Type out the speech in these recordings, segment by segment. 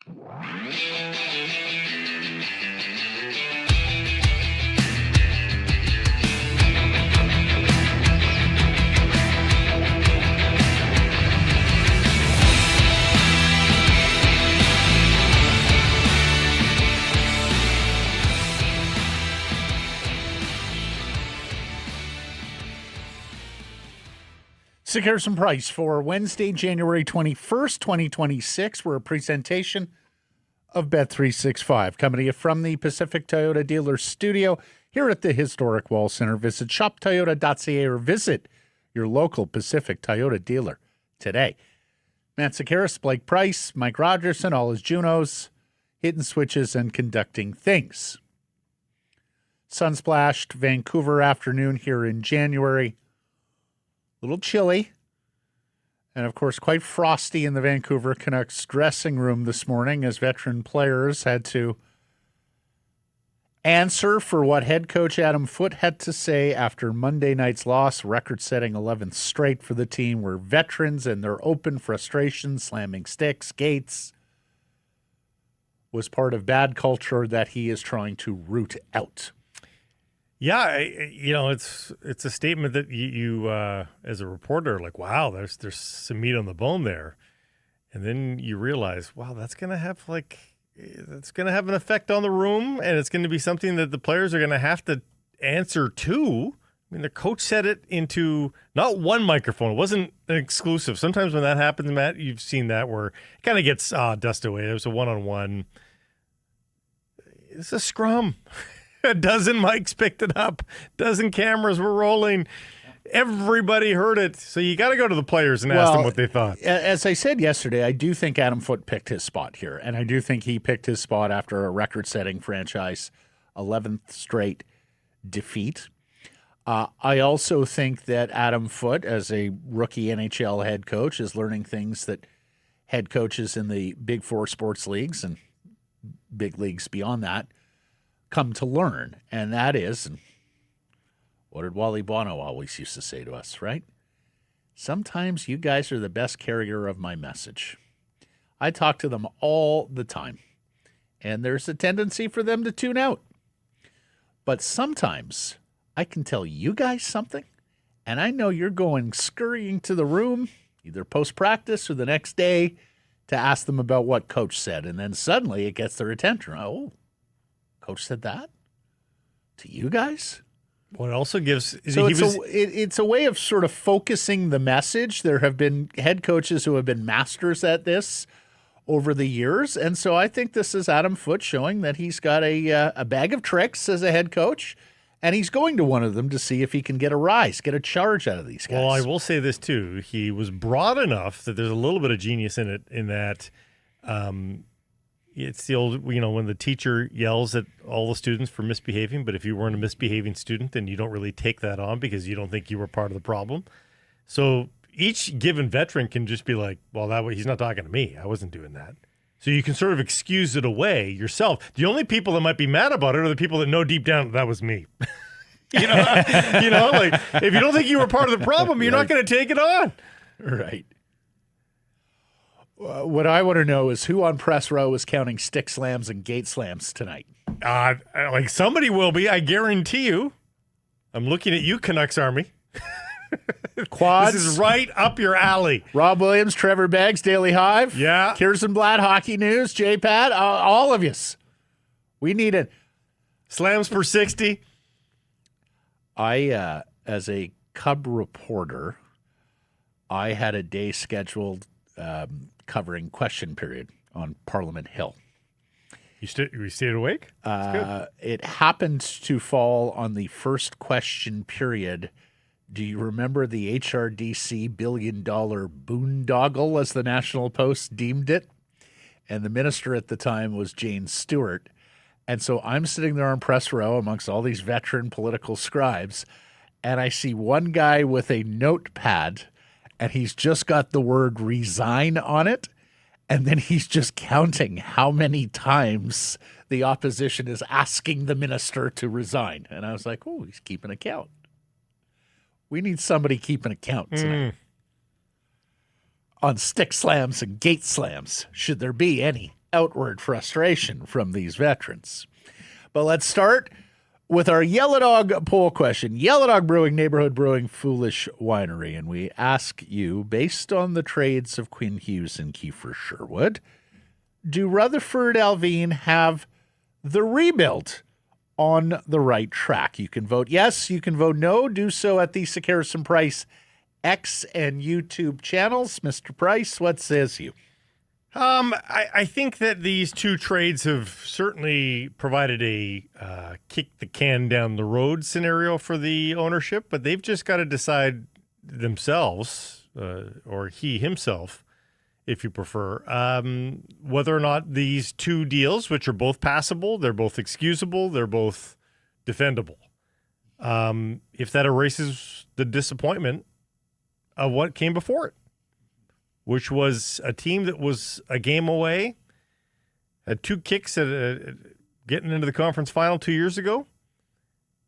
Seahawks and Price for Wednesday, January 21st, 2026. We're a presentation of Bet365, coming to you from the Pacific Toyota Dealer Studio here at the historic Wall Center. Visit shoptoyota.ca or visit your local Pacific Toyota dealer today. Matt Sekeres, Blake Price, Mike Rogers, and all his Junos, hitting switches and conducting things. Sun-splashed Vancouver afternoon here in January. A little chilly, and of course quite frosty in the Vancouver Canucks dressing room this morning as veteran players had to answer for what head coach Adam Foote had to say after Monday night's loss, record-setting 11th straight for the team, where veterans and their open frustration, slamming sticks, gates, was part of bad culture that he is trying to root out. Yeah, it's a statement that you as a reporter are like, wow, there's some meat on the bone there, and then you realize, wow, that's gonna have an effect on the room, and it's going to be something that the players are going to have to answer to. I mean, the coach said it into not one microphone; it wasn't an exclusive. Sometimes when that happens, Matt, you've seen that where it kind of gets dusted away. It was a one-on-one. It's a scrum. A dozen mics picked it up. A dozen cameras were rolling. Everybody heard it. So you got to go to the players and ask them what they thought. As I said yesterday, I do think Adam Foote picked his spot here. And I do think he picked his spot after a record-setting franchise 11th straight defeat. I also think that Adam Foote, as a rookie NHL head coach, is learning things that head coaches in the Big Four sports leagues and big leagues beyond that come to learn, and that is, and what did Wally Bono always used to say to us, right? Sometimes you guys are the best carrier of my message. I talk to them all the time, and there's a tendency for them to tune out. But sometimes I can tell you guys something, and I know you're going scurrying to the room, either post-practice or the next day, to ask them about what coach said, and then suddenly it gets their attention. Oh, coach said that to you guys? What also gives... it's a way of sort of focusing the message. There have been head coaches who have been masters at this over the years, and so I think this is Adam Foote showing that he's got a bag of tricks as a head coach, and he's going to one of them to see if he can get a rise, get a charge out of these guys. Well, I will say this, too. He was broad enough that there's a little bit of genius in it, in that... it's the old, when the teacher yells at all the students for misbehaving, but if you weren't a misbehaving student, then you don't really take that on because you don't think you were part of the problem. So each given veteran can just be like, well, he's not talking to me. I wasn't doing that. So you can sort of excuse it away yourself. The only people that might be mad about it are the people that know deep down that was me. Like if you don't think you were part of the problem, you're not going to take it on. Right. What I want to know is who on press row is counting stick slams and gate slams tonight. Like somebody will be, I guarantee you. I'm looking at you, Canucks Army. Quads. This is right up your alley. Rob Williams, Trevor Beggs, Daily Hive. Yeah. Kirsten Blatt, Hockey News, J-Pad, all of yous. We need it. Slams per 60. I, as a Cub reporter, I had a day scheduled covering question period on Parliament Hill. You stayed awake? It happened to fall on the first question period. Do you remember the HRDC billion-dollar boondoggle, as the National Post deemed it? And the minister at the time was Jane Stewart. And so I'm sitting there on press row amongst all these veteran political scribes, and I see one guy with a notepad, and he's just got the word resign on it, and then he's just counting how many times the opposition is asking the minister to resign. And I was like, oh, he's keeping a count. We need somebody keeping a count tonight. On stick slams and gate slams, should there be any outward frustration from these veterans. But let's start with our Yellow Dog poll question. Yellow Dog Brewing, Neighborhood Brewing, Foolish Winery. And we ask you, based on the trades of Quinn Hughes and Kiefer Sherwood, do Rutherford Alvin have the rebuild on the right track? You can vote yes, you can vote no. Do so at the Sekeres Price X and YouTube channels. Mr. Price, what says you? I think that these two trades have certainly provided a kick the can down the road scenario for the ownership, but they've just got to decide themselves, or he himself, if you prefer, whether or not these two deals, which are both passable, they're both excusable, they're both defendable. If that erases the disappointment of what came before it, which was a team that was a game away, had two kicks at getting into the conference final 2 years ago,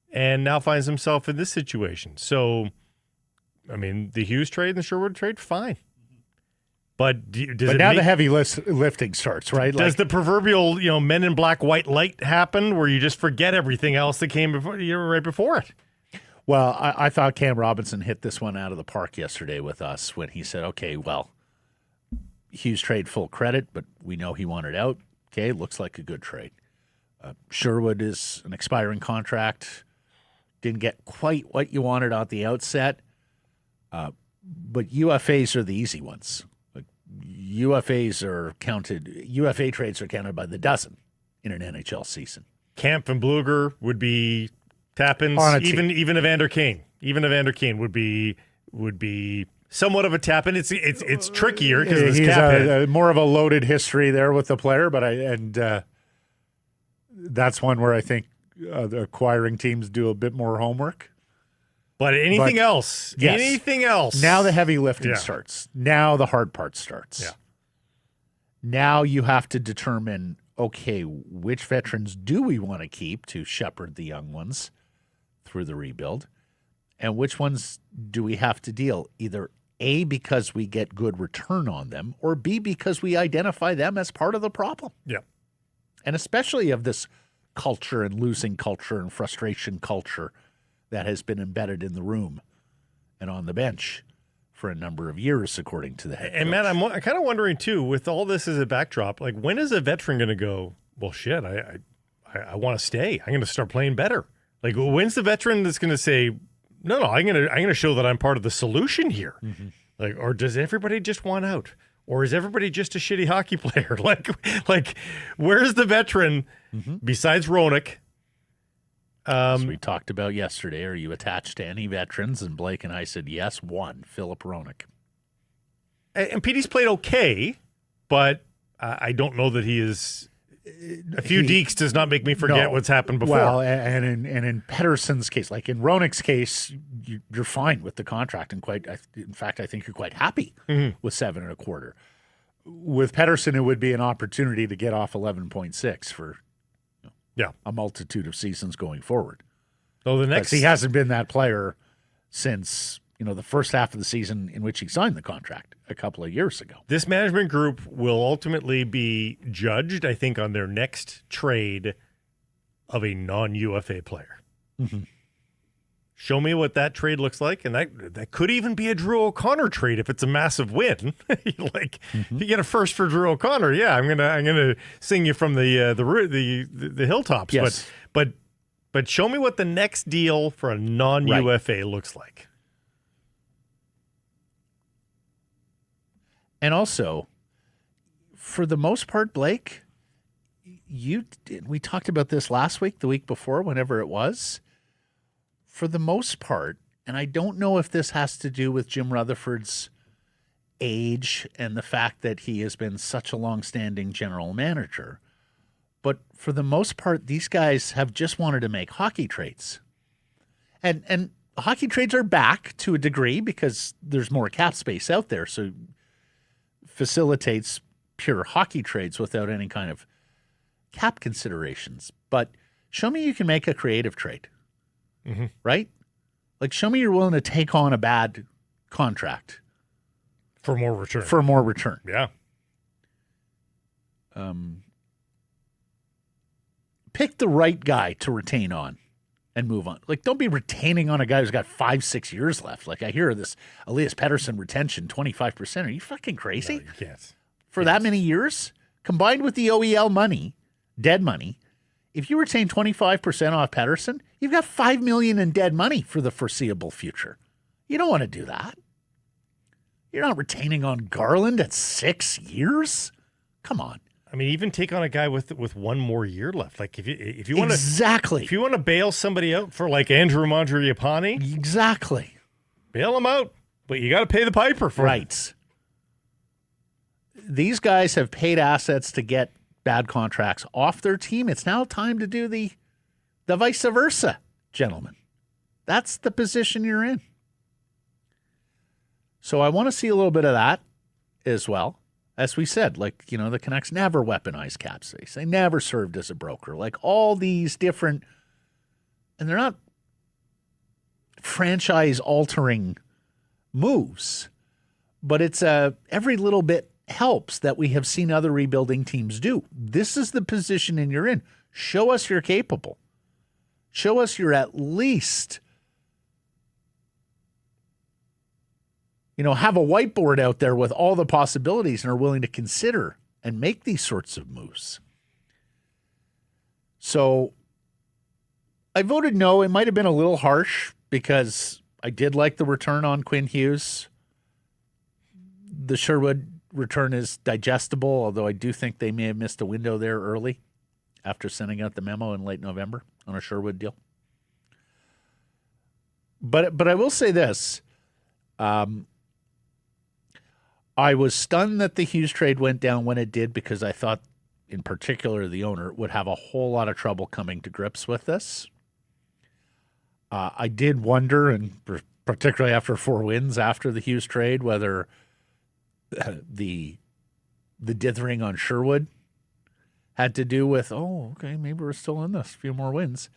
and now finds himself in this situation. So, I mean, the Hughes trade and the Sherwood trade, fine. But now the heavy lifting starts, right? Does the proverbial, men in black white light happen where you just forget everything else that came before, right before it? Well, I thought Cam Robinson hit this one out of the park yesterday with us when he said, okay, well, Hughes trade full credit, but we know he wanted out. Okay, looks like a good trade. Sherwood is an expiring contract. Didn't get quite what you wanted at the outset. But UFAs are the easy ones. UFA trades are counted by the dozen in an NHL season. Camp and Blueger would be tap-ins. Even Evander Kane. Even Evander Kane would be somewhat of a tap-in. It's trickier because he's cap hit. More of a loaded history there with the player, but that's one where I think the acquiring teams do a bit more homework. But anything else? Yes. Anything else? Now the heavy lifting starts. Now the hard part starts. Yeah. Now you have to determine, okay, which veterans do we want to keep to shepherd the young ones through the rebuild, and which ones do we have to deal? Either A, because we get good return on them, or B, because we identify them as part of the problem. Yeah. And especially of this culture and losing culture and frustration culture that has been embedded in the room and on the bench for a number of years, according to the head coach. And, Matt, I'm kind of wondering, too, with all this as a backdrop, like, when is a veteran going to go, well, shit, I want to stay. I'm going to start playing better. Like, when's the veteran that's going to say, no, I'm going to show that I'm part of the solution here? Mm-hmm. Like, or does everybody just want out? Or is everybody just a shitty hockey player? Like, where's the veteran besides Roenick? As we talked about yesterday, are you attached to any veterans? And Blake and I said, yes, one, Philip Roenick. And Petey's played okay, but I don't know that he is. A few deeks does not make me forget what's happened before. Well, and in Pettersson's case, like in Roenick's case, you're fine with the contract, and in fact, I think you're quite happy with 7.25. With Pettersson, it would be an opportunity to get off 11.6 for a multitude of seasons going forward. So he hasn't been that player since the first half of the season in which he signed the contract a couple of years ago. This management group will ultimately be judged, I think, on their next trade of a non-UFA player. Mm-hmm. Show me what that trade looks like, and that could even be a Drew O'Connor trade if it's a massive win. If you get a first for Drew O'Connor, I'm gonna sing you from the hilltops. Yes. But show me what the next deal for a non-UFA looks like. And also, for the most part, Blake, we talked about this last week, the week before, whenever it was. For the most part, and I don't know if this has to do with Jim Rutherford's age and the fact that he has been such a long-standing general manager, but for the most part, these guys have just wanted to make hockey trades. And hockey trades are back to a degree because there's more cap space out there, so facilitates pure hockey trades without any kind of cap considerations. But show me you can make a creative trade, right? Like, show me you're willing to take on a bad contract for more return. Yeah. pick the right guy to retain on and move on. Like, don't be retaining on a guy who's got 5-6 years left. Like, I hear this Elias Pettersson retention, 25%. Are you fucking crazy? No, you can't. For that many years? Combined with the OEL money, dead money, if you retain 25% off Pettersson, you've got $5 million in dead money for the foreseeable future. You don't want to do that. You're not retaining on Garland at 6 years? Come on. I mean, even take on a guy with one more year left. Like if you want to exactly, if you want to bail somebody out for like Andrew Mondriapani, exactly, bail him out, but you got to pay the piper for right. These guys have paid assets to get bad contracts off their team. It's now time to do the vice versa, gentlemen. That's the position you're in. So I want to see a little bit of that as well. As we said, like, the Canucks never weaponized cap space. They never served as a broker. Like, all these different, and they're not franchise-altering moves, but it's every little bit helps that we have seen other rebuilding teams do. This is the position you're in. Show us you're capable. Show us you're at least, have a whiteboard out there with all the possibilities and are willing to consider and make these sorts of moves. So I voted no. It might have been a little harsh because I did like the return on Quinn Hughes. The Sherwood return is digestible, although I do think they may have missed a window there early after sending out the memo in late November on a Sherwood deal. But I will say this. I was stunned that the Hughes trade went down when it did because I thought, in particular, the owner would have a whole lot of trouble coming to grips with this. I did wonder, and particularly after 4 wins after the Hughes trade, whether the dithering on Sherwood had to do with, maybe we're still in this, a few more wins.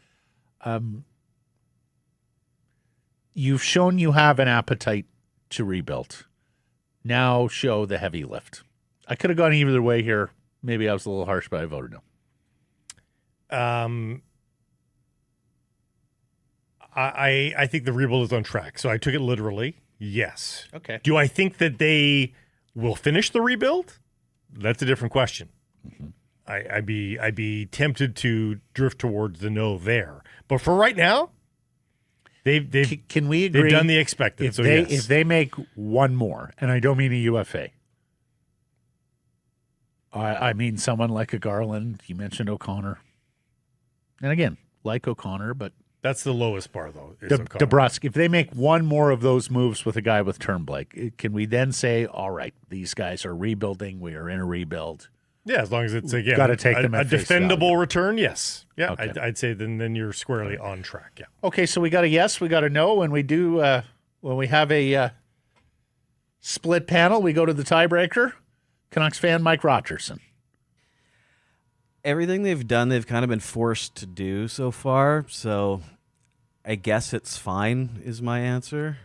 You've shown you have an appetite to rebuild. Now show the heavy lift. I could have gone either way here. Maybe I was a little harsh, but I voted no. I think the rebuild is on track. So I took it literally. Yes. Okay. Do I think that they will finish the rebuild? That's a different question. Mm-hmm. I'd be tempted to drift towards the no there. But for right now, Can we agree? They've done the expected. If they make one more, and I don't mean a UFA, I mean someone like a Garland. You mentioned O'Connor, and again, like O'Connor, but that's the lowest bar though. DeBrusk. If they make one more of those moves with a guy with Turnblake, can we then say, all right, these guys are rebuilding. We are in a rebuild. Yeah, as long as it's again got to take them a at face defendable value. Return. Yes, yeah, Okay. I'd say then you're squarely on track. Yeah. Okay, so we got a yes, we got a no. When we do, when we have a split panel, we go to the tiebreaker. Canucks fan Mike Rogerson. Everything they've done, they've kind of been forced to do so far. So I guess it's fine is my answer.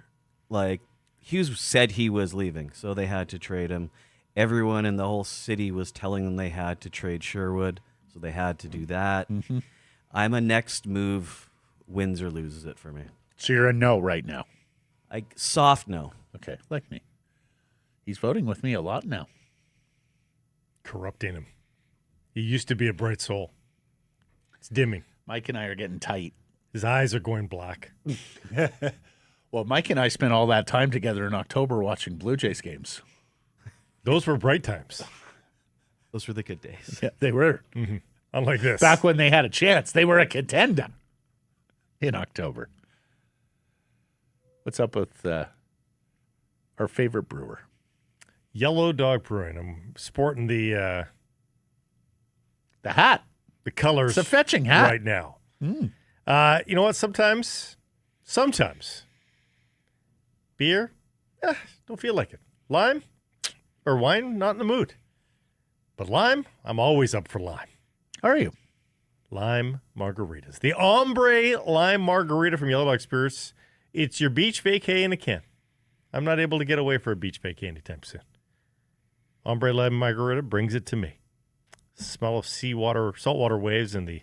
Like, Hughes said he was leaving, so they had to trade him. Everyone in the whole city was telling them they had to trade Sherwood, so they had to do that. Mm-hmm. I'm a next move, wins or loses it for me. So you're a no right now. Soft no. Okay, like me. He's voting with me a lot now. Corrupting him. He used to be a bright soul. It's dimming. Mike and I are getting tight. His eyes are going black. Well, Mike and I spent all that time together in October watching Blue Jays games. Those were bright times. Those were the good days. Yeah, they were. Mm-hmm. Unlike this. Back when they had a chance, they were a contender in October. What's up with our favorite brewer? Yellow Dog Brewing. I'm sporting the hat. The colors. It's a fetching hat. Right now. Mm. You know what? Sometimes, beer, don't feel like it. Lime or wine, not in the mood. But lime, I'm always up for lime. How are you? Lime margaritas. The ombre lime margarita from Yellow Dog Spirits. It's your beach vacay in a can. I'm not able to get away for a beach vacay anytime soon. Ombre lime margarita brings it to me. smell of seawater, saltwater waves, and the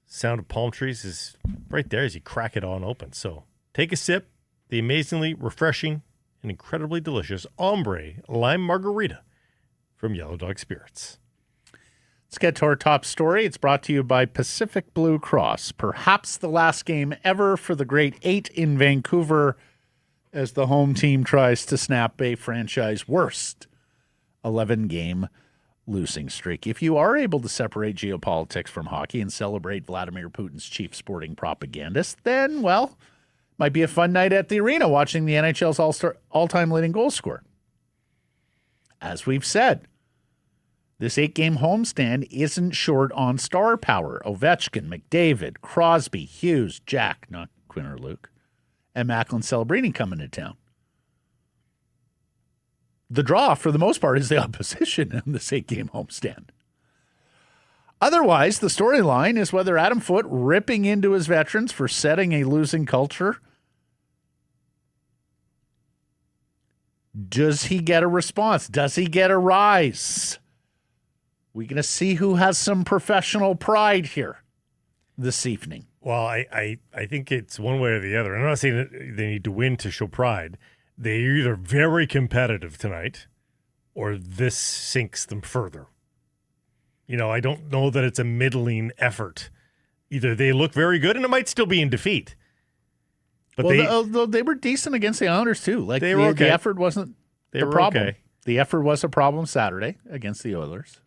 sound of palm trees is right there as you crack it on open. So take a sip. The amazingly refreshing and incredibly delicious ombre lime margarita from Yellow Dog Spirits. Let's get to our top story. It's brought to you by Pacific Blue Cross. Perhaps the last game ever for the Great Eight in Vancouver as the home team tries to snap a franchise worst 11-game losing streak. If you are able to separate geopolitics from hockey and celebrate Vladimir Putin's chief sporting propagandist, then, well, might be a fun night at the arena watching the NHL's all-time leading goal scorer. As we've said, this 8-game homestand isn't short on star power. Ovechkin, McDavid, Crosby, Hughes, Jack, not Quinn or Luke, and Macklin Celebrini coming to town. The draw, for the most part, is the opposition in this 8-game homestand. Otherwise, the storyline is whether Adam Foote ripping into his veterans for setting a losing culture. Does he get a response? Does he get a rise? We're going to see who has some professional pride here this evening. Well, I think it's one way or the other. I'm not saying that they need to win to show pride. They're either very competitive tonight or this sinks them further. You know, I don't know that it's a middling effort. Either they look very good and it might still be in defeat. But they were decent against the Islanders too. Like they were okay. The effort wasn't the problem. Okay. The effort was a problem Saturday against the Oilers.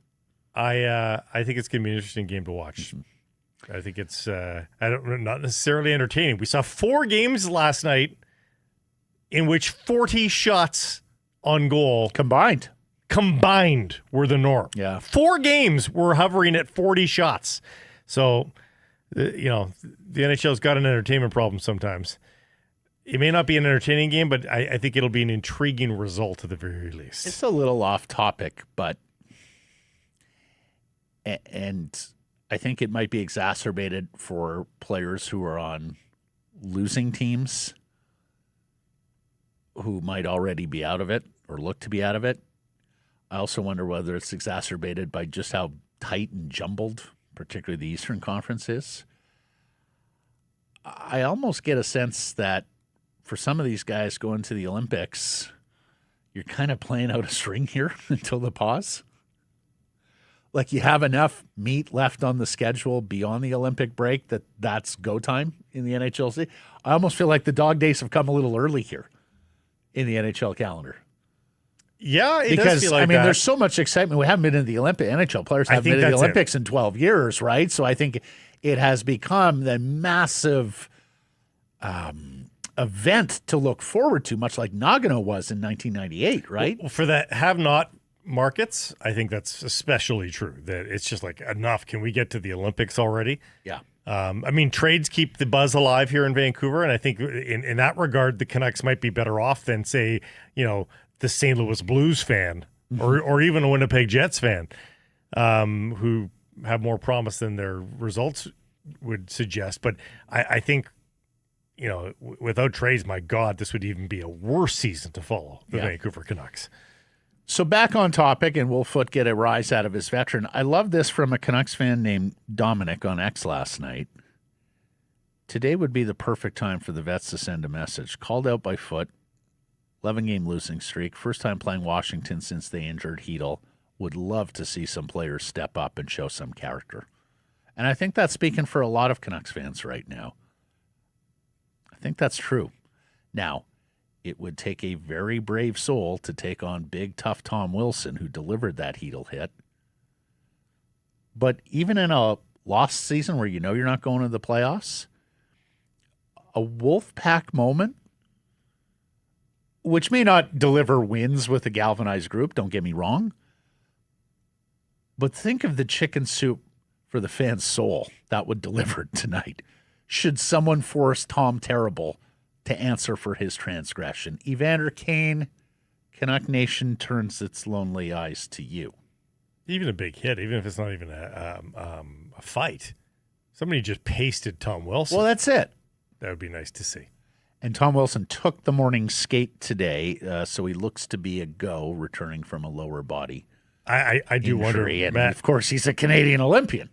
I think it's going to be an interesting game to watch. Mm-hmm. I think it's not necessarily entertaining. We saw 4 games last night in which 40 shots on goal combined were the norm. Yeah, 4 games were hovering at 40 shots. So, the NHL's got an entertainment problem sometimes. It may not be an entertaining game, but I think it'll be an intriguing result at the very least. It's a little off topic, but and I think it might be exacerbated for players who are on losing teams who might already be out of it or look to be out of it. I also wonder whether it's exacerbated by just how tight and jumbled, particularly the Eastern Conference is. I almost get a sense that for some of these guys going to the Olympics, you're kind of playing out a string here until the pause. Like you have enough meat left on the schedule beyond the Olympic break that's go time in the NHLC. I almost feel like the dog days have come a little early here in the NHL calendar. Yeah, it does feel like that. There's so much excitement. We haven't been in the Olympic. NHL players haven't been in the Olympics in 12 years, right? So I think it has become the massive event to look forward to, much like Nagano was in 1998, right? Well, for the have-not markets, I think that's especially true. That it's just like, enough. Can we get to the Olympics already? Yeah. Trades keep the buzz alive here in Vancouver, and I think in that regard, the Canucks might be better off than, say, the St. Louis Blues fan or even a Winnipeg Jets fan who have more promise than their results would suggest. But I think, without trades, my God, this would even be a worse season to follow the Vancouver Canucks. So back on topic, and will Foote get a rise out of his veteran? I love this from a Canucks fan named Dominic on X last night. Today would be the perfect time for the vets to send a message. Called out by Foote, 11-game losing streak, first time playing Washington since they injured Hedl. Would love to see some players step up and show some character. And I think that's speaking for a lot of Canucks fans right now. I think that's true. Now, it would take a very brave soul to take on big, tough Tom Wilson, who delivered that Hedl hit. But even in a lost season where you're not going to the playoffs, a Wolfpack moment, which may not deliver wins with a galvanized group, don't get me wrong, but think of the chicken soup for the fan's soul that would deliver tonight. Should someone force Tom Terrible to answer for his transgression? Evander Kane, Canuck Nation turns its lonely eyes to you. Even a big hit, even if it's not even a fight. Somebody just pasted Tom Wilson. Well, that's it. That would be nice to see. And Tom Wilson took the morning skate today, so he looks to be a go, returning from a lower body I do wonder, injury, and Matt. of course he's a Canadian Olympian.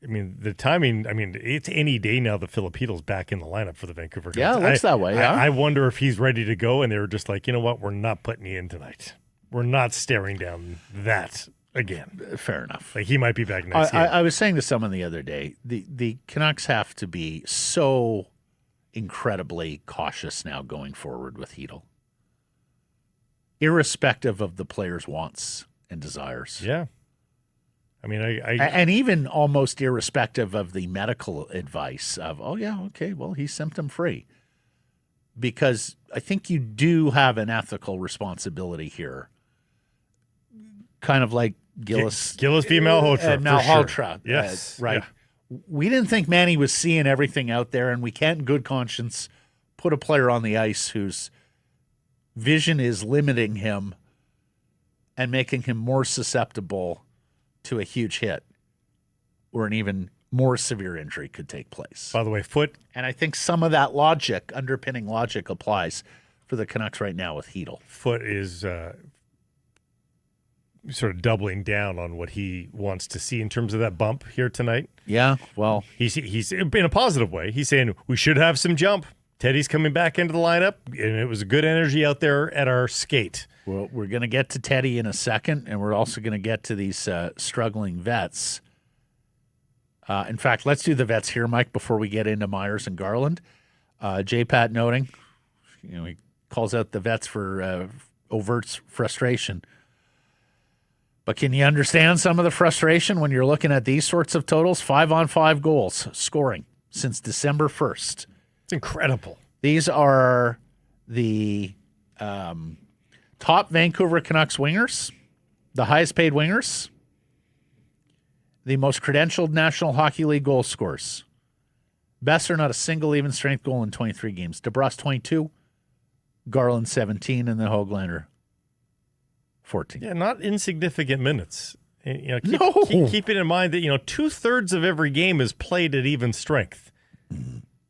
I mean, the timing. I mean, it's any day now. The Filipinos back in the lineup for the Vancouver Canucks. Yeah, it looks that way. Yeah, I wonder if he's ready to go, and they were just like, you know what, we're not putting you in tonight. We're not staring down that again. fair enough. Like he might be back next year. I was saying to someone the other day, the Canucks have to be so incredibly cautious now going forward with Hedl, irrespective of the player's wants and desires. Yeah. I mean, and even almost irrespective of the medical advice of, oh, yeah, okay, well, he's symptom-free. Because I think you do have an ethical responsibility here. Kind of like Gillis v. Malhotra. Malhotra. Sure. Yes. Right. Yeah. We didn't think Manny was seeing everything out there, and we can't in good conscience put a player on the ice whose vision is limiting him and making him more susceptible to a huge hit or an even more severe injury could take place. By the way, Foote. And I think some of that logic, underpinning logic, applies for the Canucks right now with Hedl. Foote is sort of doubling down on what he wants to see in terms of that bump here tonight. Yeah, well. He's in a positive way. He's saying we should have some jump. Teddy's coming back into the lineup, and it was a good energy out there at our skate. Well, we're going to get to Teddy in a second, and we're also going to get to these struggling vets. In fact, let's do the vets here, Mike, before we get into Myers and Garland. J-Pat noting, he calls out the vets for overt frustration. But can you understand some of the frustration when you're looking at these sorts of totals? 5-on-5 goals scoring since December 1st. It's incredible. These are the top Vancouver Canucks wingers, the highest paid wingers, the most credentialed National Hockey League goal scorers. Besser, not a single even strength goal in 23 games. DeBrus, 22. Garland, 17. And then Höglander, 14. Yeah, not insignificant minutes. Keep it in mind that, 2/3 of every game is played at even strength.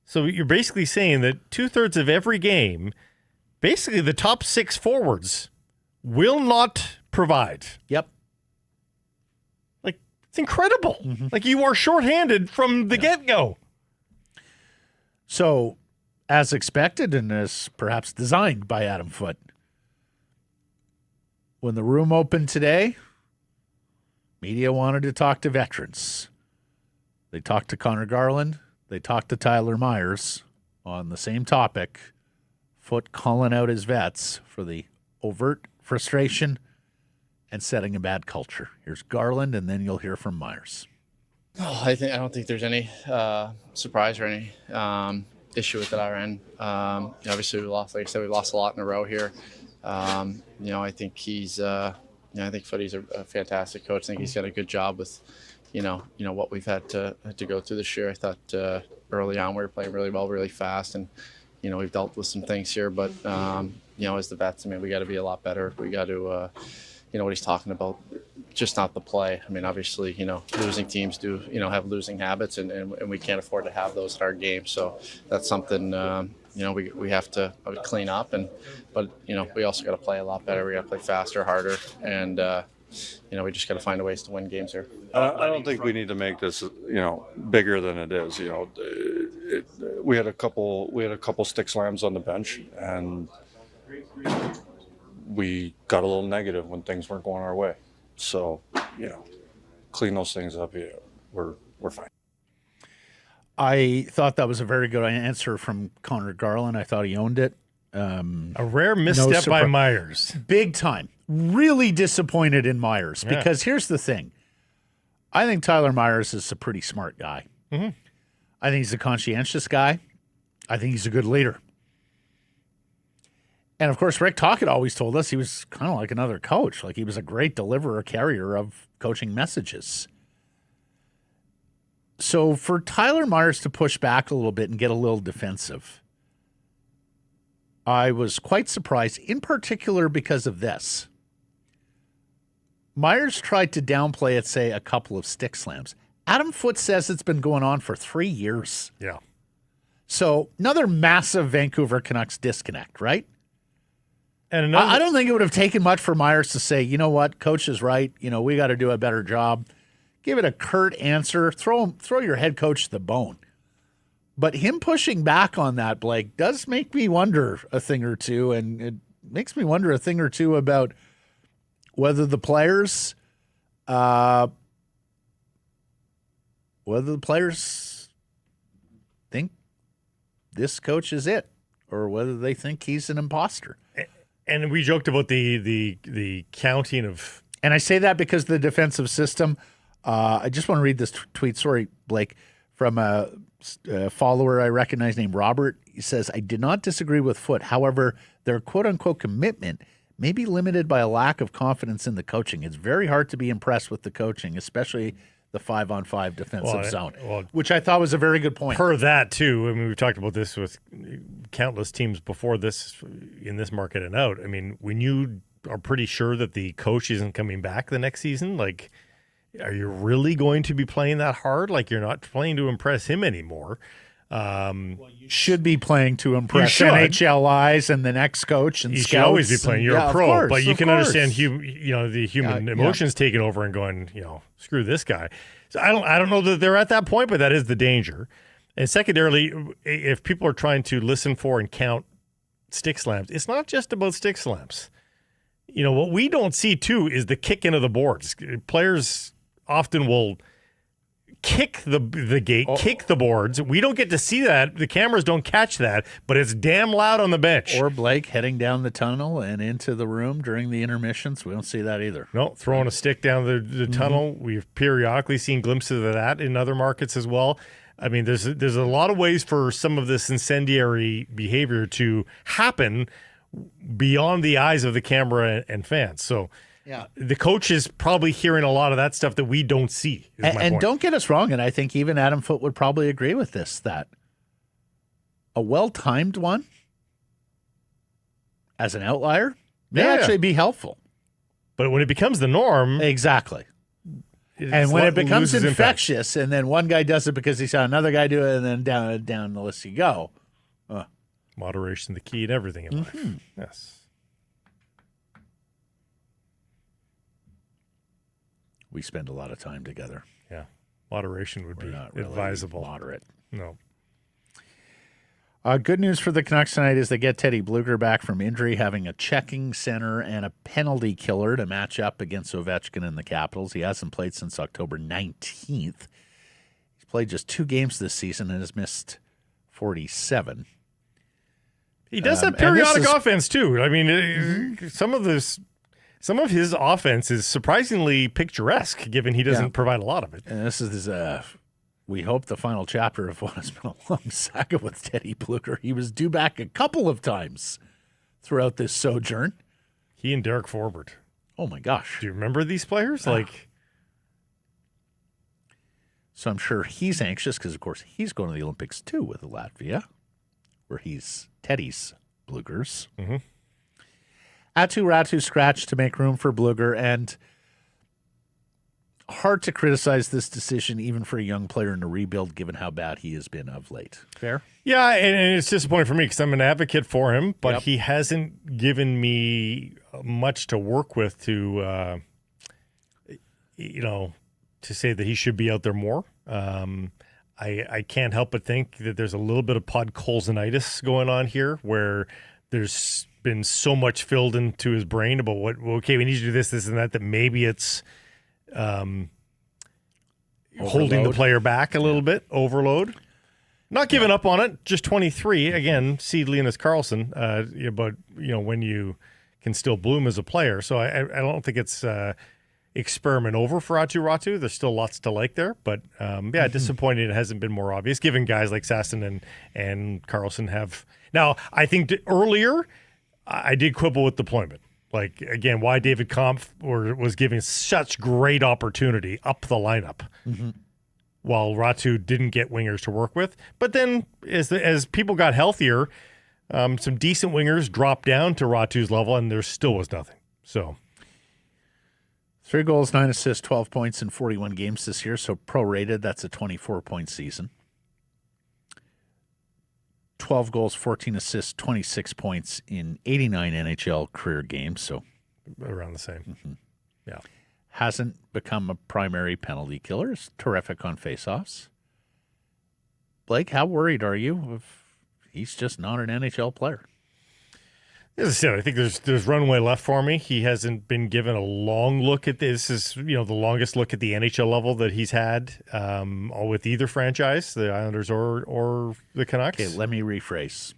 So you're basically saying that 2/3 of every game, basically the top 6 forwards will not provide. Yep. Like, it's incredible. Mm-hmm. Like, you are shorthanded from the get-go. So, as expected and as perhaps designed by Adam Foote, when the room opened today, media wanted to talk to veterans. They talked to Connor Garland. They talked to Tyler Myers on the same topic. Foote calling out his vets for the overt frustration and setting a bad culture. Here's Garland, and then you'll hear from Myers. I don't think there's any surprise or any issue with it on our end. Obviously, we lost. Like I said, we lost a lot in a row here. I think he's. I think Foote's a fantastic coach. I think he's done a good job with, what we've had to go through this year. I thought early on we were playing really well, really fast, and we've dealt with some things here. But as the vets, we got to be a lot better. We got to, what he's talking about, just not the play. Obviously, losing teams do, have losing habits, and we can't afford to have those in our game. So that's something, we have to clean up. But we also got to play a lot better. We got to play faster, harder, and we just got to find ways to win games here. I don't think we need to make this, bigger than it is. We had a couple stick slams on the bench, and we got a little negative when things weren't going our way. So, clean those things up. Yeah, we're fine. I thought that was a very good answer from Connor Garland. I thought he owned it. A rare misstep by Myers. Big time. Really disappointed in Myers because here's the thing. I think Tyler Myers is a pretty smart guy. Mm-hmm. I think he's a conscientious guy. I think he's a good leader. And, of course, Rick Tocchet always told us he was kind of like another coach. Like he was a great deliverer, carrier of coaching messages. So for Tyler Myers to push back a little bit and get a little defensive, I was quite surprised, in particular because of this. Myers tried to downplay it, say, a couple of stick slams. Adam Foote says it's been going on for 3 years. Yeah. So another massive Vancouver Canucks disconnect, right? And another, I don't think it would have taken much for Myers to say, you know what, coach is right. We got to do a better job. Give it a curt answer. Throw your head coach to the bone. But him pushing back on that, Blake, does make me wonder a thing or two, and it makes me wonder a thing or two about whether the players think this coach is it, or whether they think he's an imposter. And we joked about the counting of. And I say that because the defensive system. I just want to read this tweet. Sorry, Blake, from a follower I recognize named Robert. He says, "I did not disagree with Foote. However, their quote-unquote commitment may be limited by a lack of confidence in the coaching. It's very hard to be impressed with the coaching, especially the 5-on-5 defensive zone," which I thought was a very good point. Per that, too, I mean, we've talked about this with countless teams before this in this market and out. I mean, when you are pretty sure that the coach isn't coming back the next season, like, are you really going to be playing that hard? Like, you're not playing to impress him anymore. You should be playing to impress NHL eyes and the next coach and you scouts. should always be playing. You're a pro, course, but you can understand understand the human emotions taking over and going, screw this guy. So I don't know that they're at that point, but that is the danger. And secondarily, if people are trying to listen for and count stick slams, it's not just about stick slams. What we don't see too is the kick into the boards. Players often will kick the gate, kick the boards. We don't get to see that. The cameras don't catch that, but it's damn loud on the bench. Or Blake heading down the tunnel and into the room during the intermissions. We don't see that either. No, throwing a stick down the tunnel. We've periodically seen glimpses of that in other markets as well. I mean, there's a lot of ways for some of this incendiary behavior to happen beyond the eyes of the camera and fans. So the coach is probably hearing a lot of that stuff that we don't see. And don't get us wrong, and I think even Adam Foote would probably agree with this, that a well-timed one as an outlier may actually be helpful. But when it becomes the norm... Exactly. And when it becomes infectious, and then one guy does it because he saw another guy do it, and then down the list you go. Moderation the key in everything in life. Yes. We spend a lot of time together. Yeah. Moderation would be not really advisable. Moderate. No. Good news for the Canucks tonight is they get Teddy Blueger back from injury, having a checking center and a penalty killer to match up against Ovechkin and the Capitals. He hasn't played since October 19th. He's played just 2 games this season and has missed 47. He does have periodic offense, too. I mean, some of his offense is surprisingly picturesque, given he doesn't provide a lot of it. And this is, we hope, the final chapter of what has been a long saga with Teddy Blueger. He was due back a couple of times throughout this sojourn. He and Derek Forbort. Oh, my gosh. Do you remember these players? So I'm sure he's anxious because, of course, he's going to the Olympics, too, with Latvia, where he's Teddy's Blueger's. Mm-hmm. Ratu scratched to make room for Blueger, and hard to criticize this decision even for a young player in a rebuild given how bad he has been of late. Fair? Yeah, and it's disappointing for me because I'm an advocate for him, but he hasn't given me much to work with to say that he should be out there more. I can't help but think that there's a little bit of podcolzonitis going on here where there's been so much filled into his brain about we need to do this, and that maybe it's holding the player back a little bit, overload. Not giving up on it, just 23. Again, see Linus Karlsson, but when you can still bloom as a player. So I don't think it's experiment over for Ratu. There's still lots to like there, but disappointed it hasn't been more obvious, given guys like Sasson and Karlsson have. Now, I think earlier I did quibble with deployment. Like, again, why David Kampf was giving such great opportunity up the lineup while Ratu didn't get wingers to work with. But then as people got healthier, some decent wingers dropped down to Ratu's level, and there still was nothing. So 3 goals, 9 assists, 12 points in 41 games this year. So prorated, that's a 24-point season. 12 goals, 14 assists, 26 points in 89 NHL career games. So Around the same. Yeah. hasn't become a primary penalty killer. Is terrific on faceoffs. Blake, how worried are you if he's just not an NHL player? As I said, I think there's runway left for me. He hasn't been given a long look at this. Is the longest look at the NHL level that he's had with either franchise, the Islanders or the Canucks. Okay, let me rephrase.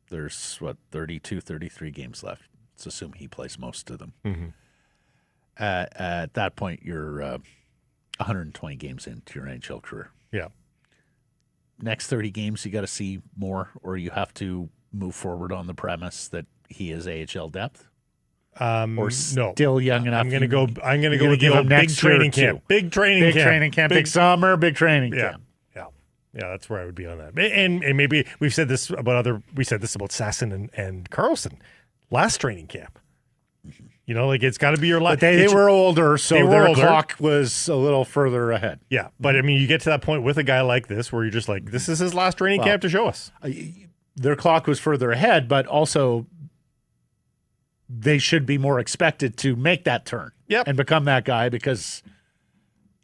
There's 32, 33 games left. Let's assume he plays most of them. Mm-hmm. At that point, you're 120 games into your NHL career. Yeah. Next 30 games, you got to see more, or you have to move forward on the premise that he is AHL depth. Or No. still young enough. I'm going to go with give the him big next year training too. camp. Big training camp. Big summer, big training camp. Yeah, that's where I would be on that. And maybe we said this about Sasson and Carlson last training camp. It's got to be your last. But they were older, so their older. clock was a little further ahead. Yeah, but I mean, you get to that point with a guy like this where you're just like, this is his last training camp to show us. Their clock was further ahead, but also they should be more expected to make that turn and become that guy, because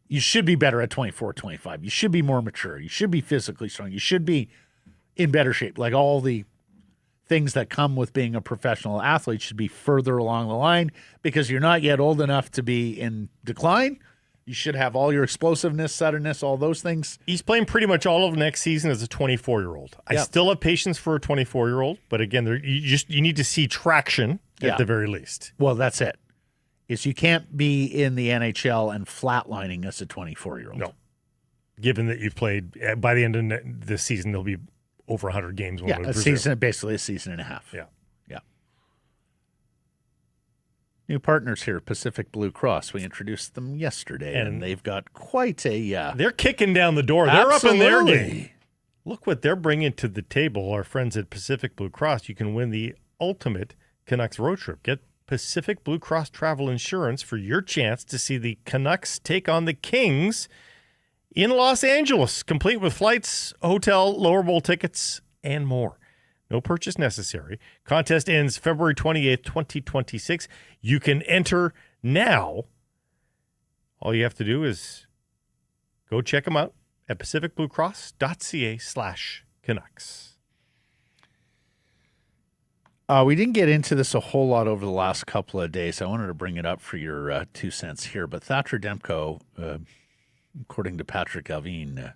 you should be better at 24, 25. You should be more mature. You should be physically strong. You should be in better shape. Like all the things that come with being a professional athlete should be further along the line, because you're not yet old enough to be in decline. You should have all your explosiveness, suddenness, all those things. He's playing pretty much all of next season as a 24-year-old. I still have patience for a 24-year-old, but again, you need to see traction at the very least. Well, that's it. Is you can't be in the NHL and flatlining as a 24-year-old. No. Given that you've played, by the end of this season, there'll be over 100 games. Basically a season and a half. Yeah. New partners here, Pacific Blue Cross. We introduced them yesterday, and they've got quite a... they're kicking down the door. They're up in their game. Look what they're bringing to the table, our friends at Pacific Blue Cross. You can win the ultimate Canucks road trip. Get Pacific Blue Cross travel insurance for your chance to see the Canucks take on the Kings in Los Angeles, complete with flights, hotel, lower bowl tickets, and more. No purchase necessary. Contest ends February 28th, 2026. You can enter now. All you have to do is go check them out at pacificbluecross.ca/Canucks. We didn't get into this a whole lot over the last couple of days. I wanted to bring it up for your 2 cents here. But Thatcher Demko, according to Patrick Johnston,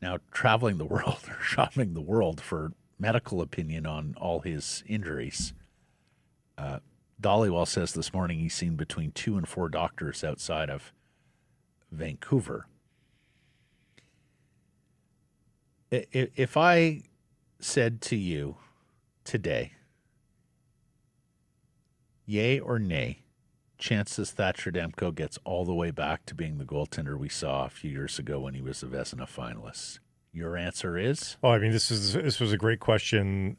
now traveling the world or shopping the world for medical opinion on all his injuries. Dollywall says this morning he's seen between 2 and 4 doctors outside of Vancouver. If I said to you today, yay or nay, chances Thatcher Demko gets all the way back to being the goaltender we saw a few years ago when he was a Vezina finalist, your answer is? Oh, I mean, this was a great question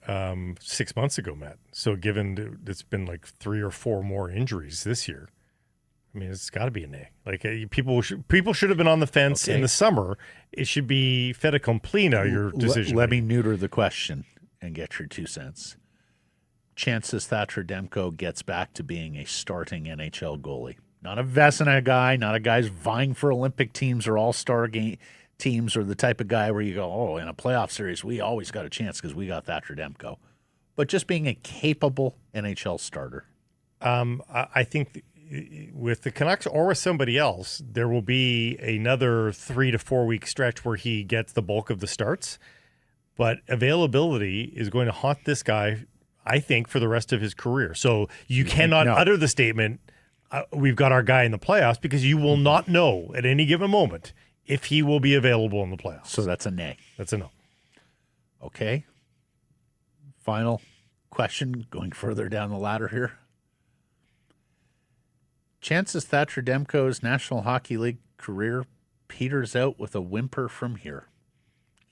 6 months ago, Matt. So given it's been like 3 or 4 more injuries this year, I mean, it's got to be a nay. Like people should have been on the fence in the summer. It should be fait accompli now, your decision. Let me neuter the question and get your 2 cents. Chances Thatcher Demko gets back to being a starting NHL goalie. Not a Vezina guy, not a guy who's vying for Olympic teams or all-star teams, or the type of guy where you go, oh, in a playoff series, we always got a chance because we got Thatcher Demko. But just being a capable NHL starter. I think with the Canucks or with somebody else, there will be another 3 to 4 week stretch where he gets the bulk of the starts. But availability is going to haunt this guy, I think, for the rest of his career. So you cannot utter the statement, we've got our guy in the playoffs, because you will not know at any given moment if he will be available in the playoffs. So that's a nay. That's a no. Okay. Final question, going further down the ladder here. Chances Thatcher Demko's National Hockey League career peters out with a whimper from here.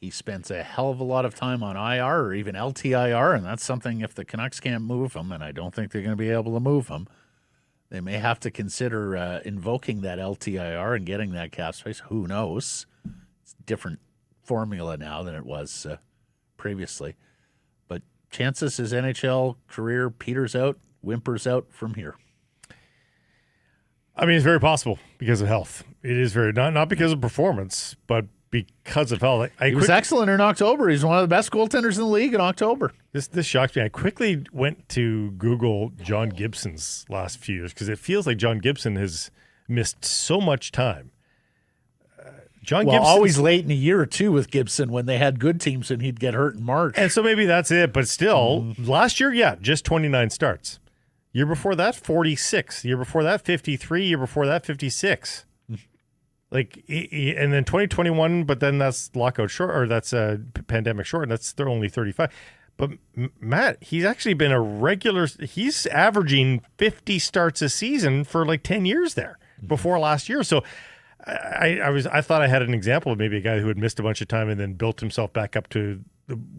He spends a hell of a lot of time on IR or even LTIR, and that's something if the Canucks can't move him, and I don't think they're going to be able to move him, they may have to consider invoking that LTIR and getting that cap space. Who knows? It's a different formula now than it was previously. But chances his NHL career peters out, whimpers out from here. I mean, it's very possible because of health. It is very not because of performance, but because of health. He was excellent in October. He's one of the best goaltenders in the league in October. This shocked me. I quickly went to Google John Gibson's last few years because it feels like John Gibson has missed so much time. Gibson always late in a year or two with Gibson when they had good teams and he'd get hurt in March. And so maybe that's it. But still, last year, just 29 starts. Year before that, 46. Year before that, 53. Year before that, 56. Like, and then 2021, but then that's lockout short, or that's a pandemic short, and they're only 35. But Matt, he's actually been a regular. He's averaging 50 starts a season for like 10 years there before last year. So I thought I had an example of maybe a guy who had missed a bunch of time and then built himself back up to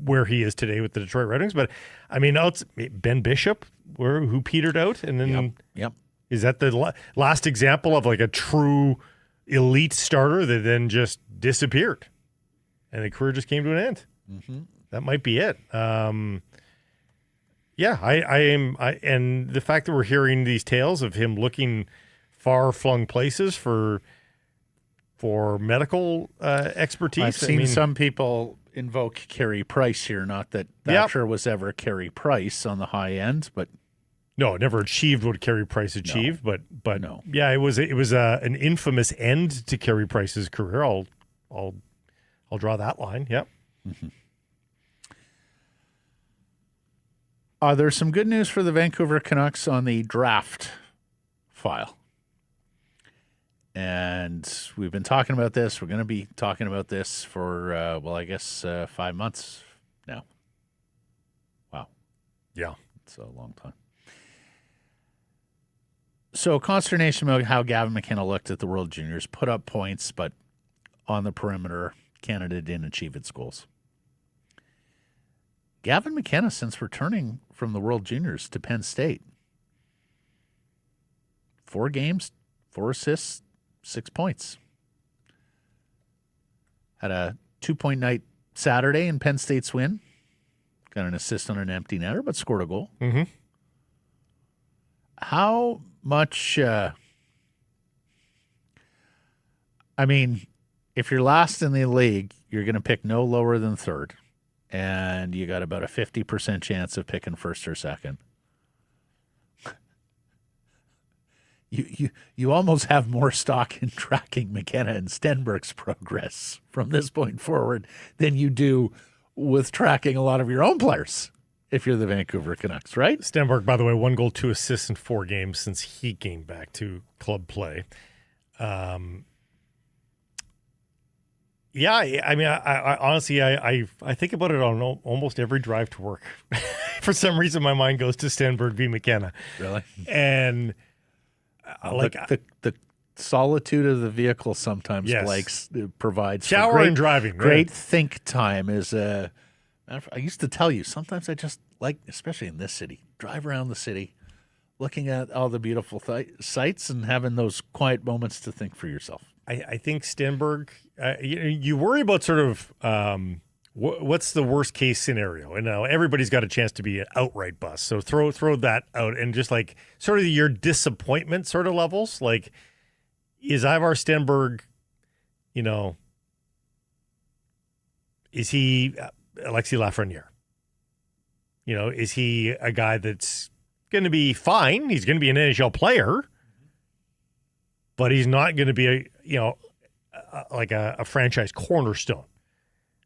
where he is today with the Detroit Red Wings. But I mean, it's Ben Bishop, who petered out, and then is that the last example of like a true elite starter that then just disappeared and the career just came to an end? That might be it. And the fact that we're hearing these tales of him looking far-flung places for medical expertise. I've seen some people invoke Carey Price here. Not that Thatcher was ever Carey Price on the high end, but no, it never achieved what Carey Price achieved. But no. Yeah, it was an infamous end to Carey Price's career. I'll draw that line. Yep. There's some good news for the Vancouver Canucks on the draft file. And we've been talking about this. We're going to be talking about this for, 5 months now. Wow. Yeah. It's a long time. So consternation about how Gavin McKenna looked at the World Juniors, put up points, but on the perimeter, Canada didn't achieve its goals. Gavin McKenna, since returning from the World Juniors to Penn State, 4 games, 4 assists, 6 points. Had a 2-point night Saturday in Penn State's win. Got an assist on an empty netter, but scored a goal. How much... if you're last in the league, you're going to pick no lower than third. And you got about a 50% chance of picking first or second. You almost have more stock in tracking McKenna and Stenberg's progress from this point forward than you do with tracking a lot of your own players if you're the Vancouver Canucks, right? Stenberg, by the way, 1 goal, 2 assists in 4 games since he came back to club play. I honestly, I think about it on almost every drive to work. For some reason, my mind goes to Stenberg v. McKenna. Really? And the solitude of the vehicle sometimes provides shower and driving. Great think time is I used to tell you, sometimes I just like, especially in this city, drive around the city, looking at all the beautiful sights and having those quiet moments to think for yourself. I think Stenberg, you worry about sort of what's the worst case scenario, and now everybody's got a chance to be an outright bust. So throw that out, and just like sort of your disappointment sort of levels. Like, is Ivar Stenberg, is he Alexis Lafreniere? Is he a guy that's going to be fine? He's going to be an NHL player, but he's not going to be a franchise cornerstone.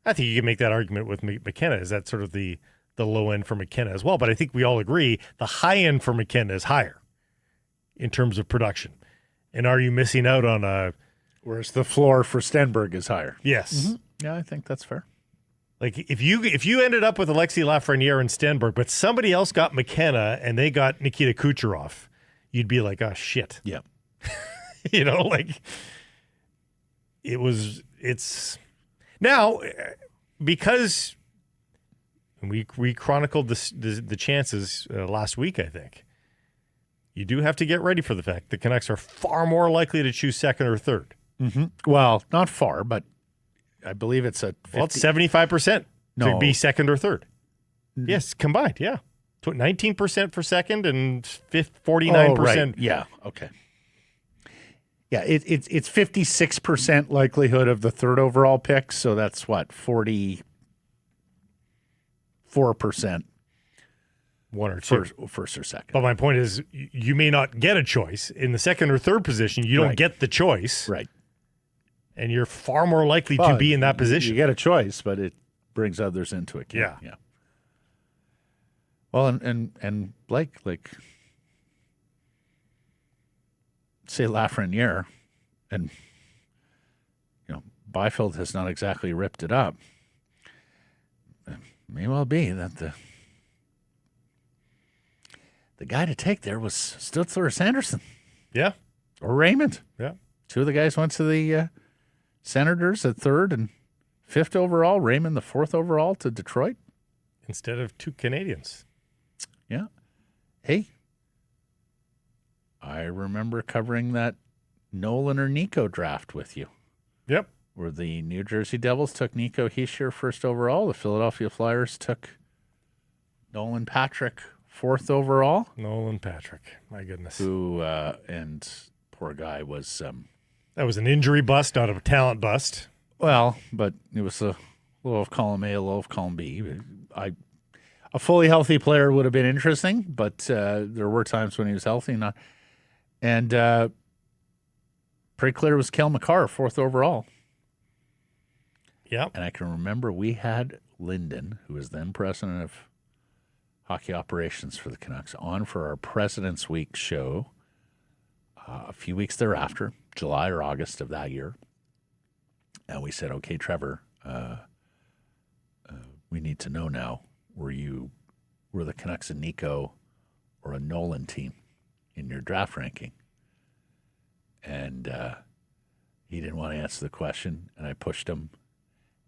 I think you can make that argument with McKenna. Is that sort of the low end for McKenna as well? But I think we all agree the high end for McKenna is higher in terms of production. And are you missing out on a... Whereas the floor for Stenberg is higher. Yes. Mm-hmm. Yeah, I think that's fair. Like, if you ended up with Alexis Lafreniere and Stenberg, but somebody else got McKenna and they got Nikita Kucherov, you'd be like, oh, shit. Yeah. It's now, because we chronicled the chances last week, I think you do have to get ready for the fact the Canucks are far more likely to choose second or third. Mm-hmm. Well, not far, but I believe it's a 50, it's 75%. to be second or third. Yes, combined, yeah. 19% for second and 49%. Oh, right. Yeah, okay. Yeah, it's 56% likelihood of the third overall pick, so that's what, 44%. One or two. First or second. But my point is, you may not get a choice. In the second or third position, you don't get the choice. Right. And you're far more likely to be in that position. You get a choice, but it brings others into account. Yeah. Well, and Blake, like, say Lafreniere, and, you know, Byfield has not exactly ripped it up. It may well be that the guy to take there was Stutzler or Sanderson. Yeah. Or Raymond. Yeah. Two of the guys went to the Senators at third and fifth overall. Raymond the fourth overall to Detroit. Instead of two Canadians. Yeah. Hey, I remember covering that Nolan or Nico draft with you. Yep. Where the New Jersey Devils took Nico Hischier first overall. The Philadelphia Flyers took Nolan Patrick fourth overall. Nolan Patrick. My goodness. Who, and poor guy was... that was an injury bust, not a talent bust. Well, but it was a low of column A, a low of column B. A fully healthy player would have been interesting, but there were times when he was healthy. And pretty clear it was Kel McCarr, fourth overall. Yeah. And I can remember we had Lyndon, who was then president of hockey operations for the Canucks, on for our President's Week show a few weeks thereafter, July or August of that year. And we said, okay, Trevor, we need to know now, were the Canucks a Nico or a Nolan team in your draft ranking? And he didn't want to answer the question, and I pushed him,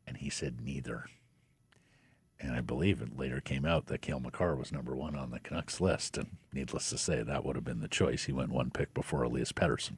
and he said neither. And I believe it later came out that Cale Makar was number one on the Canucks list, and needless to say, that would have been the choice. He went one pick before Elias Pettersson.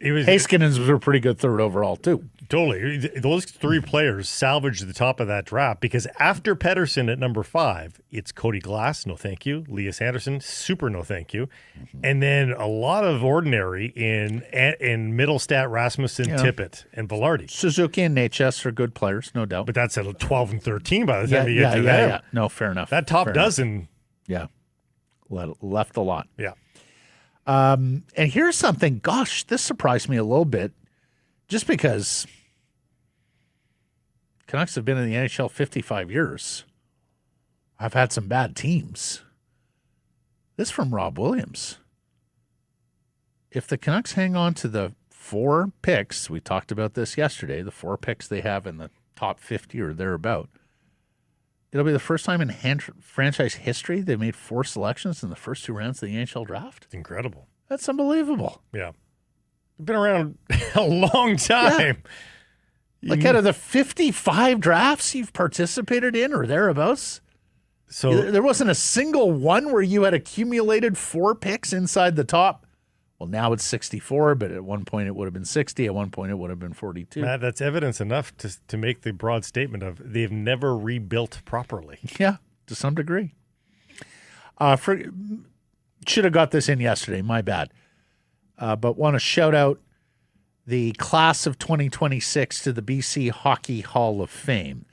Heiskanen was a pretty good third overall, too. Totally. Those three players salvaged the top of that draft because after Pettersson at number 5, it's Cody Glass, no thank you. Elias Anderson, super no thank you. Mm-hmm. And then a lot of ordinary in Middlestat, Rasmussen, Tippett, and Velarde. Suzuki and Natchez are good players, no doubt. But that's at 12 and 13 by the time you get to them. Yeah. No, fair enough. That top dozen. Yeah. Left a lot. Yeah. And here's something, gosh, this surprised me a little bit, just because Canucks have been in the NHL 55 years. I've had some bad teams. This from Rob Williams. If the Canucks hang on to the 4 picks, we talked about this yesterday, the 4 picks they have in the top 50 or thereabout, it'll be the first time in franchise history they made 4 selections in the first 2 rounds of the NHL draft. It's incredible. That's unbelievable. Yeah. They've been around a long time. Yeah. Like out of the 55 drafts you've participated in or thereabouts, so there wasn't a single one where you had accumulated 4 picks inside the top. Well, now it's 64, but at one point it would have been 60. At one point it would have been 42. Matt, that's evidence enough to make the broad statement of they've never rebuilt properly. Yeah, to some degree. Should have got this in yesterday. My bad. But want to shout out the class of 2026 to the BC Hockey Hall of Fame,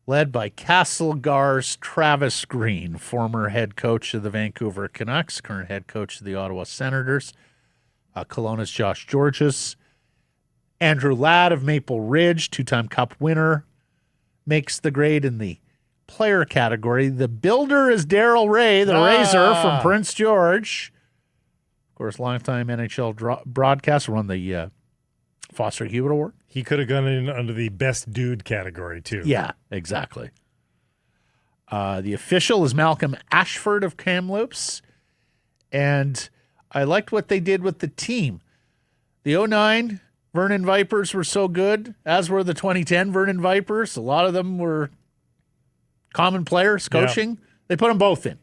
led by Castlegar's Travis Green, former head coach of the Vancouver Canucks, current head coach of the Ottawa Senators. Kelowna's Josh Georges. Andrew Ladd of Maple Ridge, 2-time Cup winner, makes the grade in the player category. The builder is Daryl Ray, the Razor from Prince George. Of course, longtime NHL broadcaster, won the Foster Hewitt Award. He could have gone in under the best dude category, too. Yeah, exactly. The official is Malcolm Ashford of Kamloops. And I liked what they did with the team. The 2009 Vernon Vipers were so good, as were the 2010 Vernon Vipers. A lot of them were common players coaching. Yeah. They put them both in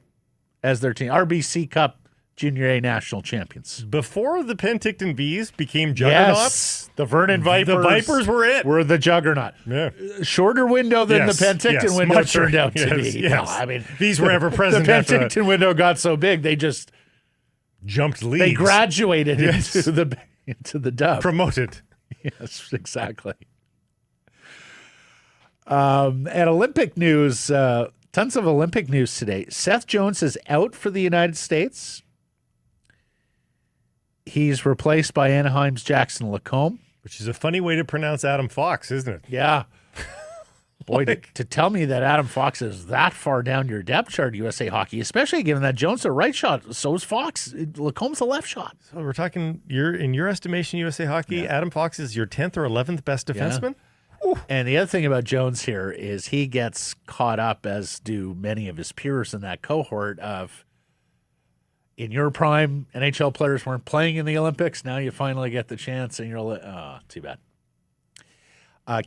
as their team. RBC Cup Junior A national champions. Before the Penticton Bees became juggernauts, Yes, the Vernon Vipers. the Vipers were it. Were the juggernaut. Yeah. Shorter window than Yes, the Penticton yes, window much turned shorter. out to Yes, be. yes. No, I mean, These were ever present The after that. Penticton window got so big they just Jumped leagues. they graduated Yes. into the dub. Promoted. Yes, exactly. And Olympic news, tons of Olympic news today. Seth Jones is out for the United States. He's replaced by Anaheim's Jackson Lacombe. Which is a funny way to pronounce Adam Fox, isn't it? Yeah. Boy, to tell me that Adam Fox is that far down your depth chart, USA Hockey, especially given that Jones is a right shot, so is Fox. Lacombe's a left shot. So we're talking, in your estimation, USA Hockey, Adam Fox is your 10th or 11th best defenseman? And the other thing about Jones here is he gets caught up, as do many of his peers in that cohort, of in your prime, NHL players weren't playing in the Olympics. Now you finally get the chance, and you're like, oh, too bad.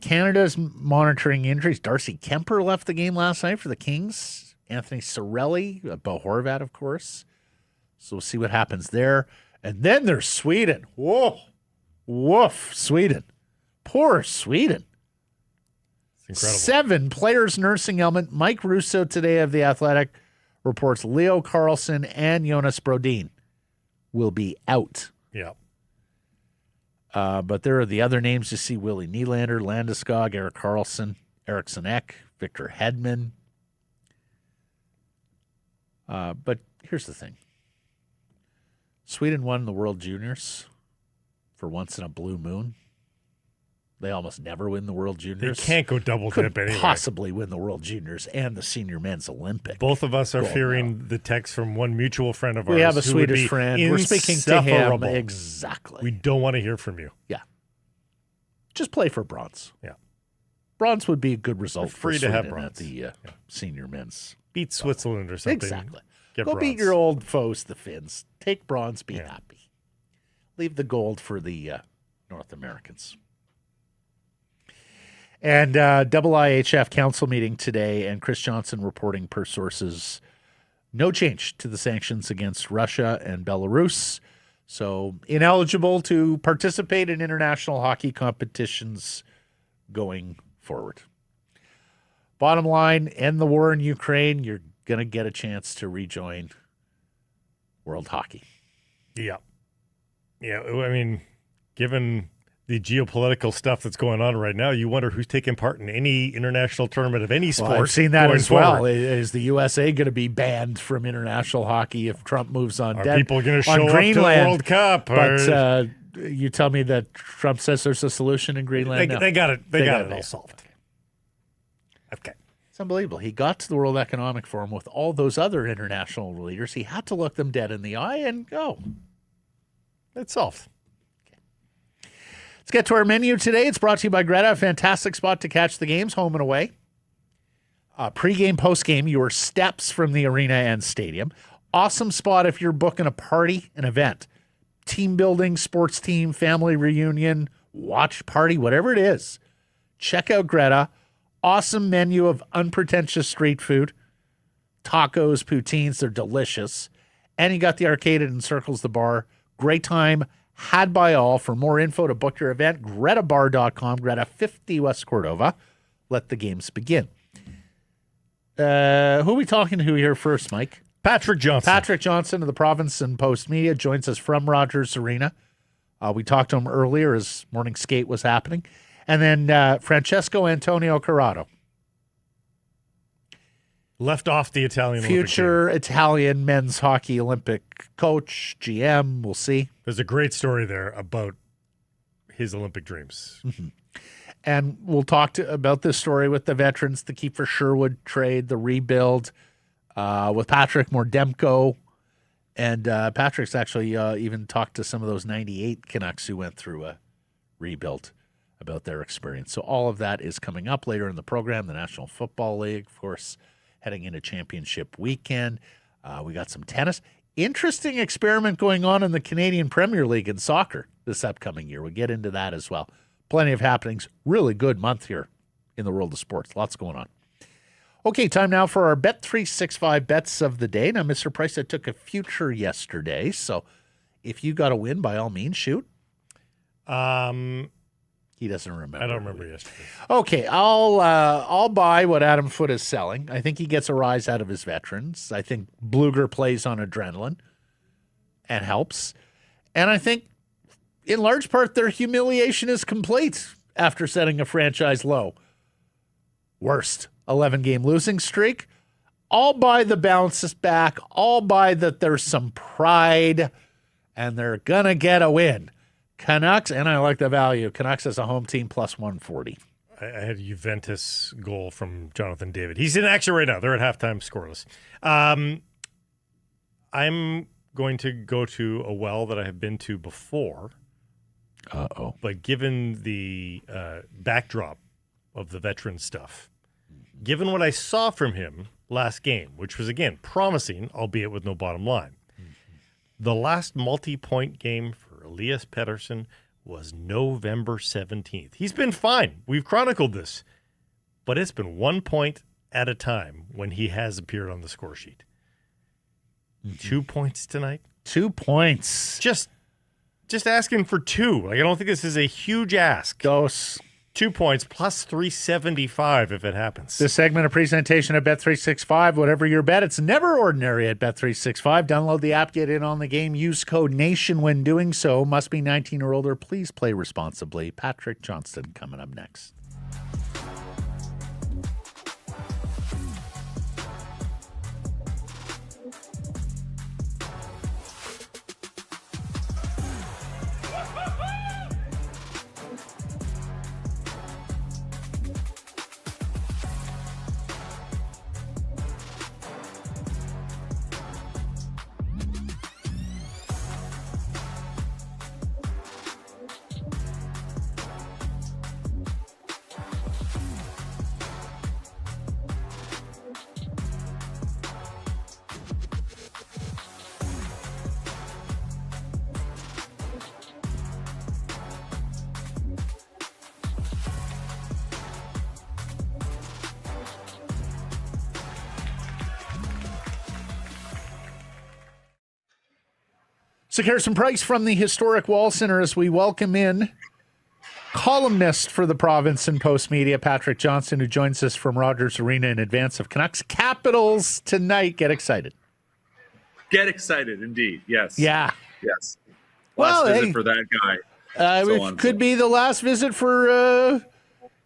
Canada's monitoring injuries. Darcy Kemper left the game last night for the Kings. Anthony Cirelli, Bo Horvat, of course. So we'll see what happens there. And then there's Sweden. Whoa. Woof, Sweden. Poor Sweden. It's incredible. 7 players nursing ailment. Mike Russo today of The Athletic reports Leo Carlson and Jonas Brodin will be out. Yeah. But there are the other names you see: Willie Nylander, Landeskog, Erik Karlsson, Eriksson Ek, Victor Hedman. But here's the thing. Sweden won the World Juniors for once in a blue moon. They almost never win the World They Juniors. can't go double Couldn't dip anyway. possibly win the World Juniors and the Senior Men's Olympic. Both of us are Go fearing the text from one mutual friend of ours. We have a who would Swedish be friend. We're speaking to him. insufferable. Exactly. We don't want to hear from you. Yeah. Just play for bronze. Yeah. Bronze would be a good result We're free for to have Sweden bronze. at the Senior Men's. Beat Switzerland or something. Exactly. Get Go bronze. beat your old foes, the Finns. Take bronze, be Yeah. happy. Leave the gold for the North Americans. And IIHF council meeting today, and Chris Johnston reporting per sources, no change to the sanctions against Russia and Belarus. So ineligible to participate in international hockey competitions going forward. Bottom line, end the war in Ukraine. You're going to get a chance to rejoin world hockey. Yeah. Yeah. I mean, given the geopolitical stuff that's going on right now, you wonder who's taking part in any international tournament of any sport. Well, I've seen that going as well. forward. Is the USA going to be banned from international hockey if Trump moves on? Are dead people going to on show up to the Greenland? World Cup? But you tell me that Trump says there's a solution in Greenland. No. they got it. They got it all there. solved. Okay. It's unbelievable. He got to the World Economic Forum with all those other international leaders. He had to look them dead in the eye and go. It's solved. Let's get to our menu today. It's brought to you by Greta, a fantastic spot to catch the games, home and away. Pre-game, post-game, your steps from the arena and stadium. Awesome spot if you're booking a party, an event, team building, sports team, family reunion, watch party, whatever it is. Check out Greta. Awesome menu of unpretentious street food. Tacos, poutines, they're delicious. And you got the arcade that encircles the bar. Great time. Had by all. For more info to book your event, gretabar.com, Greta 50 West Cordova. Let the games begin. Who are we talking to here first, Mike? Patrick Johnston. Patrick Johnston of the Province and Postmedia joins us from Rogers Arena. We talked to him earlier as morning skate was happening. And then Francesco Antonio Corrado, Left off the Italian Olympic future team. Italian men's hockey Olympic coach, GM. We'll see. There's a great story there about his Olympic dreams. And we'll talk about this story with the veterans, the Kiefer Sherwood trade, the rebuild, with Patrick Demko. And Patrick's actually even talked to some of those 98 Canucks who went through a rebuild about their experience. So all of that is coming up later in the program. The National Football League, of course, heading into championship weekend. We got some tennis. Interesting experiment going on in the Canadian Premier League in soccer this upcoming year. We'll get into that as well. Plenty of happenings. Really good month here in the world of sports. Lots going on. Okay, time now for our Bet365 bets of the day. Now, Mr. Price, I took a future yesterday, so if you got a win, by all means, shoot. He doesn't remember. I don't remember yesterday. Okay, I'll buy what Adam Foote is selling. I think he gets a rise out of his veterans. I think Blueger plays on adrenaline and helps. And I think, in large part, their humiliation is complete after setting a franchise low. Worst 11-game losing streak. I'll buy the bounces back. I'll buy that there's some pride, and they're going to get a win. Canucks, and I like the value. Canucks as a home team plus 140. I had a Juventus goal from Jonathan David. He's in action right now. They're at halftime scoreless. I'm going to go to a well that I have been to before. Uh-oh. But given the backdrop of the veteran stuff, given what I saw from him last game, which was, again, promising, albeit with no bottom line, the last multi-point game for Elias Pettersson was November 17th. He's been fine. We've chronicled this. But it's been 1 point at a time when he has appeared on the score sheet. 2 points tonight. 2 points. Just asking for two. Like, I don't think this is a huge ask. Dose. 2 points plus 375 if it happens. This segment of presentation of Bet365, whatever your bet, it's never ordinary at Bet365. Download the app, get in on the game, use code NATION when doing so. Must be 19 or older. Please play responsibly. Patrick Johnston coming up next. So Harrison Price from the historic Wall Center as we welcome in columnist for the province and Postmedia, Patrick Johnston, who joins us from Rogers Arena in advance of Canucks Capitals tonight. Get excited. Get excited, indeed. Yes. Yeah. Yes. Well, Last visit for that guy. It could be the last visit for,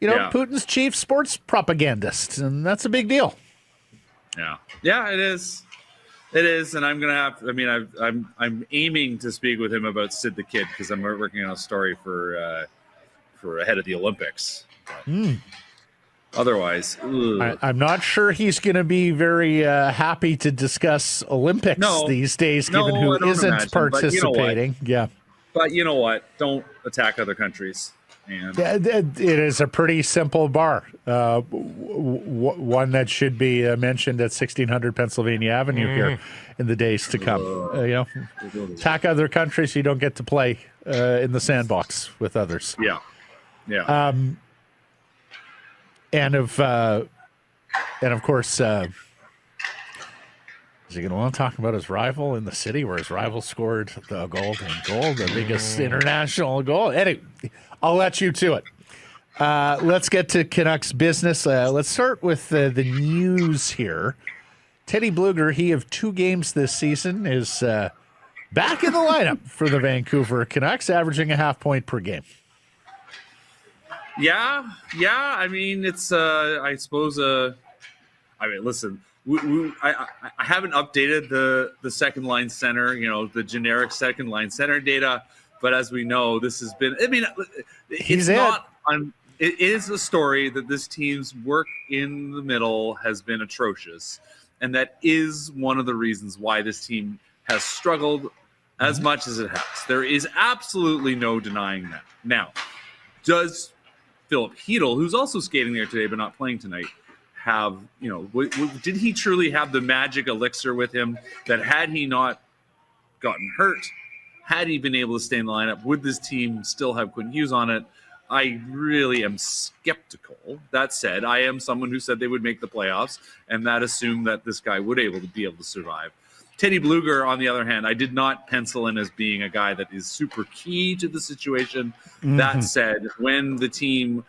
Putin's chief sports propagandist, and that's a big deal. Yeah. Yeah, it is. It is, and I'm gonna have. I mean, I'm aiming to speak with him about Sid the Kid because I'm working on a story for ahead of the Olympics. Otherwise, I'm not sure he's going to be very happy to discuss Olympics these days, given who isn't participating. But you know what? Don't attack other countries. And it is a pretty simple bar, one that should be mentioned at 1600 Pennsylvania Avenue here in the days to come. Attack other countries, you don't get to play in the sandbox with others. Yeah. And of course, is he going to want to talk about his rival in the city where his rival scored the golden goal, the biggest international goal? Anyway, I'll let you to it. Let's get to Canucks business. Let's start with the news here. Teddy Blueger, he of 2 games this season, is back in the lineup for the Vancouver Canucks, averaging a half point per game. Yeah. I mean, it's I suppose. I mean, listen. I haven't updated the second line center, the generic second line center data, but as we know, this has been. I mean, it is a story that this team's work in the middle has been atrocious, and that is one of the reasons why this team has struggled as much as it has. There is absolutely no denying that. Now, does Philip Hedl, who's also skating there today but not playing tonight, have, did he truly have the magic elixir with him that had he not gotten hurt, had he been able to stay in the lineup, would this team still have Quinn Hughes on it? I really am skeptical. That said, I am someone who said they would make the playoffs, and that assumed that this guy would be able to survive. Teddy Blueger, on the other hand, I did not pencil in as being a guy that is super key to the situation. That said, when the team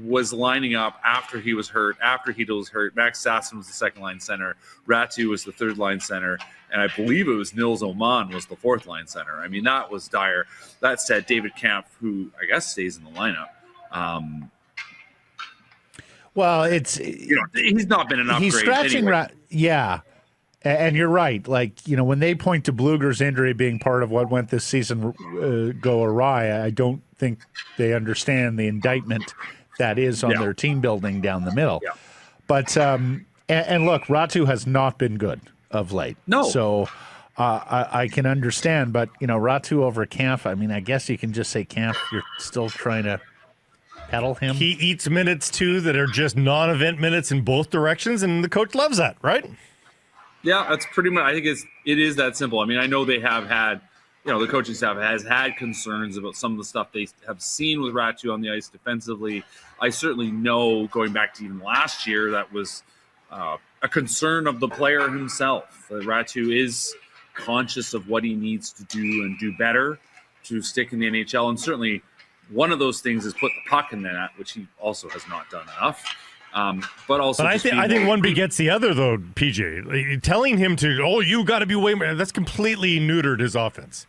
was lining up after he was hurt, Max Sasson was the second-line center, Ratu was the third-line center, and I believe it was Nils Oman was the fourth-line center. I mean, that was dire. That said, David Kampf, who I guess stays in the lineup, Well, it's he's not been an upgrade. He's scratching anyway. Yeah. And you're right. Like, when they point to Blueger's injury being part of what went this season go awry, I don't think they understand the indictment that is on their team building down the middle. Yeah. But, and look, Ratu has not been good of late. No. So I can understand. But, Ratu over Kampf, I mean, I guess you can just say Kampf, you're still trying to pedal him. He eats minutes, too, that are just non-event minutes in both directions, and the coach loves that, right? Yeah, that's pretty much. I think it is that simple. I mean, I know they have had, the coaching staff has had concerns about some of the stuff they have seen with Ratu on the ice defensively. I certainly know, going back to even last year, that was a concern of the player himself. Ratu is conscious of what he needs to do and do better to stick in the NHL, and certainly one of those things is put the puck in the net, which he also has not done enough. But I think one begets the other, though, PJ. Like, telling him to, you got to be way more, that's completely neutered his offense.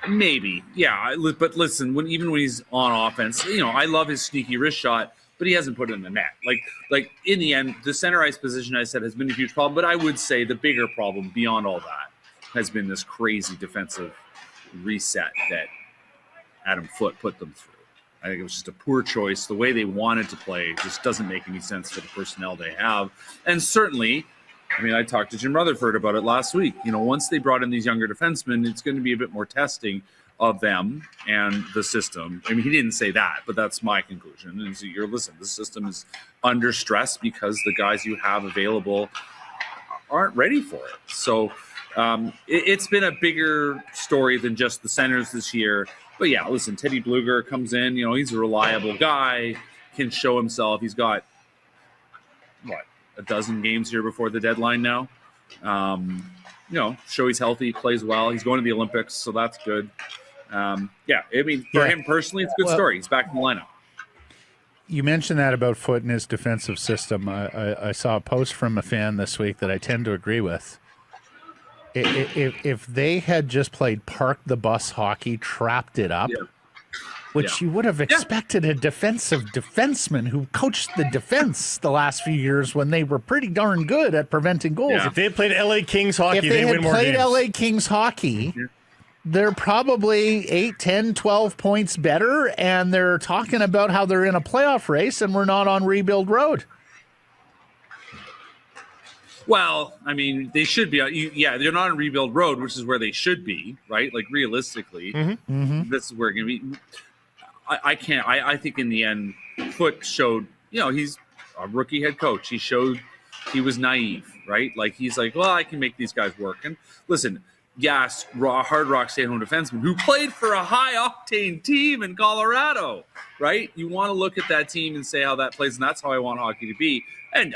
Maybe, yeah. But listen, even when he's on offense, I love his sneaky wrist shot, but he hasn't put it in the net. Like in the end, the center ice position, I said, has been a huge problem. But I would say the bigger problem beyond all that has been this crazy defensive reset that Adam Foote put them through. I think it was just a poor choice. The way they wanted to play just doesn't make any sense for the personnel they have. And certainly, I mean, I talked to Jim Rutherford about it last week. Once they brought in these younger defensemen, it's going to be a bit more testing of them and the system. I mean, he didn't say that, but that's my conclusion. And so the system is under stress because the guys you have available aren't ready for it. So it's been a bigger story than just the centers this year. But yeah, listen, Teddy Blueger comes in, he's a reliable guy, can show himself. He's got, a dozen games here before the deadline now. Show he's healthy, plays well. He's going to the Olympics, so that's good. For him personally, it's a good story. He's back in the lineup. You mentioned that about Foote and his defensive system. I saw a post from a fan this week that I tend to agree with. If they had just played park the bus hockey, trapped it up, which you would have expected a defensive defenseman who coached the defense the last few years when they were pretty darn good at preventing goals. Yeah. If they had played LA Kings hockey, they win more games. If they had played LA Kings hockey, they're probably 8, 10, 12 points better, and they're talking about how they're in a playoff race and we're not on rebuild road. Well, I mean, they should be. They're not on rebuild road, which is where they should be, right? Like, realistically, this is where it's going to be. I think in the end, Foote showed, he's a rookie head coach. He showed he was naive, right? Like, he's like, well, I can make these guys work. And listen, yes, Hard Rock stay-at-home defenseman who played for a high-octane team in Colorado, right? You want to look at that team and say how that plays, and that's how I want hockey to be. And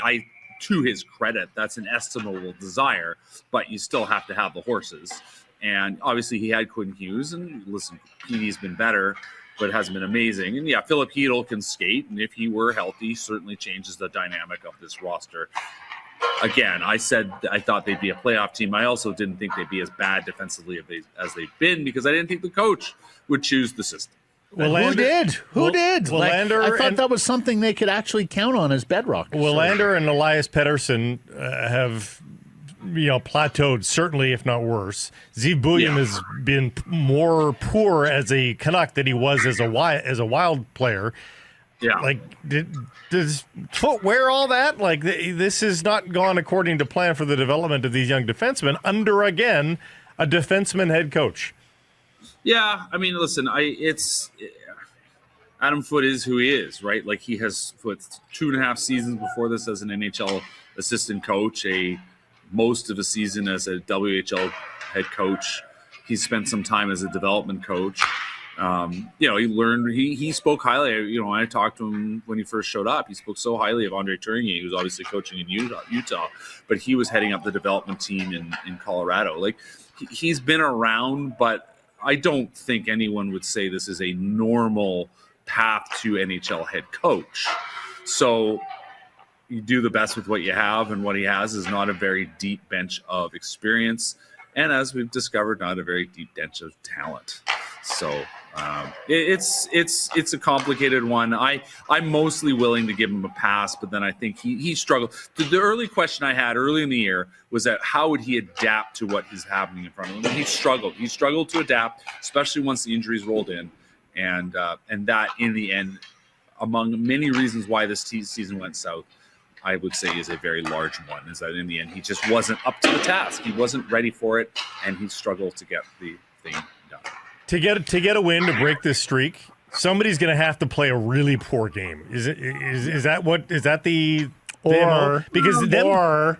to his credit, that's an estimable desire, but you still have to have the horses. And obviously he had Quinn Hughes, and listen, Petey's been better, but hasn't been amazing. And Philip Hedl can skate, and if he were healthy, certainly changes the dynamic of this roster. Again, I said I thought they'd be a playoff team. I also didn't think they'd be as bad defensively as they've been, because I didn't think the coach would choose the system. Who did? Willander, I thought that was something they could actually count on as bedrock. Willander and Elias Pettersson have, plateaued, certainly, if not worse. Zeev Buium has been more poor as a Canuck than he was as a Wild player. Yeah. Like, does Foote wear all that? Like, this has not gone according to plan for the development of these young defensemen under, again, a defenseman head coach. Yeah, I mean, listen, Adam Foote is who he is, right? Like, he has put 2.5 seasons before this as an NHL assistant coach, most of a season as a WHL head coach. He's spent some time as a development coach. He learned. He spoke highly. When I talked to him when he first showed up, he spoke so highly of Andre Tourigny, who was obviously coaching in Utah, but he was heading up the development team in Colorado. Like, he's been around, but I don't think anyone would say this is a normal path to NHL head coach. So you do the best with what you have, and what he has is not a very deep bench of experience, and as we've discovered, not a very deep bench of talent. So it's a complicated one. I'm mostly willing to give him a pass, but then I think he struggled. The early question I had early in the year was that how would he adapt to what is happening in front of him? And he struggled to adapt, especially once the injuries rolled in, and that in the end, among many reasons why this season went south, I would say is a very large one, is that in the end he just wasn't up to the task. He wasn't ready for it, and he struggled to get the thing done. To get a win, to break this streak, somebody's going to have to play a really poor game. Is that the or because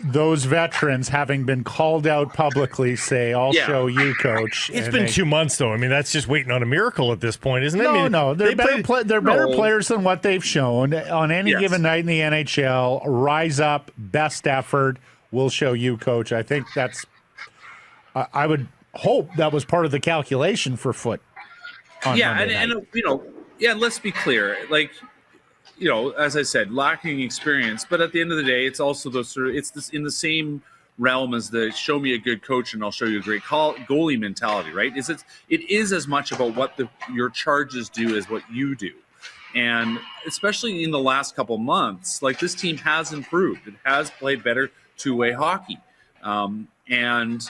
those veterans, having been called out publicly, say, "I'll show you, coach." It's been 2 months, though. I mean, that's just waiting on a miracle at this point, isn't it? No, they're better players than what they've shown on any given night in the NHL. Rise up, best effort. We'll show you, coach. I think that's. I would hope that was part of the calculation for Foote. And let's be clear, as I said, lacking experience, but at the end of the day, it's also it's in the same realm as the show me a good coach and I'll show you a great goalie mentality, right? It is as much about what your charges do as what you do. And especially in the last couple months, this team has improved. It has played better two-way hockey. And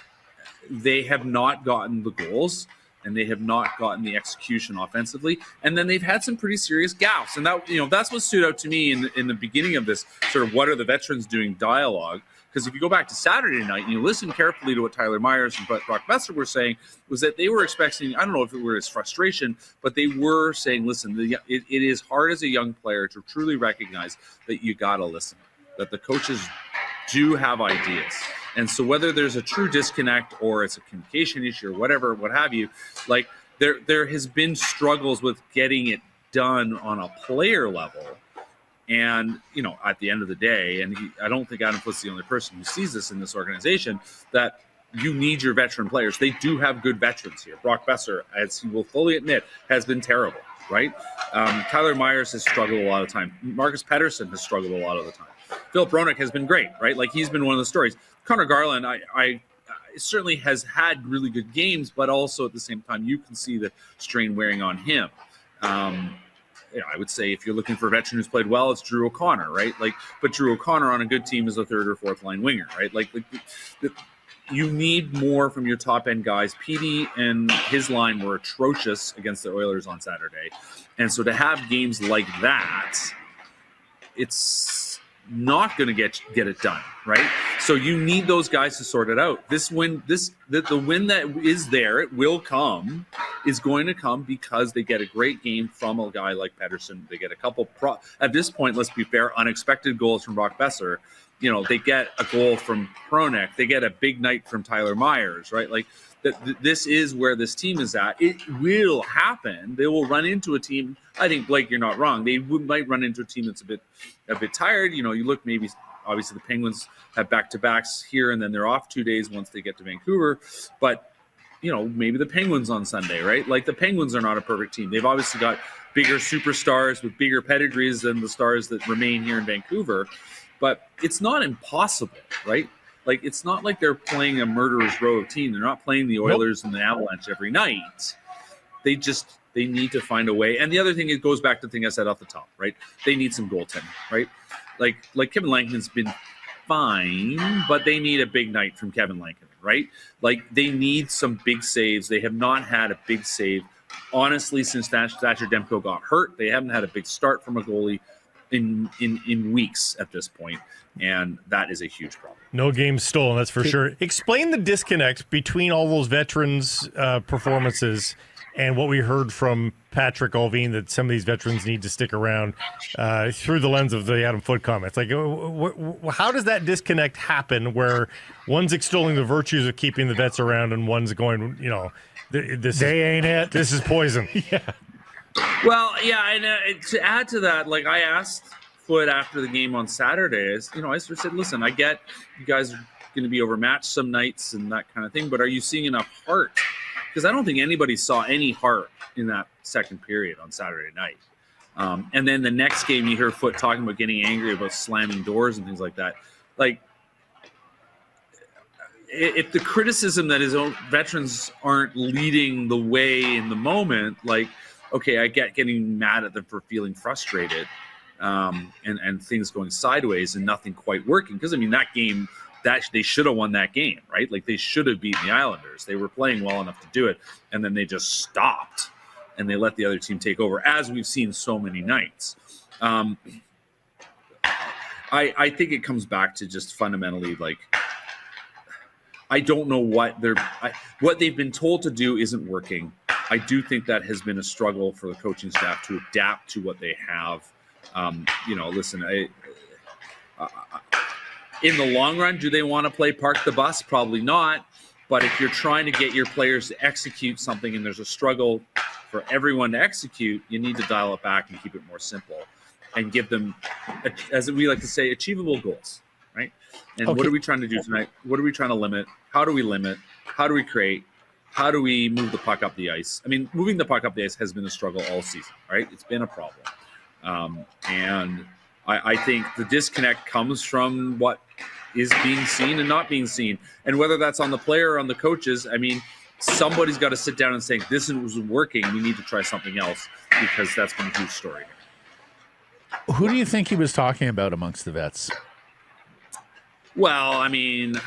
they have not gotten the goals, and they have not gotten the execution offensively. And then they've had some pretty serious gaffes. And that's what stood out to me in the beginning of this sort of what are the veterans doing dialogue. Because if you go back to Saturday night and you listen carefully to what Tyler Myers and Brock Besser were saying, was that they were expecting, I don't know if it was frustration, but they were saying, listen, it is hard as a young player to truly recognize that you got to listen, that the coaches do have ideas. And so whether there's a true disconnect or it's a communication issue or whatever, what have you, there has been struggles with getting it done on a player level. And, at the end of the day, and I don't think Adam Foote's the only person who sees this in this organization, that you need your veteran players. They do have good veterans here. Brock Besser, as he will fully admit, has been terrible, right? Tyler Myers has struggled a lot of the time. Marcus Pettersson has struggled a lot of the time. Phil Bronick has been great, right? He's been one of the stories. Connor Garland, I certainly has had really good games, but also at the same time, you can see the strain wearing on him. I would say if you're looking for a veteran who's played well, it's Drew O'Connor, right? But Drew O'Connor on a good team is a third or fourth line winger, right? You need more from your top end guys. Petey and his line were atrocious against the Oilers on Saturday, and so to have games like that, it's not going to get it done, right? So you need those guys to sort it out. The win that is there, it will come, is going to come because they get a great game from a guy like Pettersson. They get a couple at this point, let's be fair, unexpected goals from Brock Besser. They get a goal from Pronek. They get a big night from Tyler Myers, right? This is where this team is at. It will happen. They will run into a team. I think, Blake, you're not wrong. They might run into a team that's a bit tired. You look, maybe obviously the Penguins have back-to-backs here, and then they're off 2 days once they get to Vancouver. But, maybe the Penguins on Sunday, right? The Penguins are not a perfect team. They've obviously got bigger superstars with bigger pedigrees than the stars that remain here in Vancouver. But it's not impossible, right? It's not like they're playing a murderer's row of team. They're not playing the Oilers and the Avalanche every night. They need to find a way. And the other thing, it goes back to the thing I said off the top, right? They need some goaltending, right? Kevin Lankton's been fine, but they need a big night from Kevin Lankton, right? They need some big saves. They have not had a big save. Honestly, since Thatcher Demko got hurt, they haven't had a big start from a goalie in weeks at this point, and that is a huge problem. No games stolen, that's for sure. Explain the disconnect between all those veterans' performances and what we heard from Patrick Ovechkin that some of these veterans need to stick around through the lens of the Adam Foote comments. Like, how does that disconnect happen where one's extolling the virtues of keeping the vets around and one's going, ain't it. This is poison. Yeah. Well, yeah, and to add to that, like I asked Foote after the game on Saturday, I sort of said, listen, I get you guys are going to be overmatched some nights and that kind of thing, but are you seeing enough heart? Because I don't think anybody saw any heart in that second period on Saturday night. And then the next game, you hear Foote talking about getting angry about slamming doors and things like that. Like, if the criticism that his own veterans aren't leading the way in the moment, like, okay, I get getting mad at them for feeling frustrated and things going sideways and nothing quite working. Because, I mean, that game, that they should have won that game, right? Like, they should have beaten the Islanders. They were playing well enough to do it, and then they just stopped and they let the other team take over, as we've seen so many nights. I think it comes back to just fundamentally, like, I don't know what they've been told to do isn't working. I do think that has been a struggle for the coaching staff to adapt to what they have. Listen, in the long run, do they want to play park the bus? Probably not. But if you're trying to get your players to execute something and there's a struggle for everyone to execute, you need to dial it back and keep it more simple and give them, as we like to say, achievable goals, right? And What are we trying to do tonight? What are we trying to limit? How do we limit? How do we create? How do we move the puck up the ice? I mean, moving the puck up the ice has been a struggle all season, right? It's been a problem. And I think the disconnect comes from what is being seen and not being seen. And whether that's on the player or on the coaches, I mean, somebody's got to sit down and say, this isn't working. We need to try something else, because that's been a huge story. Who do you think he was talking about amongst the vets? Well, I mean,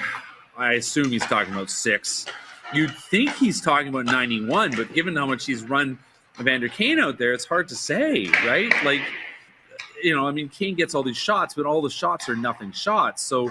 I assume he's talking about 6. You'd think he's talking about 91, but given how much he's run Evander Kane out there, it's hard to say, right? Like, I mean, Kane gets all these shots, but all the shots are nothing shots. So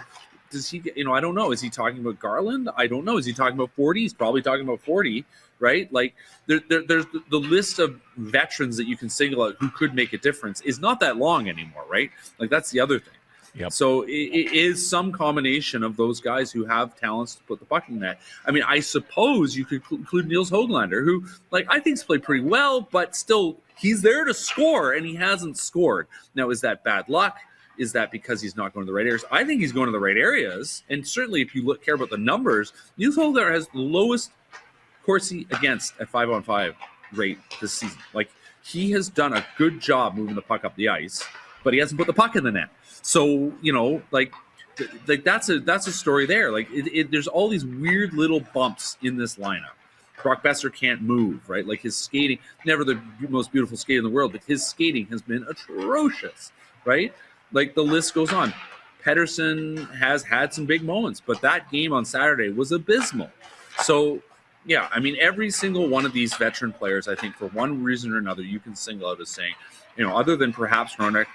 does he get, I don't know. Is he talking about Garland? I don't know. Is he talking about 40? He's probably talking about 40, right? Like, there's the list of veterans that you can single out who could make a difference is not that long anymore, right? Like, that's the other thing. Yep. So it is some combination of those guys who have talents to put the puck in net. I mean, I suppose you could include Niels Höglander, who, like, I think's played pretty well, but still he's there to score, and he hasn't scored. Now, is that bad luck? Is that because he's not going to the right areas? I think he's going to the right areas, and certainly if you care about the numbers, Niels Höglander has the lowest Corsi against at 5-on-5 rate this season. Like, he has done a good job moving the puck up the ice, but he hasn't put the puck in the net. So, like that's a story there. Like, there's all these weird little bumps in this lineup. Brock Besser can't move, right? Like, his skating, never the most beautiful skate in the world, but his skating has been atrocious, right? Like, the list goes on. Pettersson has had some big moments, but that game on Saturday was abysmal. So, yeah, I mean, every single one of these veteran players, I think, for one reason or another, you can single out as saying, other than perhaps Roenick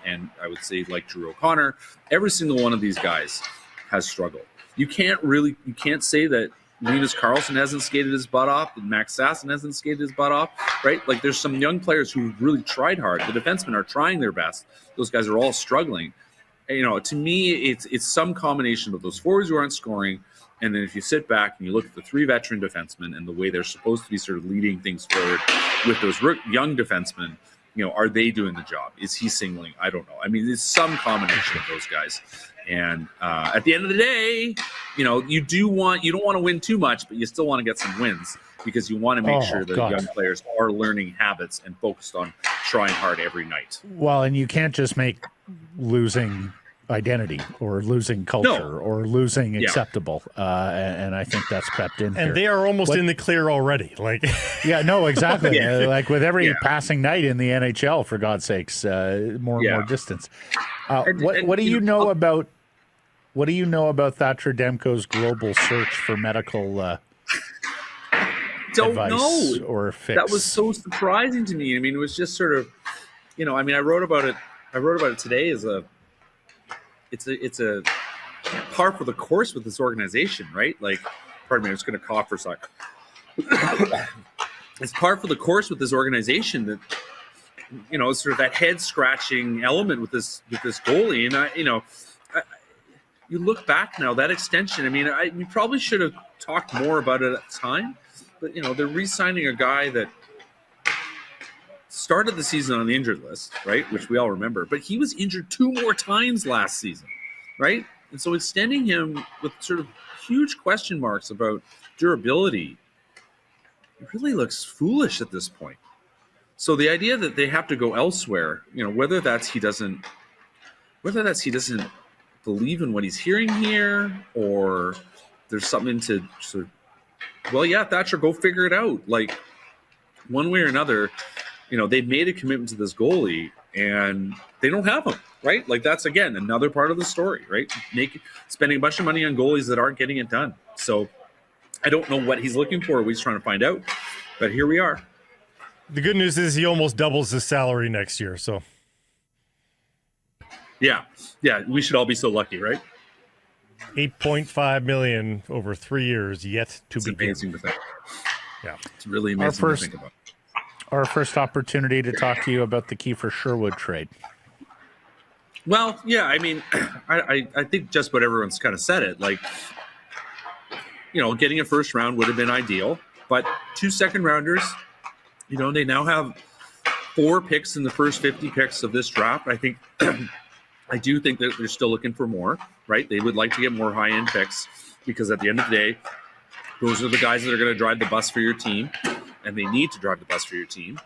and I would say like Drew O'Connor, every single one of these guys has struggled. You can't say that Linus Karlsson hasn't skated his butt off and Max Sasson hasn't skated his butt off, right? Like, there's some young players who really tried hard. The defensemen are trying their best. Those guys are all struggling. And, to me, it's some combination of those forwards who aren't scoring, and then if you sit back and you look at the 3 veteran defensemen and the way they're supposed to be sort of leading things forward with those young defensemen, are they doing the job? Is he singling? I don't know. I mean, it's some combination of those guys. And at the end of the day, you don't want to win too much, but you still want to get some wins, because you want to make sure that young players are learning habits and focused on trying hard every night. Well, and you can't just make losing identity or losing culture or losing acceptable. And I think that's crept in here. And they are almost in the clear already. Like, yeah, no, exactly. Like with every passing night in the NHL, for God's sakes, more and more distance. What do you know about Thatcher Demko's global search for medical advice or fix? That was so surprising to me. I mean, it was just sort of, I mean, I wrote about it today as it's a par for the course with this organization, right? Like, pardon me, I'm just going to cough for a second. it's par for the course with this organization that, sort of that head scratching element with this goalie. And you look back now, that extension, we probably should have talked more about it at the time, but they're re-signing a guy that started the season on the injured list, right? Which we all remember, but he was injured 2 more times last season, right? And so extending him with sort of huge question marks about durability, it really looks foolish at this point. So the idea that they have to go elsewhere, whether that's he doesn't believe in what he's hearing here, or there's something to sort of, Thatcher, go figure it out. Like, one way or another, they've made a commitment to this goalie and they don't have him, right? Like, that's, again, another part of the story, right? Spending a bunch of money on goalies that aren't getting it done. So I don't know what he's looking for. We're just trying to find out. But here we are. The good news is he almost doubles his salary next year. So, yeah, we should all be so lucky, right? $8.5 million over 3 years yet to be amazing to think. Yeah, it's really amazing to think about. Our first opportunity to talk to you about the Kiefer Sherwood trade. Well, yeah, I think just what everyone's kind of said it. Like, getting a first round would have been ideal, but 2 second rounders. They now have 4 picks in the first 50 picks of this draft. I think, I do think that they're still looking for more, right? They would like to get more high-end picks because at the end of the day, those are the guys that are going to drive the bus for your team, and they need to drive the bus for your team.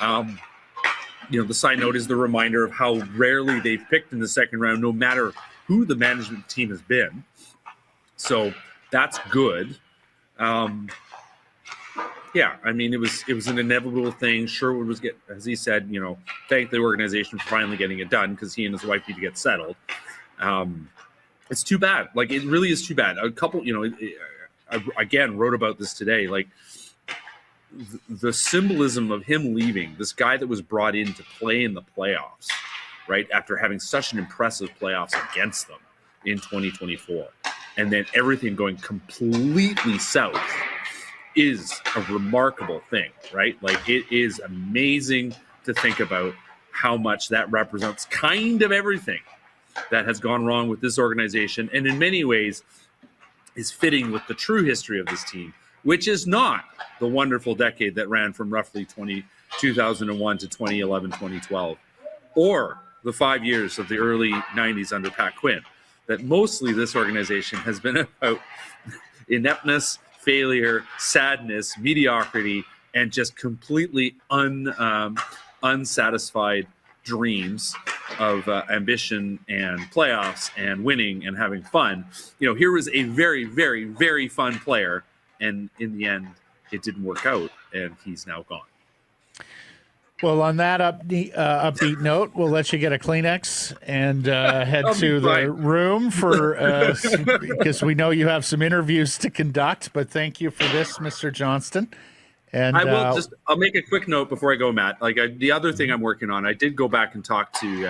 The side note is the reminder of how rarely they've picked in the second round, no matter who the management team has been. So that's good. It was an inevitable thing. Sherwood was as he said, thank the organization for finally getting it done because he and his wife need to get settled. It's too bad. Like, it really is too bad. A couple, I again wrote about this today. Like, the symbolism of him leaving, this guy that was brought in to play in the playoffs, right, after having such an impressive playoffs against them in 2024, and then everything going completely south, is a remarkable thing, right? Like, it is amazing to think about how much that represents kind of everything that has gone wrong with this organization, and in many ways is fitting with the true history of this team, which is not the wonderful decade that ran from roughly 2001 to 2011, 2012, or the 5 years of the early 90s under Pat Quinn, that mostly this organization has been about ineptness, failure, sadness, mediocrity, and just completely unsatisfied dreams of ambition and playoffs and winning and having fun. Here was a very, very, very fun player, and in the end, it didn't work out, and he's now gone. Well, on that upbeat note, we'll let you get a Kleenex and head to the room for because we know you have some interviews to conduct. But thank you for this, Mr. Johnston. And I'll make a quick note before I go, Matt. Like, the other thing I'm working on, I did go back and talk to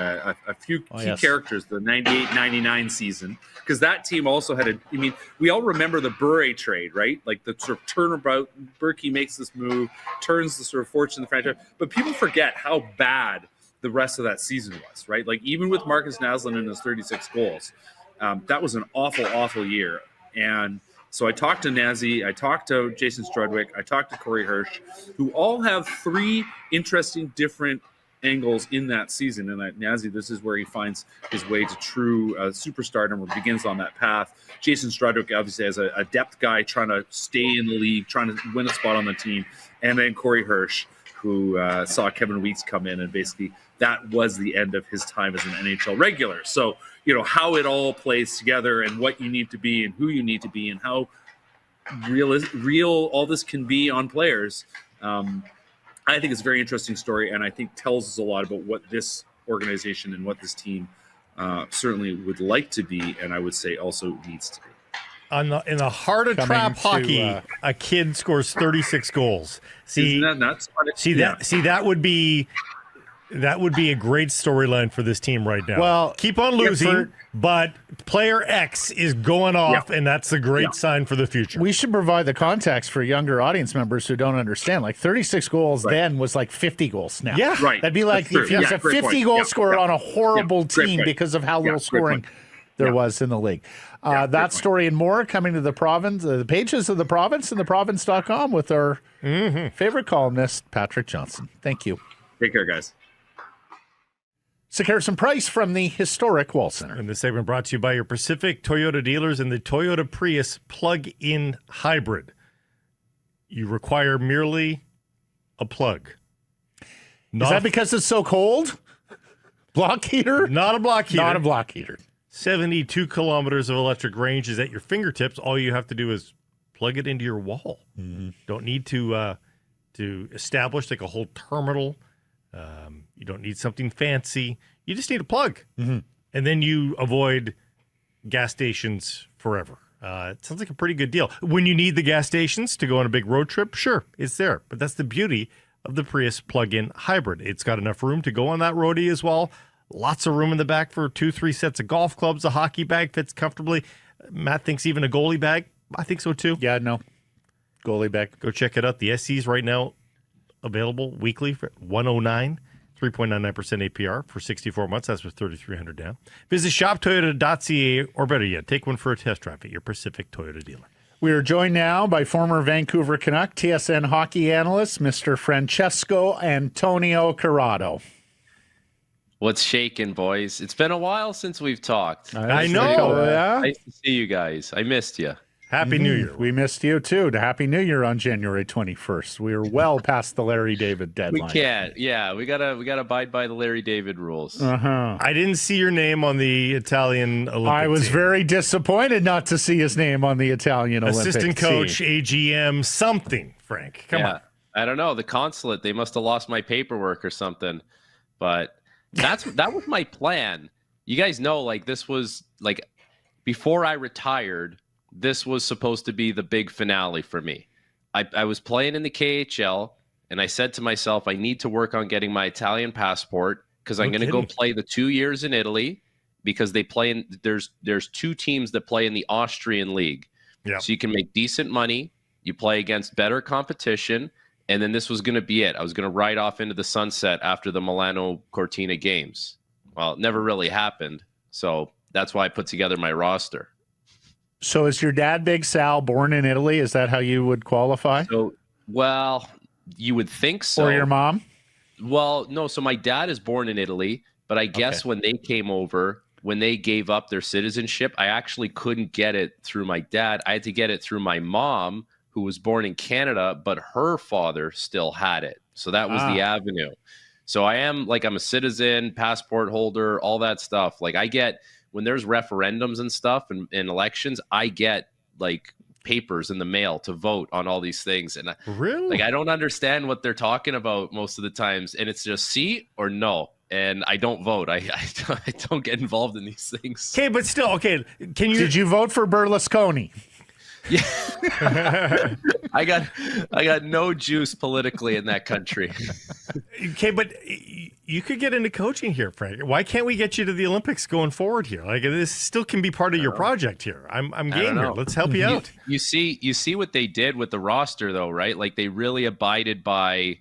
a few key characters, the 98-99 season, because that team also had we all remember the Bure trade, right? Like, the sort of turnabout, Berkey makes this move, turns the sort of fortune of the franchise. But people forget how bad the rest of that season was, right? Like, even with Marcus Naslund and his 36 goals, that was an awful, awful year. And so I talked to Nazi, I talked to Jason Strudwick, I talked to Corey Hirsch, who all have 3 interesting different angles in that season. And Nazi, this is where he finds his way to true superstardom, or begins on that path. Jason Strudwick, obviously, as a depth guy trying to stay in the league, trying to win a spot on the team. And then Corey Hirsch, who saw Kevin Weeks come in, and basically that was the end of his time as an NHL regular. So, how it all plays together, and what you need to be and who you need to be, and how real all this can be on players. I think it's a very interesting story, and I think tells us a lot about what this organization and what this team certainly would like to be, and I would say also needs to be. In the heart of trap hockey, a kid scores 36 goals. See, isn't that nuts? That would be That would be a great storyline for this team right now. Well, keep on losing, but player X is going off, and that's a great sign for the future. We should provide the context for younger audience members who don't understand. Like 36 goals then was like 50 goals now. Yeah. Right. That'd be like if he was a 50-goal scorer on a horrible team because of how little scoring there was in the league. That story and more coming to the province, the pages of the province and theprovince.com with our favorite columnist, Patrick Johnston. Thank you. Take care, guys. So Harrison Price from the historic Wall Center. And this segment brought to you by your Pacific Toyota dealers and the Toyota Prius plug-in hybrid. You require merely a plug. Is that because it's so cold? Block heater? Not a block heater. Not a block heater. 72 kilometers of electric range is at your fingertips. All you have to do is plug it into your wall. Don't need to establish like a whole terminal. You don't need something fancy. You just need a plug. And then you avoid gas stations forever. It sounds like a pretty good deal. When you need the gas stations to go on a big road trip, sure, it's there. But that's the beauty of the Prius plug-in hybrid. It's got enough room to go on that roadie as well. Lots of room in the back for 2-3 sets of golf clubs. A hockey bag fits comfortably. Matt thinks even a goalie bag. I think so too. Yeah, no. Goalie bag. Go check it out. The SC's right now available weekly for $109, 3.99% APR for 64 months. That's with $3,300 down. Visit shoptoyota.ca, or better yet, take one for a test drive at your Pacific Toyota dealer. We are joined now by former Vancouver Canuck TSN hockey analyst, Mr. Francesco Antonio Corrado. What's shaking, boys? It's been a while since we've talked. I know. Nice to see you guys. I missed you. Happy New Year. We missed you, too. Happy New Year on January 21st. We are well past the Larry David deadline. We can't. Yeah, we gotta abide by the Larry David rules. I didn't see your name on the Italian Olympic I was team. very disappointed not to see his name on the Italian Olympic Assistant team. coach, AGM, something, Frank. Come on. I don't know. The consulate, they must have lost my paperwork or something. But that was my plan. You guys know, like, this was, like, before I retired, this was supposed to be the big finale for me. I was playing in the KHL, and I said to myself, I need to work on getting my Italian passport because I'm going to go play the 2 years in Italy because they play in there's two teams that play in the Austrian league. Yeah. So you can make decent money. You play against better competition. And then this was going to be it. I was going to ride off into the sunset after the Milano Cortina games. Well, it never really happened. So that's why I put together my roster. So is your dad, Big Sal, born in Italy? Is that how you would qualify? So, well, you would think so. Or your mom? Well, no. So my dad is born in Italy, but I guess when they came over, when they gave up their citizenship, I actually couldn't get it through my dad. I had to get it through my mom, who was born in Canada, but her father still had it. So that was the avenue. So I'm a citizen, passport holder, all that stuff. Like I get, when there's referendums and stuff and elections, I get like papers in the mail to vote on all these things. And Really? I don't understand what they're talking about most of the times. And it's just see or no. And I don't vote. I don't get involved in these things. Okay, but still, okay. Did you vote for Berlusconi? Yeah. I got no juice politically in that country. Okay, but you could get into coaching here, Frank. Why can't we get you to the Olympics going forward here? Like this still can be part of your project here. I'm game here. Let's help you out. You see what they did with the roster though, right? Like they really abided by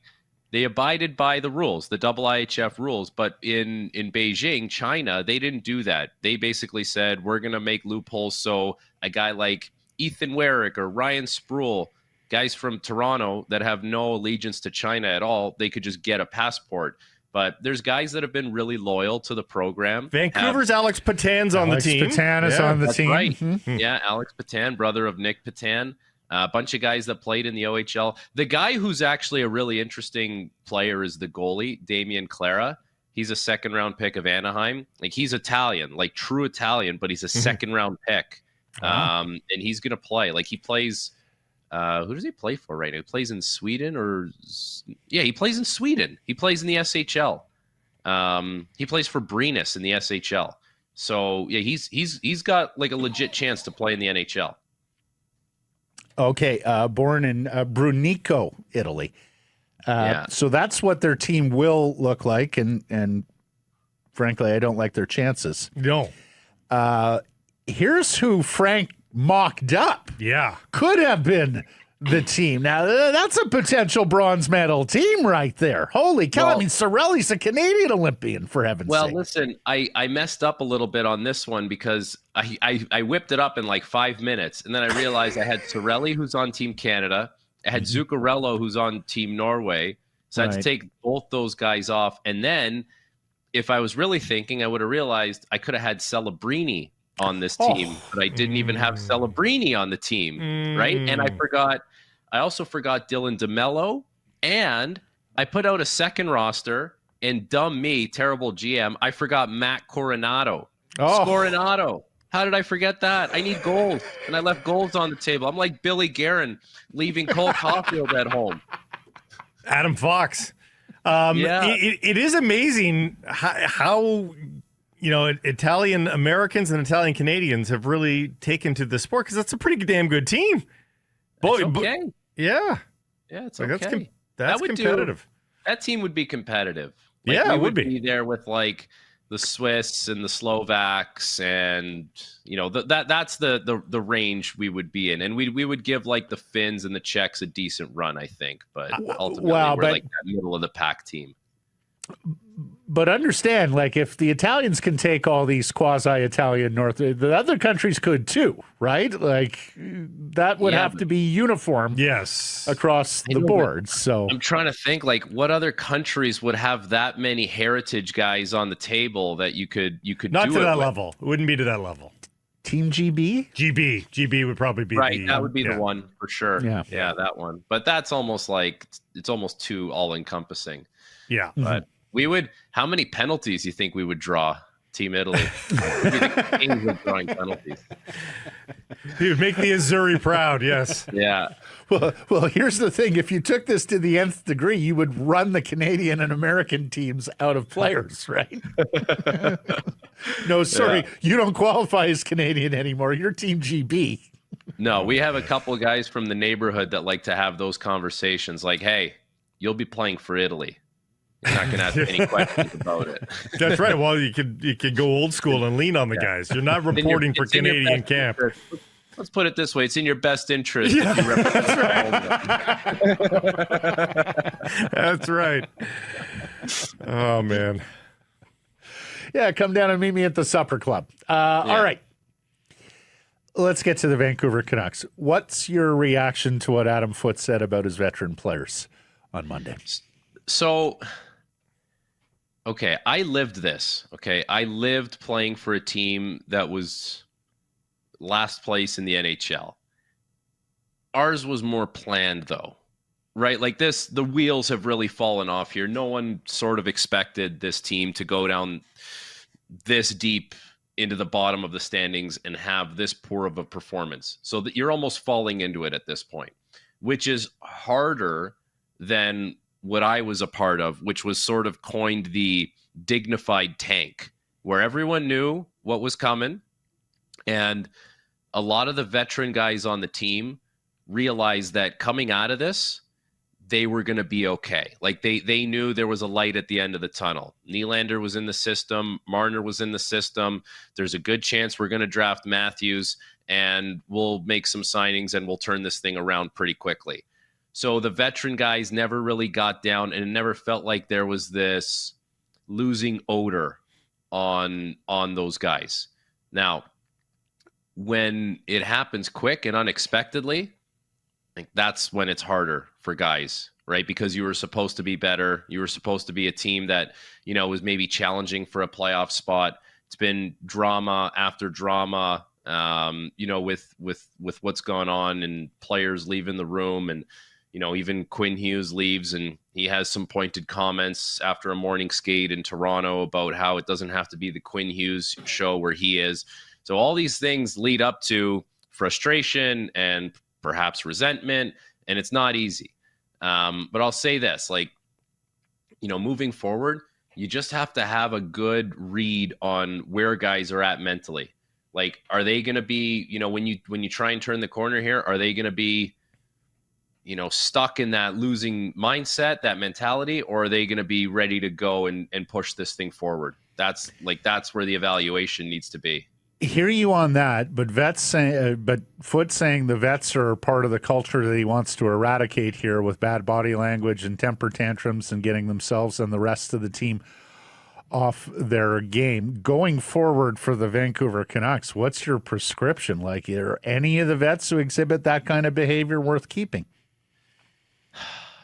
the rules, the IIHF rules. But in Beijing, China, they didn't do that. They basically said, we're going to make loopholes so a guy like Ethan Warwick or Ryan Sproul, guys from Toronto that have no allegiance to China at all, they could just get a passport. But there's guys that have been really loyal to the program. Vancouver's Alex Patan's on the team. Alex Patan is on the That's team. right. Mm-hmm. Yeah, Alex Patan, brother of Nick Patan. A bunch of guys that played in the OHL. The guy who's actually a really interesting player is the goalie, Damian Clara. He's a second-round pick of Anaheim. Like he's Italian, like true Italian, but he's a second-round pick. And he's going to play. Like he plays, who does he play for right now? He plays in Sweden he plays in Sweden. He plays in the SHL. He plays for Brynäs in the SHL. So yeah, he's got like a legit chance to play in the NHL. Okay, born in Brunico, Italy. So that's what their team will look like, and frankly, I don't like their chances. No. Here's who Frank mocked up. Yeah. Could have been the team. Now, that's a potential bronze medal team right there. Holy cow. Well, I mean, Cirelli's a Canadian Olympian, for heaven's sake. Well, listen, I messed up a little bit on this one because I whipped it up in like 5 minutes, and then I realized I had Cirelli, who's on Team Canada. I had Zuccarello, who's on Team Norway. So I had to take both those guys off. And then if I was really thinking, I would have realized I could have had Celebrini on this team, but I didn't even have Celebrini on the team, right? And I also forgot Dylan DeMello, and I put out a second roster, and dumb me, terrible GM, I forgot Matt Coronado. Scoronado. How did I forget that? I need goals, and I left goals on the table. I'm like Billy Guerin leaving Cole Caulfield at home. Adam Fox. It is amazing how Italian Americans and Italian Canadians have really taken to the sport, because that's a pretty damn good team. Okay. Yeah, it's like, okay. That's competitive. That team would be competitive. Like, we would be there with like the Swiss and the Slovaks, and that's the range we would be in, and we would give like the Finns and the Czechs a decent run, I think. But ultimately, we're like that middle of the pack team. But understand, like, if the Italians can take all these quasi-Italian the other countries could too, right? Like, that would have to be uniform, across the board. So I'm trying to think, like, what other countries would have that many heritage guys on the table that you could not do to it that with. level. It wouldn't be to that level. Team GB? GB would probably be right. That would be the one for sure. Yeah, that one. But that's almost like it's almost too all-encompassing. Yeah, but. We would. How many penalties do you think we would draw, Team Italy? We'd be the kings of drawing penalties. He would make the Azzurri proud. Yes. Yeah. Well, here's the thing: if you took this to the nth degree, you would run the Canadian and American teams out of players, right? No, sorry, you don't qualify as Canadian anymore. You're Team GB. No, we have a couple of guys from the neighborhood that like to have those conversations. Like, hey, you'll be playing for Italy. You're not going to ask any questions about it. That's right. Well, you could go old school and lean on the guys. You're not reporting for Canadian camp. Let's put it this way: it's in your best interest if you represent. That's right. Oh man. Yeah, come down and meet me at the supper club. All right. Let's get to the Vancouver Canucks. What's your reaction to what Adam Foote said about his veteran players on Monday? So, okay, I lived this. Okay, I lived playing for a team that was last place in the NHL. Ours was more planned, though, right? Like this, the wheels have really fallen off here. No one sort of expected this team to go down this deep into the bottom of the standings and have this poor of a performance. So that you're almost falling into it at this point, which is harder than what I was a part of, which was sort of coined the dignified tank, where everyone knew what was coming. And a lot of the veteran guys on the team realized that coming out of this, they were going to be okay. Like they knew there was a light at the end of the tunnel. Nylander was in the system. Marner was in the system. There's a good chance we're going to draft Matthews, and we'll make some signings and we'll turn this thing around pretty quickly. So the veteran guys never really got down, and it never felt like there was this losing odor on those guys. Now, when it happens quick and unexpectedly, I think that's when it's harder for guys, right? Because you were supposed to be better. You were supposed to be a team that, was maybe challenging for a playoff spot. It's been drama after drama, with what's going on and players leaving the room, and even Quinn Hughes leaves, and he has some pointed comments after a morning skate in Toronto about how it doesn't have to be the Quinn Hughes show where he is. So all these things lead up to frustration and perhaps resentment, and it's not easy. But I'll say this, moving forward, you just have to have a good read on where guys are at mentally. Like, are they going to be, when you try and turn the corner here, are they going to be stuck in that losing mindset, that mentality, or are they going to be ready to go and push this thing forward? That's where the evaluation needs to be. Hear you on that, but Foote saying the vets are part of the culture that he wants to eradicate here with bad body language and temper tantrums and getting themselves and the rest of the team off their game. Going forward for the Vancouver Canucks, what's your prescription? Like, are any of the vets who exhibit that kind of behavior worth keeping?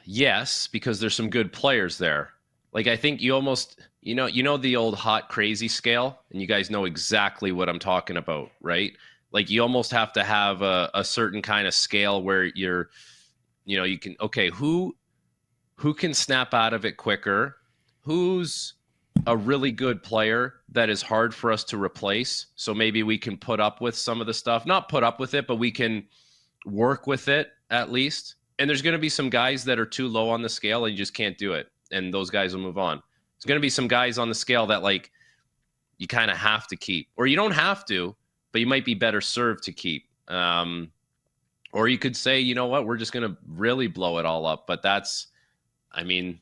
Yes, because there's some good players there. Like, I think you almost, the old hot crazy scale, and you guys know exactly what I'm talking about, right? Like, you almost have to have a certain kind of scale where you can, okay, who can snap out of it quicker? Who's a really good player that is hard for us to replace? So maybe we can put up with some of the stuff, not put up with it, but we can work with it at least. And there's going to be some guys that are too low on the scale and you just can't do it. And those guys will move on. There's going to be some guys on the scale that like you kind of have to keep, or you don't have to, but you might be better served to keep. Or you could say, you know what, we're just going to really blow it all up. But that's an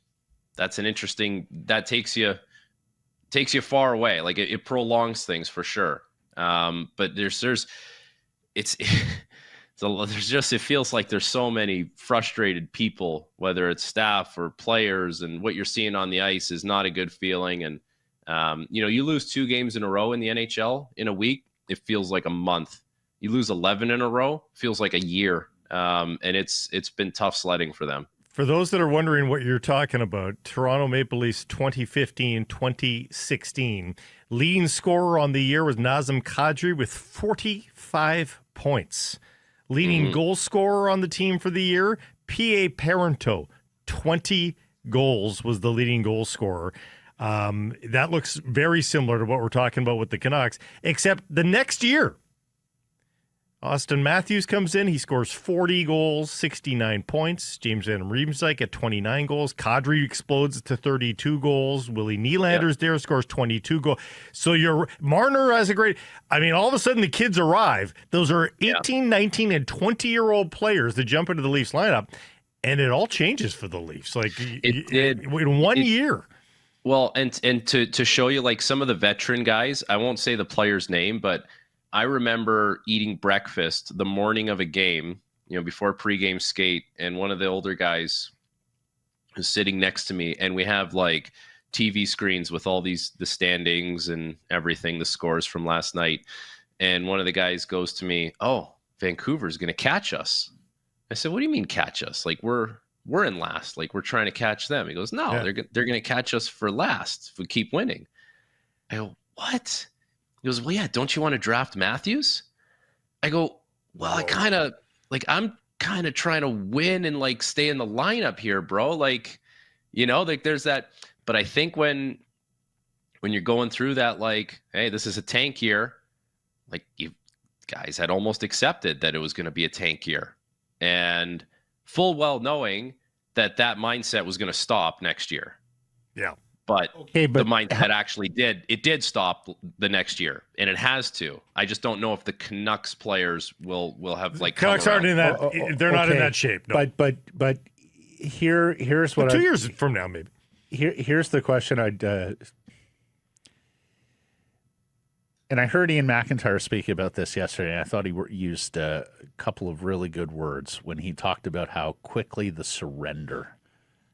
interesting, that takes you far away. Like it prolongs things for sure. But it feels like there's so many frustrated people, whether it's staff or players, and what you're seeing on the ice is not a good feeling. And, you lose 2 games in a row in the NHL in a week, it feels like a month. You lose 11 in a row, feels like a year. And it's been tough sledding for them. For those that are wondering what you're talking about, Toronto Maple Leafs 2015-2016. Leading scorer on the year was Nazem Kadri with 45 points. Leading goal scorer on the team for the year, P.A. Parento, 20 goals was the leading goal scorer. That looks very similar to what we're talking about with the Canucks, except the next year, Austin Matthews comes in. He scores 40 goals, 69 points. James Van Riemsdyk at 29 goals. Kadri explodes to 32 goals. Willie Nylander's there, scores 22 goals. So Marner has a great... all of a sudden the kids arrive. Those are 18, 19, and 20-year-old players that jump into the Leafs lineup, and it all changes for the Leafs. Like it did in one year. Well, and to show you like some of the veteran guys, I won't say the player's name, but I remember eating breakfast the morning of a game, before pregame skate, and one of the older guys was sitting next to me, and we have like TV screens with all the standings and everything, the scores from last night. And one of the guys goes to me, "Oh, Vancouver's going to catch us." I said, "What do you mean catch us? Like we're in last, like we're trying to catch them." He goes, "No, they're going to catch us for last if we keep winning." I go, "What?" He goes, "Well, yeah, don't you want to draft Matthews?" I go, "Well, I'm kind of trying to win and like stay in the lineup here, bro. Like, like there's that." But I think when you're going through that, like, hey, this is a tank year, like you guys had almost accepted that it was going to be a tank year, and full well knowing that mindset was going to stop next year. Yeah. But the mindset actually did stop the next year, and it has to. I just don't know if the Canucks players will have like Canucks aren't in that. They're not in that shape. No. But here's what 2 years from now maybe. Here's the question and I heard Ian McIntyre speak about this yesterday, and I thought he used a couple of really good words when he talked about how quickly the surrender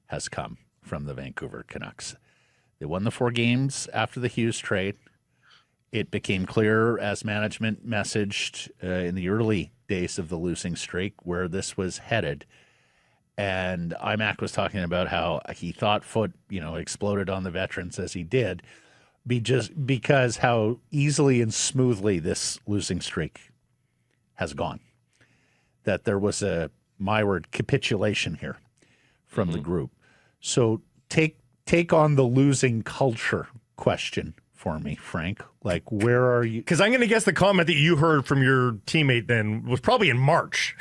has come from the Vancouver Canucks. They won the 4 games after the Hughes trade. It became clear, as management messaged in the early days of the losing streak, where this was headed. And IMAC was talking about how he thought Foote, exploded on the veterans as he did, because how easily and smoothly this losing streak has gone. That there was my word, capitulation here from the group. So take on the losing culture question for me, Frank. Like, where are you? Because I'm going to guess the comment that you heard from your teammate then was probably in March.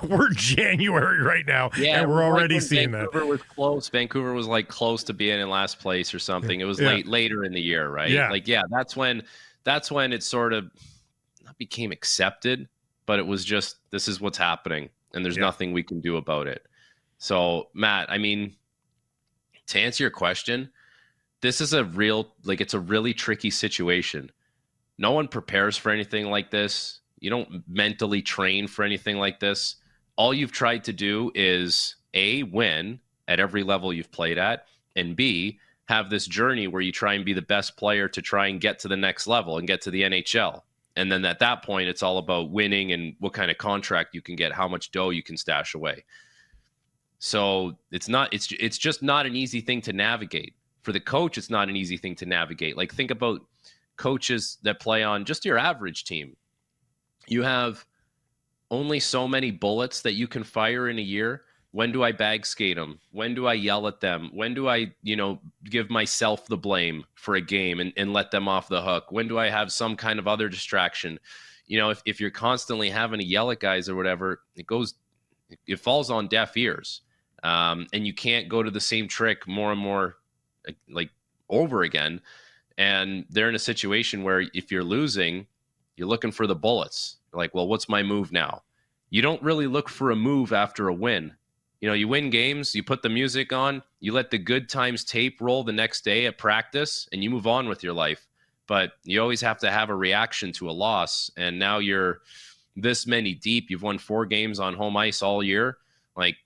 We're January right now, and we're already seeing Vancouver was close. Vancouver was like close to being in last place or something. It was later in the year, right? Yeah. That's when it sort of not became accepted, but it was just, this is what's happening. and there's nothing we can do about it. So, Matt, I mean, to answer your question, this is it's a really tricky situation. No one prepares for anything like this. You don't mentally train for anything like this. All you've tried to do is A, win at every level you've played at, and B, have this journey where you try and be the best player to try and get to the next level and get to the NHL. And then at that point, it's all about winning and what kind of contract you can get, how much dough you can stash away. So it's just not an easy thing to navigate. For the coach, it's not an easy thing to navigate. Like, think about coaches that play on just your average team. You have only so many bullets that you can fire in a year. When do I bag skate them? When do I yell at them? When do I, give myself the blame for a game and let them off the hook? When do I have some kind of other distraction? If you're constantly having to yell at guys or whatever, it falls on deaf ears. And you can't go to the same trick more and more, like, over again. And they're in a situation where if you're losing, you're looking for the bullets. Like, well, what's my move now? You don't really look for a move after a win. You win games, you put the music on, you let the good times tape roll the next day at practice, and you move on with your life. But you always have to have a reaction to a loss. And now you're this many deep. You've won 4 games on home ice all year. Like,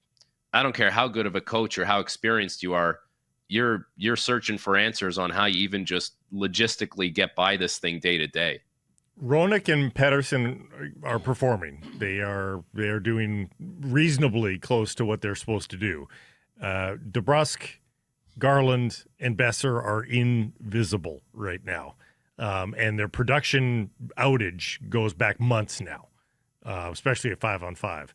I don't care how good of a coach or how experienced you are. You're searching for answers on how you even just logistically get by this thing day to day. Roenick and Pettersson are performing. They are doing reasonably close to what they're supposed to do. DeBrusk, Garland, and Besser are invisible right now. And their production outage goes back months now, especially at 5-on-5.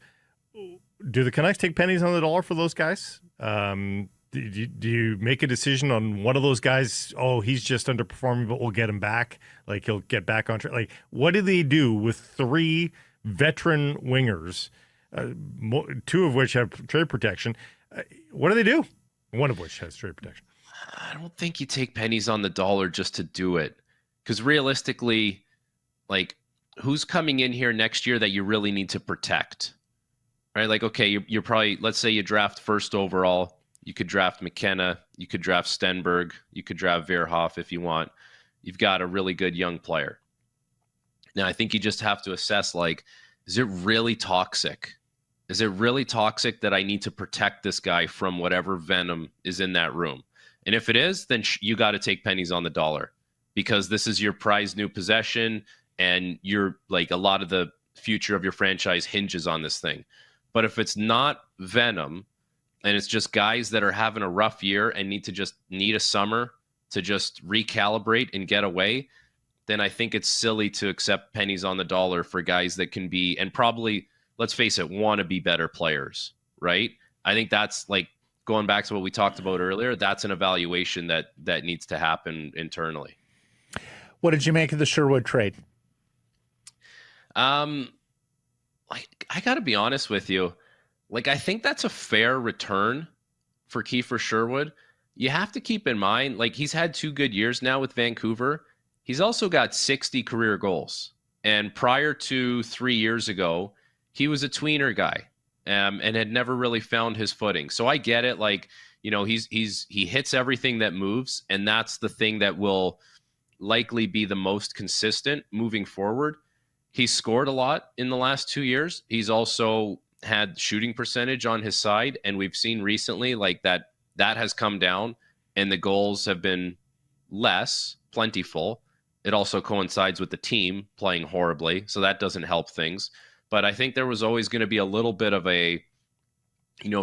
Do the Canucks take pennies on the dollar for those guys? Do you make a decision on one of those guys? Oh, he's just underperforming, but we'll get him back. Like, he'll get back on track. Like, what do they do with 3 veteran wingers, 2 of which have trade protection? What do they do? One of which has trade protection. I don't think you take pennies on the dollar just to do it. Because realistically, like, who's coming in here next year that you really need to protect? Right? Like, okay, you're probably, let's say you draft first overall. You could draft McKenna. You could draft Stenberg. You could draft Verhoff if you want. You've got a really good young player. Now, I think you just have to assess, like, is it really toxic? Is it really toxic that I need to protect this guy from whatever venom is in that room? And if it is, then you got to take pennies on the dollar, because this is your prized new possession, and you're, like, a lot of the future of your franchise hinges on this thing. But if it's not venom, and it's just guys that are having a rough year and need a summer to just recalibrate and get away, then I think it's silly to accept pennies on the dollar for guys that can be, and probably, let's face it, want to be better players, right? I think that's, like, going back to what we talked about earlier, that's an evaluation that needs to happen internally. What did you make of the Sherwood trade? I got to be honest with you. Like, I think that's a fair return for Kiefer Sherwood. You have to keep in mind, like, he's had 2 good years now with Vancouver. He's also got 60 career goals. And prior to 3 years ago, he was a tweener guy and had never really found his footing. So I get it. Like, he hits everything that moves, and that's the thing that will likely be the most consistent moving forward. He's scored a lot in the last 2 years. He's also had shooting percentage on his side, and we've seen recently, like, that has come down and the goals have been less plentiful. It also coincides with the team playing horribly, so that doesn't help things. But I think there was always going to be a little bit of a,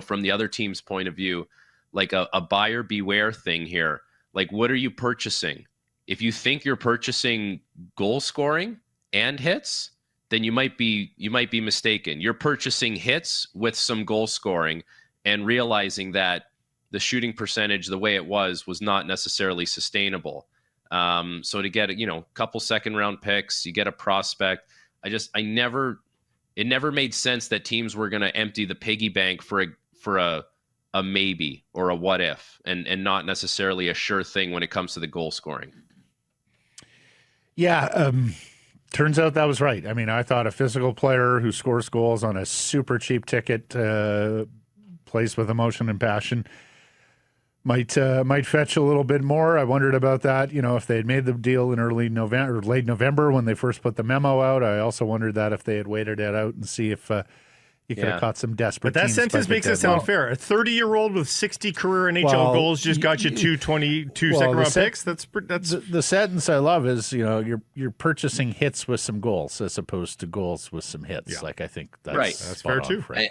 from the other team's point of view, like a buyer beware thing here. Like, what are you purchasing? If you think you're purchasing goal scoring and hits, then you might be mistaken. You're purchasing hits with some goal scoring and realizing that the shooting percentage, the way it was not necessarily sustainable. So to get a couple second round picks, you get a prospect. It never made sense that teams were going to empty the piggy bank for a maybe or a what if, and not necessarily a sure thing when it comes to the goal scoring. Yeah. Turns out that was right. I mean, I thought a physical player who scores goals on a super cheap ticket, plays with emotion and passion, might fetch a little bit more. I wondered about that. You know, if they had made the deal in early November or late November when they first put the memo out. I also wondered that if they had waited it out and see if you could have caught some desperate. But that teams sentence makes it sound fair. A 30-year-old with 60 career NHL goals just got you two second-round picks. That's the sentence I love is, you know, you're purchasing hits with some goals as opposed to goals with some hits. Yeah. Like I think that's Right. That's fair too. I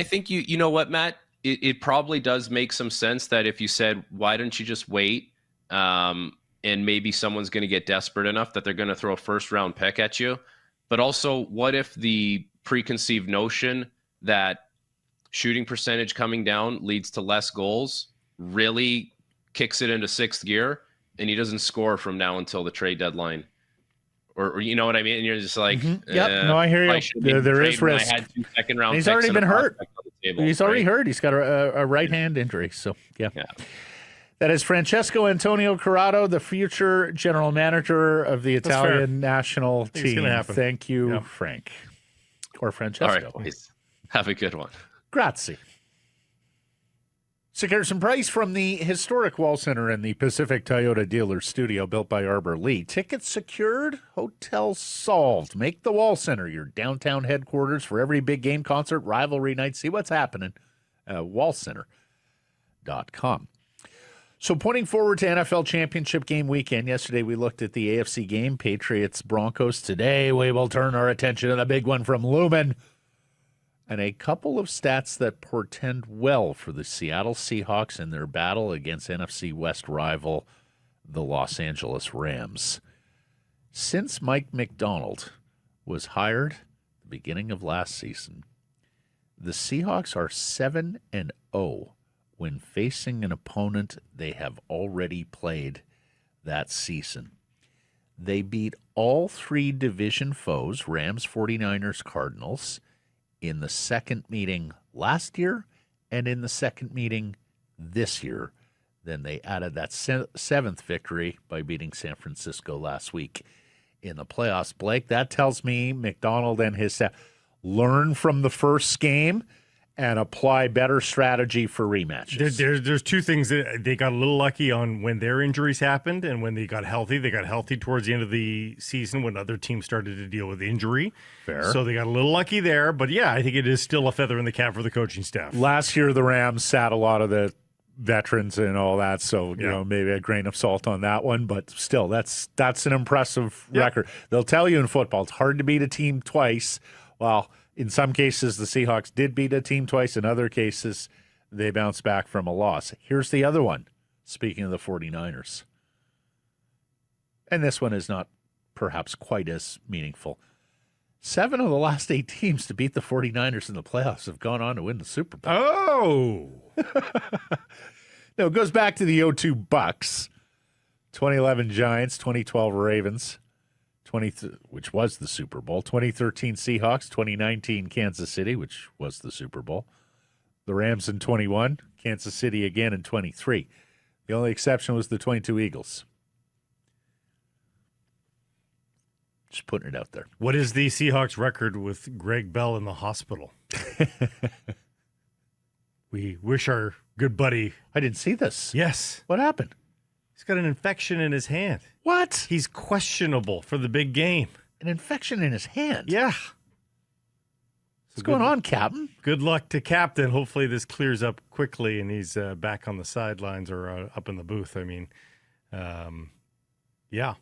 think you know what, Matt. It probably does make some sense that if you said, why don't you just wait, and maybe someone's going to get desperate enough that they're going to throw a first-round pick at you. But also, what if the preconceived notion that shooting percentage coming down leads to less goals really kicks it into sixth gear, and he doesn't score from now until the trade deadline? Or you know what I mean? And you're just like, no, I hear you. There is risk. I had 2 second-round He's picks already been hurt. He's already right? hurt. He's got a right hand injury. So, yeah. That is Francesco Antonio Corrado, the future general manager of the Italian national team. It's gonna happen. Thank you, Frank. Or Francesco. All right, boys. Have a good one. Grazie. So here's some price from the historic Wall Center in the Pacific Toyota Dealer Studio built by Arbor Lee. Tickets secured, hotel solved. Make the Wall Center your downtown headquarters for every big game, concert, rivalry night. See what's happening. wallcenter.com. So pointing forward to NFL Championship game weekend, yesterday we looked at the AFC game, Patriots-Broncos. Today we will turn our attention to the big one from Lumen and a couple of stats that portend well for the Seattle Seahawks in their battle against NFC West rival, the Los Angeles Rams. Since Mike McDonald was hired at the beginning of last season, the Seahawks are 7-0 when facing an opponent they have already played that season. They beat all 3 division foes, Rams, 49ers, Cardinals, in the second meeting last year and in the second meeting this year. Then they added that 7th victory by beating San Francisco last week in the playoffs. Blake, that tells me McDonald and his staff learn from the first game and apply better strategy for rematches. There's 2 things that they got a little lucky on when their injuries happened and when they got healthy. They got healthy towards the end of the season when other teams started to deal with injury. Fair. So they got a little lucky there. But, yeah, I think it is still a feather in the cap for the coaching staff. Last year, the Rams sat a lot of the veterans and all that, so you know, maybe a grain of salt on that one, but still, that's an impressive record. They'll tell you in football, it's hard to beat a team twice. Well, in some cases, the Seahawks did beat a team twice. In other cases, they bounced back from a loss. Here's the other one, speaking of the 49ers. And this one is not perhaps quite as meaningful. 7 of the last 8 teams to beat the 49ers in the playoffs have gone on to win the Super Bowl. Oh! No, it goes back to the 0-2 Bucks, 2011 Giants, 2012 Ravens, which was the Super Bowl, 2013 Seahawks, 2019 Kansas City, which was the Super Bowl, the Rams in 21, Kansas City again in 23. The only exception was the 22 Eagles. Just putting it out there. What is the Seahawks record with Greg Bell in the hospital? We wish our good buddy. I didn't see this. Yes. What happened? He's got an infection in his hand. What? He's questionable for the big game. An infection in his hand? Yeah. What's going on, Captain? Good luck to Captain. Hopefully this clears up quickly and he's back on the sidelines or up in the booth. I mean, yeah,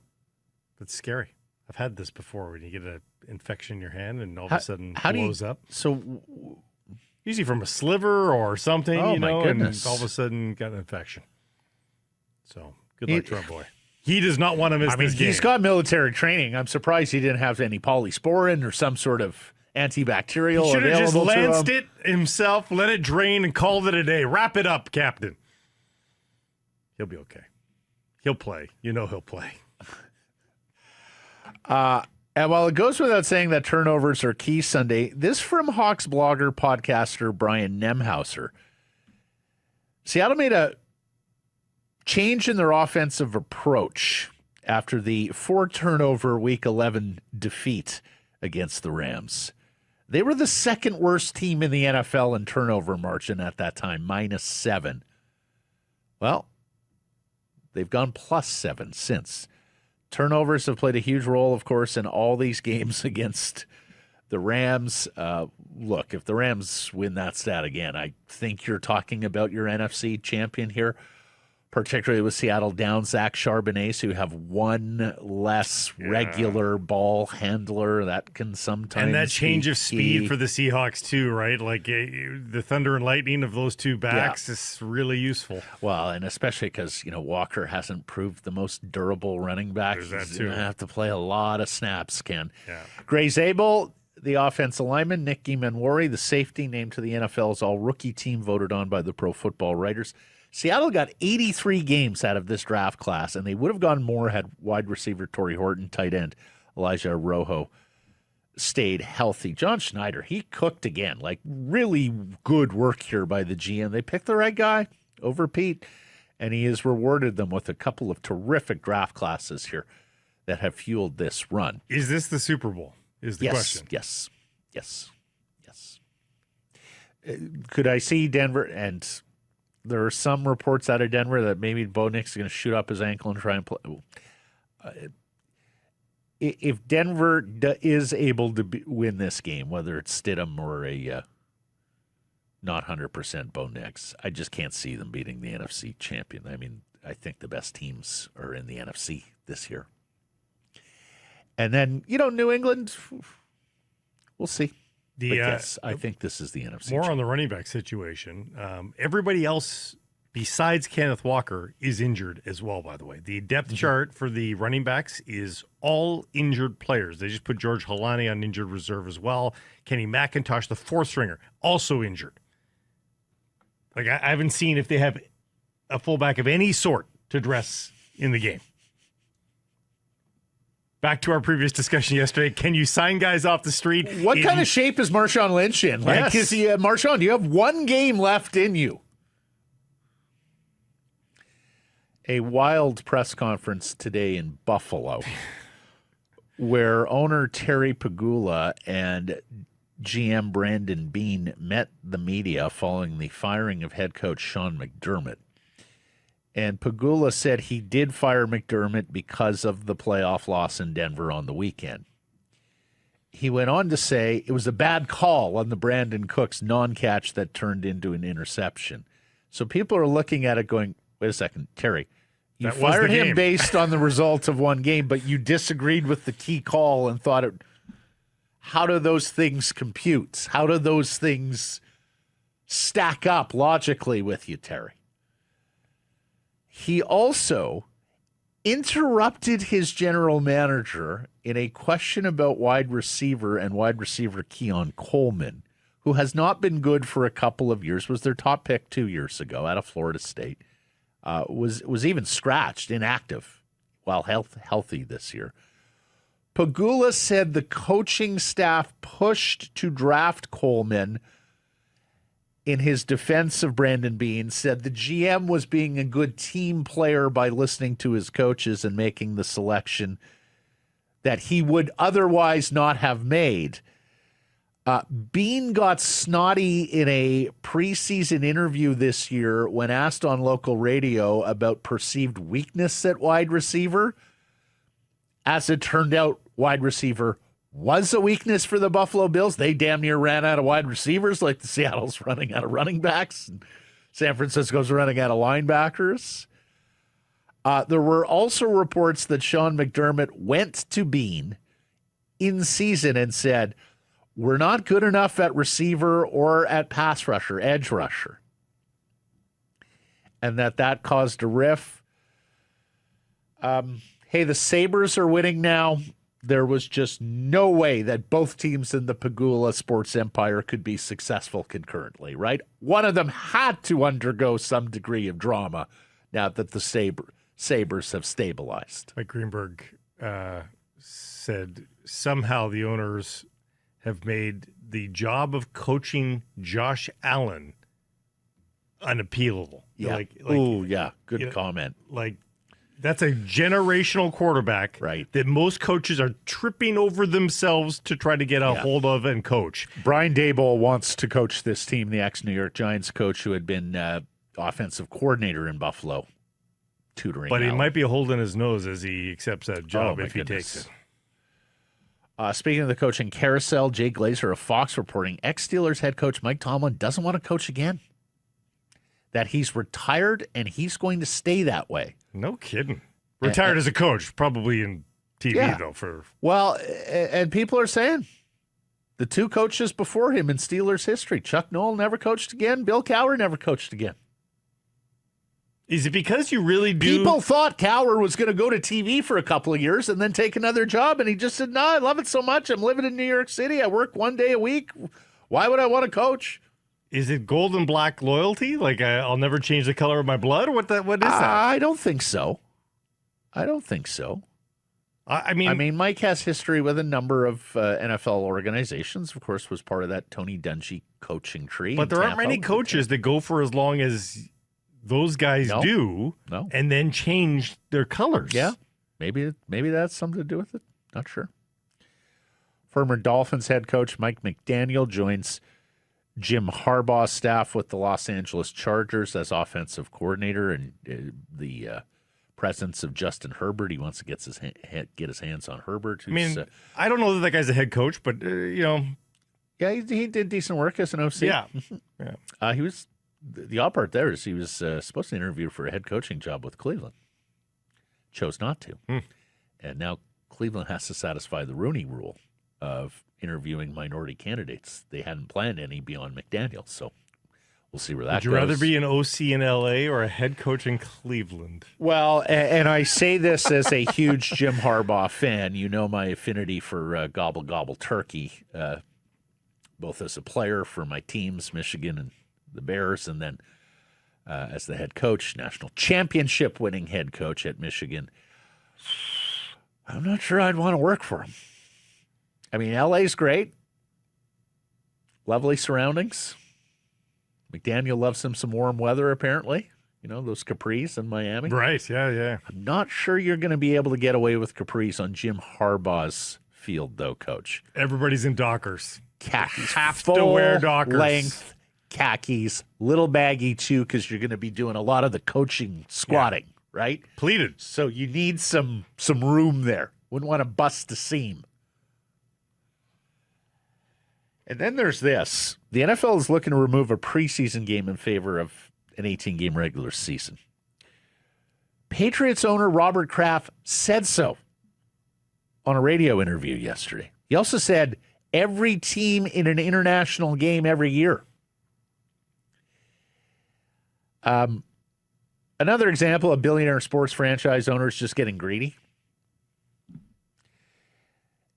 that's scary. I've had this before when you get an infection in your hand and all of a sudden it blows up. So usually from a sliver or something, oh, you know, my goodness. and all of a sudden got an infection. So good luck to our boy. He does not want to miss this game. He's got military training. I'm surprised he didn't have any polysporin or some sort of antibacterial. He should have just available to lanced him. it himself, let it drain, and called it a day. Wrap it up, Captain. He'll be okay. He'll play. You know he'll play. And while it goes without saying that turnovers are key Sunday, this from Hawks blogger, podcaster Brian Nemhauser. Seattle made a change in their offensive approach after the 4-turnover Week 11 defeat against the Rams. They were the second worst team in the NFL in turnover margin at that time, -7. Well, they've gone +7 since. Turnovers have played a huge role, of course, in all these games against the Rams. Look, if the Rams win that stat again, I think you're talking about your NFC champion here, particularly with Seattle down Zach Charbonnet, who have one less regular ball handler. That can sometimes And that change be of speed key. for the Seahawks, too, right? Like the thunder and lightning of those two backs is really useful. Well, and especially because, Walker hasn't proved the most durable running back. There's that, He's too. going to have to play a lot of snaps, Ken. Yeah. Gray Zabel, the offensive lineman, Nick Manwari, the safety, named to the NFL's all-rookie team, voted on by the Pro Football Writers. Seattle got 83 games out of this draft class, and they would have gone more had wide receiver Torrey Horton, tight end Elijah Rojo stayed healthy. John Schneider, he cooked again. Like, really good work here by the GM. They picked the right guy over Pete, and he has rewarded them with a couple of terrific draft classes here that have fueled this run. Is this the Super Bowl? Is the question. Yes. Could I see Denver? And there are some reports out of Denver that maybe Bo Nix is going to shoot up his ankle and try and play. If Denver is able to win this game, whether it's Stidham or a not 100% Bo Nix, I just can't see them beating the NFC champion. I mean, I think the best teams are in the NFC this year. And then, New England, we'll see. But yes, I think this is the NFC. More on the running back situation. Everybody else besides Kenneth Walker is injured as well, by the way. The depth chart for the running backs is all injured players. They just put George Halani on injured reserve as well. Kenny McIntosh, the fourth stringer, also injured. Like, I haven't seen if they have a fullback of any sort to dress in the game. Back to our previous discussion yesterday. Can you sign guys off the street? What kind of shape is Marshawn Lynch in? Like, Yes. is he, Marshawn, you have one game left in you. A wild press conference today in Buffalo where owner Terry Pegula and GM Brandon Beane met the media following the firing of head coach Sean McDermott. And Pegula said he did fire McDermott because of the playoff loss in Denver on the weekend. He went on to say it was a bad call on the Brandon Cooks non-catch that turned into an interception. So people are looking at it going, wait a second, Terry, you That was fired the him game. based on the result of one game, but you disagreed with the key call and thought, how do those things compute? How do those things stack up logically with you, Terry? He also interrupted his general manager in a question about wide receiver and wide receiver Keon Coleman, who has not been good for a couple of years, was their top pick 2 years ago out of Florida State, was even scratched, inactive, while healthy this year. Pegula said the coaching staff pushed to draft Coleman. In his defense of Brandon Beane, said the GM was being a good team player by listening to his coaches and making the selection that he would otherwise not have made. Beane got snotty in a preseason interview this year when asked on local radio about perceived weakness at wide receiver. As it turned out, wide receiver was a weakness for the Buffalo Bills. They damn near ran out of wide receivers like the Seattle's running out of running backs. And San Francisco's running out of linebackers. There were also reports that Sean McDermott went to Beane in season and said, we're not good enough at receiver or at pass rusher, edge rusher. And that caused a riff. Hey, the Sabres are winning now. There was just no way that both teams in the Pegula sports empire could be successful concurrently, right? One of them had to undergo some degree of drama now that the Sabres have stabilized. Mike Greenberg said somehow the owners have made the job of coaching Josh Allen unappealable. Yeah. Like, Ooh, yeah. Good comment. Like, That's a generational quarterback Right. that most coaches are tripping over themselves to try to get a hold of and coach. Brian Daboll wants to coach this team, the ex-New York Giants coach who had been offensive coordinator in Buffalo, tutoring. But he Allen. might be holding his nose as he accepts that job my if he goodness. takes it. Speaking of the coaching carousel, Jay Glazer of Fox reporting ex-Steelers head coach Mike Tomlin doesn't want to coach again. That he's retired and he's going to stay that way. No kidding. Retired as a coach, probably in TV, though. Well, and people are saying the two coaches before him in Steelers history, Chuck Noll never coached again, Bill Cowher never coached again. Is it because you really do? People thought Cowher was going to go to TV for a couple of years and then take another job, and he just said, no, I love it so much. I'm living in New York City. I work 1 day a week. Why would I want to coach? Is it gold and black loyalty? Like I'll never change the color of my blood? What is that? I don't think so. I mean, Mike has history with a number of NFL organizations. Of course, was part of that Tony Dungy coaching tree. But there aren't many coaches that go for as long as those guys do, and then change their colors. Yeah, maybe that's something to do with it. Not sure. Former Dolphins head coach Mike McDaniel joins Jim Harbaugh's staff with the Los Angeles Chargers as offensive coordinator, and the presence of Justin Herbert. He wants to get his hands on Herbert. I mean, I don't know that guy's a head coach, but yeah, he did decent work as an OC. Yeah, he was. The odd part there is he was supposed to interview for a head coaching job with Cleveland. Chose not to. And now Cleveland has to satisfy the Rooney rule of interviewing minority candidates. They hadn't planned any beyond McDaniel, so we'll see where that goes. Would you rather be an OC in L.A. or a head coach in Cleveland? Well, and I say this as a huge Jim Harbaugh fan. You know my affinity for Gobble Gobble Turkey, both as a player for my teams, Michigan and the Bears, and then as the head coach, national championship winning head coach at Michigan. I'm not sure I'd want to work for him. I mean, LA's great. Lovely surroundings. McDaniel loves him some warm weather, apparently. You know, those capris in Miami. Right, yeah. I'm not sure you're going to be able to get away with capris on Jim Harbaugh's field, though, Coach. Everybody's in Dockers. Khakis. Have to wear Dockers. Length khakis, little baggy, too, because you're going to be doing a lot of the coaching squatting, right? Pleated. So you need some room there. Wouldn't want to bust the seam. And then there's this. The NFL is looking to remove a preseason game in favor of an 18-game regular season. Patriots owner Robert Kraft said so on a radio interview yesterday. He also said every team in an international game every year. Another example of billionaire sports franchise owners just getting greedy.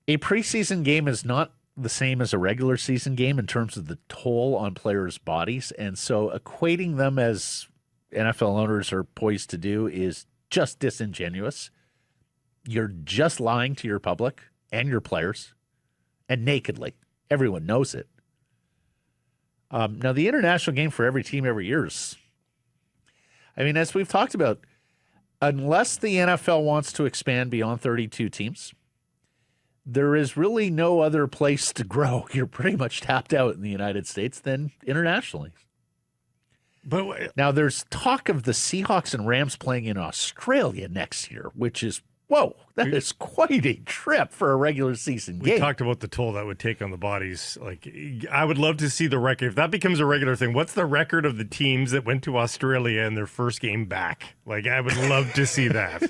A preseason game is not the same as a regular season game in terms of the toll on players' bodies. And so equating them as NFL owners are poised to do is just disingenuous. You're just lying to your public and your players, and nakedly. Everyone knows it. Now, the international game for every team every year is, I mean, as we've talked about, unless the NFL wants to expand beyond 32 teams, there is really no other place to grow. You're pretty much tapped out in the United States than internationally. But now there's talk of the Seahawks and Rams playing in Australia next year, which is, whoa, that is quite a trip for a regular season game. We talked about the toll that would take on the bodies. Like, I would love to see the record. If that becomes a regular thing, what's the record of the teams that went to Australia in their first game back? Like, I would love to see that.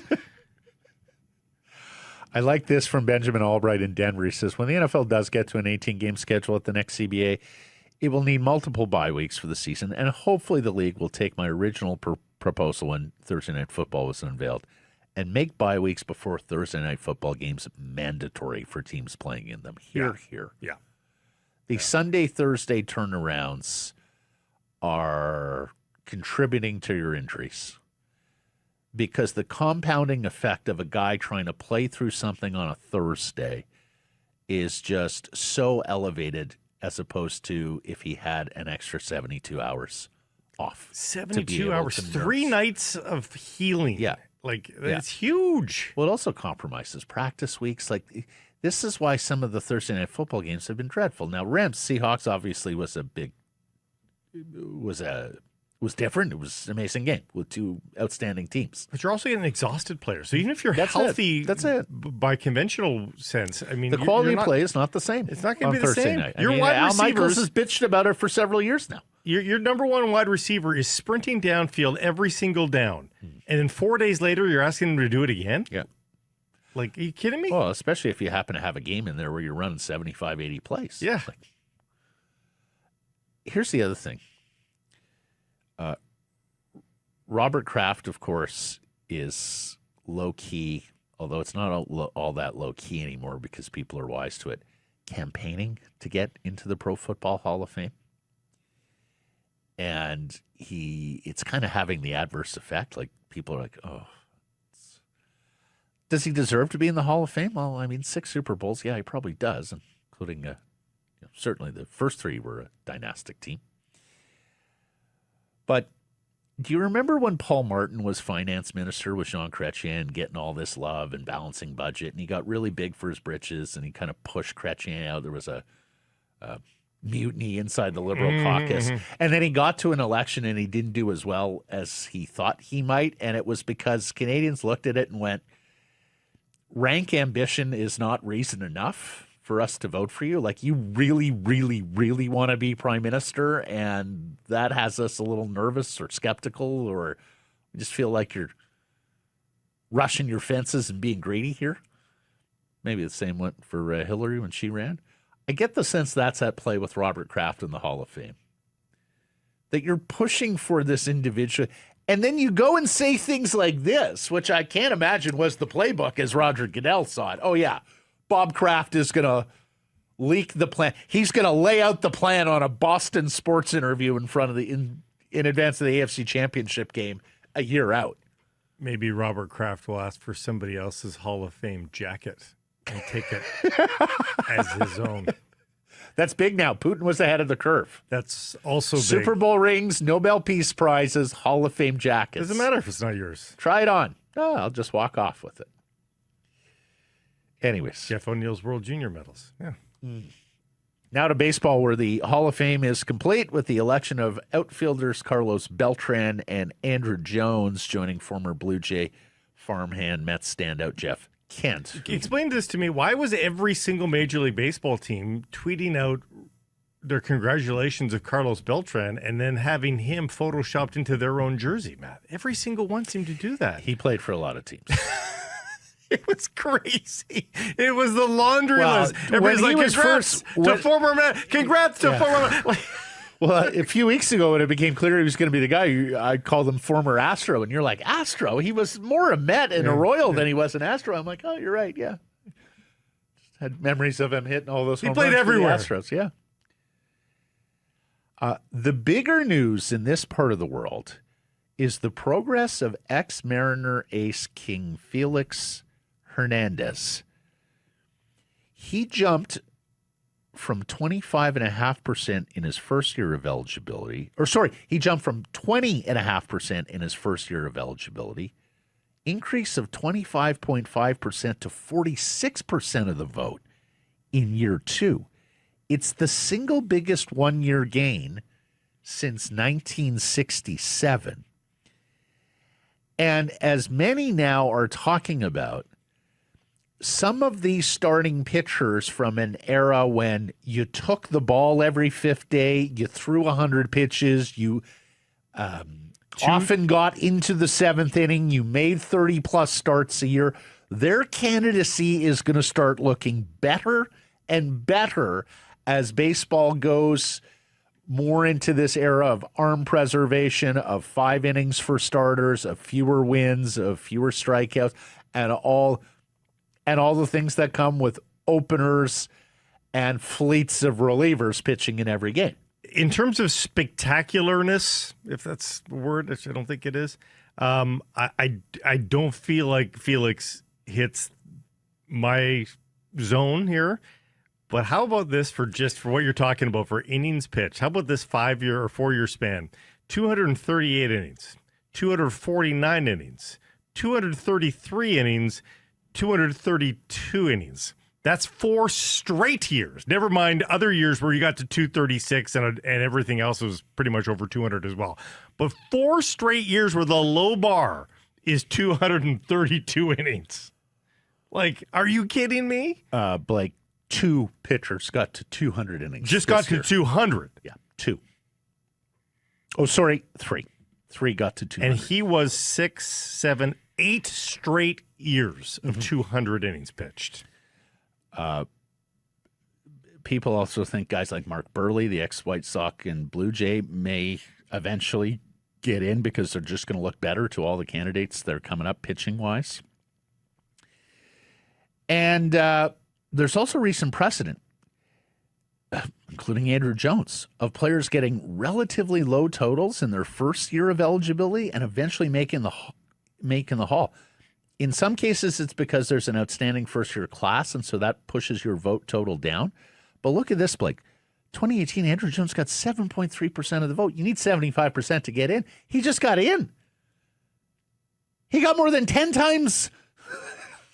I like this from Benjamin Albright in Denver. He says, when the NFL does get to an 18-game schedule at the next CBA, it will need multiple bye weeks for the season, and hopefully the league will take my original proposal when Thursday Night Football was unveiled and make bye weeks before Thursday Night Football games mandatory for teams playing in them. Here. Yeah. The Sunday-Thursday turnarounds are contributing to your injuries, because the compounding effect of a guy trying to play through something on a Thursday is just so elevated as opposed to if he had an extra 72 hours off. 72 hours, 3 nights of healing. Yeah. Like, it's huge. Well, it also compromises practice weeks. Like, this is why some of the Thursday night football games have been dreadful. Now, Rams Seahawks obviously was different. It was an amazing game with two outstanding teams. But you're also getting exhausted players. So even if you're That's healthy, it. That's it. By conventional sense, I mean, The quality of play is not the same. It's not going to be the Thursday same. night. Your wide Al receivers Michaels has bitched about it for several years now. Your number one wide receiver is sprinting downfield every single down. And then 4 days later, you're asking him to do it again? Yeah. Like, are you kidding me? Well, especially if you happen to have a game in there where you're running 75, 80 plays. Yeah. Like, here's the other thing. Robert Kraft, of course, is low-key, although it's not all that low-key anymore because people are wise to it, campaigning to get into the Pro Football Hall of Fame. And it's kind of having the adverse effect. Like, people are like, oh, does he deserve to be in the Hall of Fame? Well, I mean, 6 Super Bowls, yeah, he probably does, including certainly the first 3 were a dynastic team. But do you remember when Paul Martin was finance minister with Jean Chrétien, getting all this love and balancing budget, and he got really big for his britches, and he kind of pushed Chrétien out? There was a mutiny inside the Liberal caucus. And then he got to an election, and he didn't do as well as he thought he might, and it was because Canadians looked at it and went, rank ambition is not reason enough for us to vote for you. Like, you really, really, really want to be prime minister, and that has us a little nervous or skeptical, or we just feel like you're rushing your fences and being greedy here. Maybe the same went for Hillary when she ran. I get the sense that's at play with Robert Kraft in the Hall of Fame. That you're pushing for this individual, and then you go and say things like this, which I can't imagine was the playbook as Roger Goodell saw it. Oh, yeah. Bob Kraft is going to leak the plan. He's going to lay out the plan on a Boston sports interview in front of in advance of the AFC Championship game a year out. Maybe Robert Kraft will ask for somebody else's Hall of Fame jacket and take it as his own. That's big now. Putin was ahead of the curve. That's also big. Super Bowl rings, Nobel Peace Prizes, Hall of Fame jackets. Doesn't matter if it's not yours. Try it on. Oh, I'll just walk off with it. Anyways. Jeff O'Neill's World Junior medals. Yeah. Now to baseball, where the Hall of Fame is complete with the election of outfielders Carlos Beltran and Andrew Jones joining former Blue Jay farmhand Mets standout Jeff Kent. Explain this to me. Why was every single Major League Baseball team tweeting out their congratulations of Carlos Beltran and then having him photoshopped into their own jersey, Matt? Every single one seemed to do that. He played for a lot of teams. It was crazy. It was the laundry list. Everybody's like, congrats to former man. Congrats to former man. Well, a few weeks ago when it became clear he was going to be the guy, I called him former Astro, and you're like, Astro? He was more a Met and a Royal than he was an Astro. I'm like, oh, you're right, yeah. Just had memories of him hitting all those home runs. He played everywhere. For the Astros, yeah. The bigger news in this part of the world is the progress of ex-Mariner ace King Felix Hernandez. He jumped from 25.5% in his first year of eligibility, he jumped from 20.5% in his first year of eligibility, increase of 25.5% to 46% of the vote in year 2. It's the single biggest one-year gain since 1967. And as many now are talking about, some of these starting pitchers from an era when you took the ball every 5th day, you threw 100 pitches, you often got into the 7th inning, you made 30-plus starts a year, their candidacy is going to start looking better and better as baseball goes more into this era of arm preservation, of 5 innings for starters, of fewer wins, of fewer strikeouts, and all the things that come with openers and fleets of relievers pitching in every game. In terms of spectacularness, if that's the word, which I don't think it is, I don't feel like Felix hits my zone here. But how about this for what you're talking about for innings pitched? How about this 5-year or 4-year span? 238 innings, 249 innings, 233 innings, 232 innings. That's 4 straight years. Never mind other years where you got to 236 and everything else was pretty much over 200 as well. But 4 straight years where the low bar is 232 innings. Like, are you kidding me? Blake, 2 pitchers got to 200 innings. Just got to 200. Yeah, 2. Oh, sorry, 3. 3 got to 200. And he was 6, 7, 8 straight years of 200 innings pitched. People also think guys like Mark Burley, the ex-White Sox and Blue Jay, may eventually get in because they're just going to look better to all the candidates that are coming up pitching-wise. And there's also recent precedent, including Andrew Jones, of players getting relatively low totals in their first year of eligibility and eventually making the Hall. In some cases, it's because there's an outstanding first-year class, and so that pushes your vote total down. But look at this, Blake. 2018, Andrew Jones got 7.3% of the vote. You need 75% to get in. He just got in. He got more than 10 times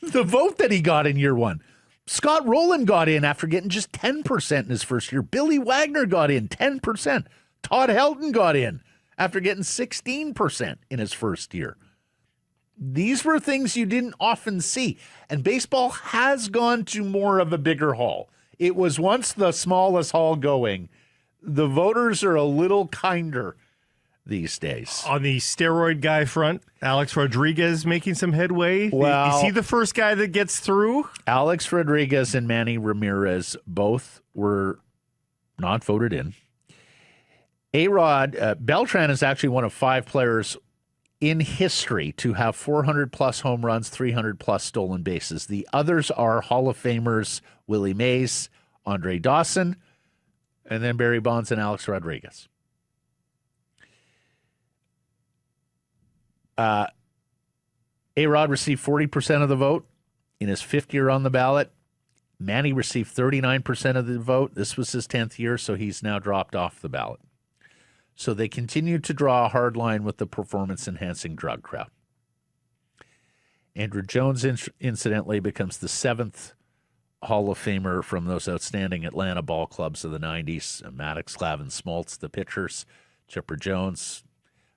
the vote that he got in year 1. Scott Rowland got in after getting just 10% in his first year. Billy Wagner got in 10%. Todd Helton got in after getting 16% in his first year. These were things you didn't often see. And baseball has gone to more of a bigger hall. It was once the smallest hall going. The voters are a little kinder these days. On the steroid guy front, Alex Rodriguez making some headway. Well, is he the first guy that gets through? Alex Rodriguez and Manny Ramirez both were not voted in. A-Rod, Beltran is actually one of 5 players in history to have 400-plus home runs, 300-plus stolen bases. The others are Hall of Famers Willie Mays, Andre Dawson, and then Barry Bonds and Alex Rodriguez. A-Rod received 40% of the vote in his 5th year on the ballot. Manny received 39% of the vote. This was his 10th year, so he's now dropped off the ballot. So they continue to draw a hard line with the performance-enhancing drug crowd. Andrew Jones, incidentally, becomes the 7th Hall of Famer from those outstanding Atlanta ball clubs of the 90s. Maddox, Clavin, Smoltz, the pitchers. Chipper Jones,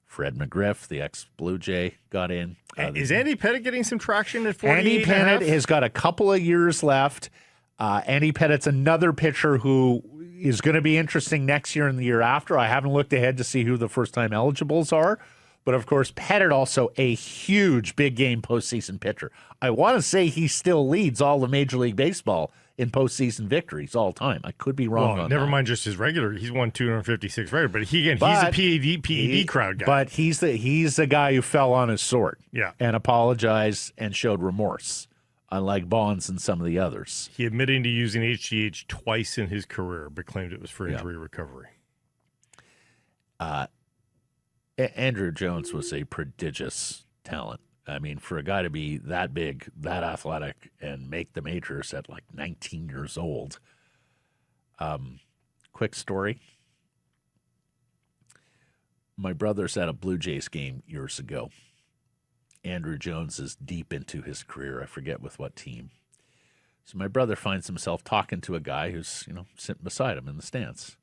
Fred McGriff, the ex-Blue Jay, got in. Is Andy Pettitte getting some traction at 48 Andy Pettitte has got a couple of years left. Andy Pettitte's another pitcher who is going to be interesting next year and the year after. I haven't looked ahead to see who the first-time eligibles are. But, of course, Pettitte also a huge big-game postseason pitcher. I want to say he still leads all of Major League Baseball in postseason victories all time. I could be wrong on never that. mind just his regular. He's won 256 regular. But, he's a PED crowd guy. But he's the guy who fell on his sword and apologized and showed remorse, unlike Bonds and some of the others. He admitted to using HGH twice in his career, but claimed it was for injury recovery. Andrew Jones was a prodigious talent. I mean, for a guy to be that big, that athletic, and make the majors at like 19 years old. Quick story. My brother's at a Blue Jays game years ago. Andrew Jones is deep into his career. I forget with what team. So my brother finds himself talking to a guy who's, sitting beside him in the stands.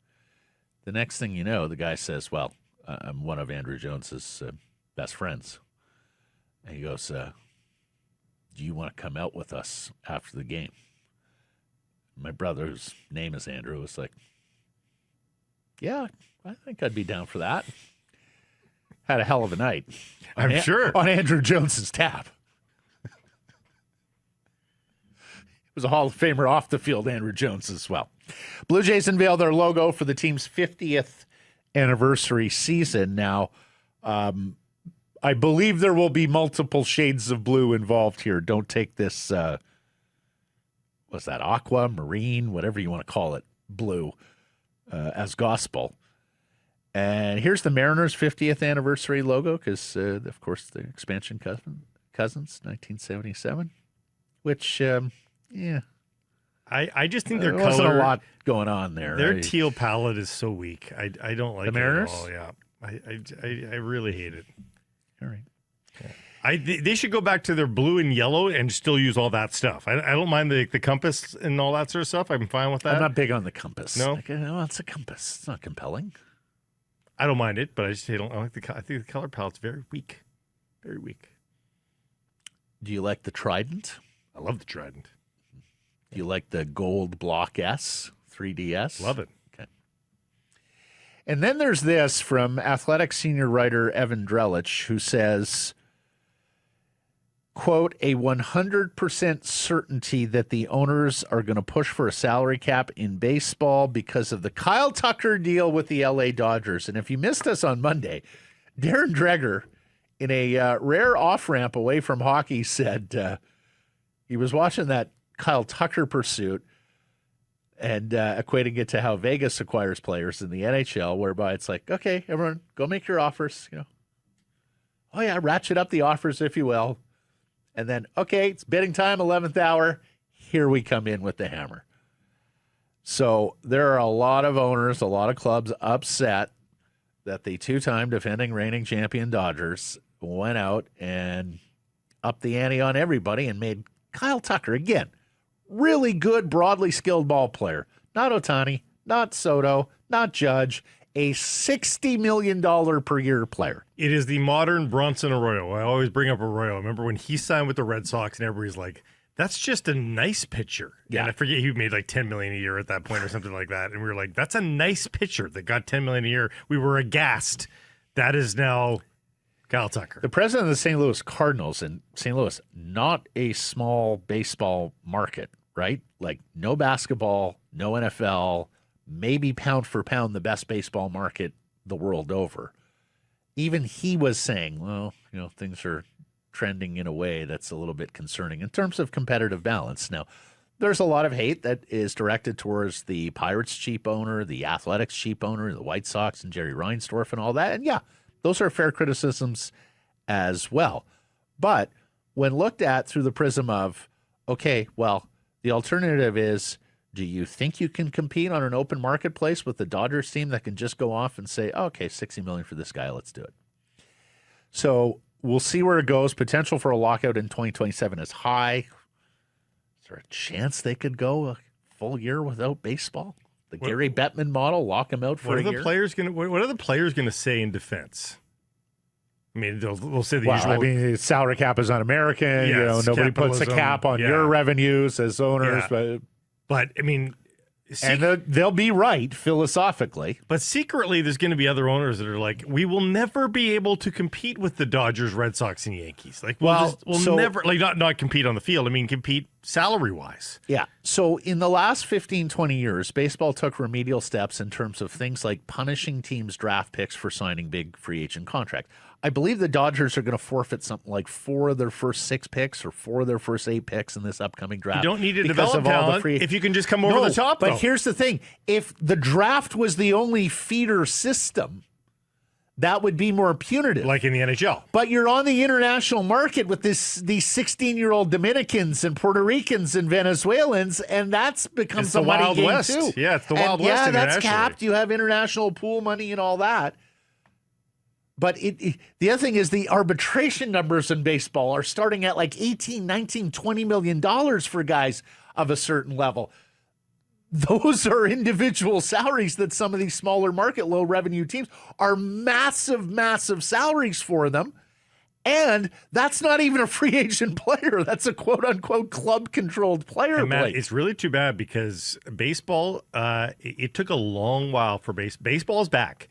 The next thing you know, the guy says, well, I'm one of Andrew Jones's best friends. And he goes, do you want to come out with us after the game? My brother's name is Andrew. Was like, yeah, I think I'd be down for that. Had a hell of a night. I'm sure. On Andrew Jones's tab. It was a Hall of Famer off the field, Andrew Jones as well. Blue Jays unveiled their logo for the team's 50th anniversary season. Now, I believe there will be multiple shades of blue involved here. Don't take this, what's that, aqua, marine, whatever you want to call it, blue, as gospel. And here's the Mariners' 50th anniversary logo because, of course, the expansion cousins, 1977, which, I just think their there color. wasn't a lot going on there. Their teal palette is so weak. I don't like the Mariners? it at all. Yeah, I really hate it. All right. They should go back to their blue and yellow and still use all that stuff. I don't mind the compass and all that sort of stuff. I'm fine with that. I'm not big on the compass. No? Like, well, it's a compass. It's not compelling. I don't mind it, but I just don't. I think the color palette's very weak. Very weak. Do you like the Trident? I love the Trident. Do you like the Gold Block S, 3DS? Love it. Okay. And then there's this from Athletic senior writer Evan Drellich, who says, quote, a 100% certainty that the owners are going to push for a salary cap in baseball because of the Kyle Tucker deal with the LA Dodgers. And if you missed us on Monday, Darren Dreger, in a rare off-ramp away from hockey, said he was watching that Kyle Tucker pursuit and equating it to how Vegas acquires players in the NHL, whereby it's like, okay, everyone, go make your offers. Oh, yeah, ratchet up the offers, if you will. And then, okay, it's bidding time, 11th hour. Here we come in with the hammer. So there are a lot of owners, a lot of clubs upset that the two-time defending reigning champion Dodgers went out and upped the ante on everybody and made Kyle Tucker, again, really good, broadly skilled ball player. Not Ohtani, not Soto, not Judge, a $60 million per year player. It is the modern Bronson Arroyo. I always bring up Arroyo. I remember when he signed with the Red Sox and everybody's like, that's just a nice pitcher. Yeah. And I forget he made like $10 million a year at that point or something like that. And we were like, that's a nice pitcher that got $10 million a year. We were aghast. That is now Kyle Tucker. The president of the St. Louis Cardinals in St. Louis, not a small baseball market, right? Like no basketball, no NFL, maybe pound for pound the best baseball market the world over. Even he was saying, well, things are trending in a way that's a little bit concerning in terms of competitive balance. Now, there's a lot of hate that is directed towards the Pirates cheap owner, the Athletics cheap owner, the White Sox and Jerry Reinsdorf and all that. And yeah, those are fair criticisms as well. But when looked at through the prism of, okay, well, the alternative is, do you think you can compete on an open marketplace with the Dodgers team that can just go off and say, oh, okay, $60 million for this guy, let's do it? So we'll see where it goes. Potential for a lockout in 2027 is high. Is there a chance they could go a full year without baseball? The Gary Bettman model, lock them out for a year? What are the players going to say in defense? I mean, they'll say the Well, usual. I mean, salary cap is un-American. Yes, Nobody puts a capitalism, cap on yeah. your revenues as owners. Yeah. But I mean, And they'll be right philosophically. But secretly, there's going to be other owners that are like, we will never be able to compete with the Dodgers, Red Sox, and Yankees. Like, we'll never, like, not compete on the field. I mean, compete salary-wise. Yeah. So in the last 15, 20 years, baseball took remedial steps in terms of things like punishing teams' draft picks for signing big free agent contracts. I believe the Dodgers are going to forfeit something like 4 of their first 6 picks or 4 of their first 8 picks in this upcoming draft. You don't need to develop talent if you can just come over the top, But here's the thing. If the draft was the only feeder system, that would be more punitive. Like in the NHL. But you're on the international market with these 16-year-old Dominicans and Puerto Ricans and Venezuelans, and that's becomes the a money Wild game West. too. Yeah, it's the Wild And West yeah, internationally. that's capped. You have international pool money and all that. But the other thing is the arbitration numbers in baseball are starting at like 18, 19, $20 million for guys of a certain level. Those are individual salaries that some of these smaller market, low revenue teams are massive, massive salaries for them. And that's not even a free agent player. That's a quote unquote club controlled player. And Matt, it's really too bad because baseball, it took a long while for baseball's back.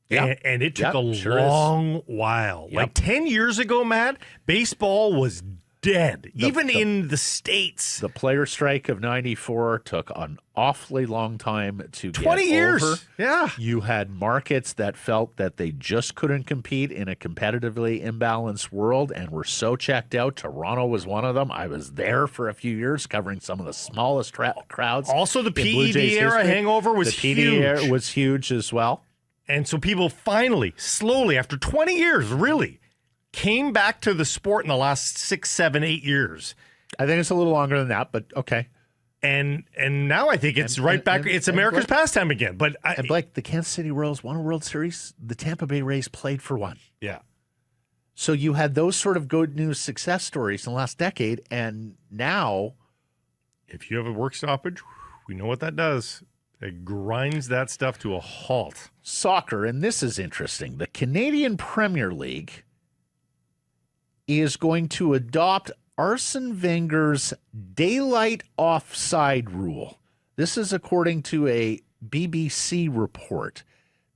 Yep. And it took a long while. Yep. Like 10 years ago, Matt, baseball was dead, even in the States. The player strike of 94 took an awfully long time to 20 get years. over. Yeah. You had markets that felt that they just couldn't compete in a competitively imbalanced world and were so checked out. Toronto was one of them. I was there for a few years covering some of the smallest crowds. Also, the in Blue PED Jays era history. hangover was the PED huge. era was huge as well. And so people finally, slowly, after 20 years, really came back to the sport in the last 6, 7, 8 years. I think it's a little longer than that, but okay. And now I think it's back. It's America's pastime again. But and Blake, the Kansas City Royals won a World Series. The Tampa Bay Rays played for one. Yeah. So you had those sort of good news success stories in the last decade, and now If you have a work stoppage, we know what that does. It grinds that stuff to a halt. soccer, and this is interesting. The Canadian Premier League is going to adopt Arsene Wenger's daylight offside rule. This is according to a BBC report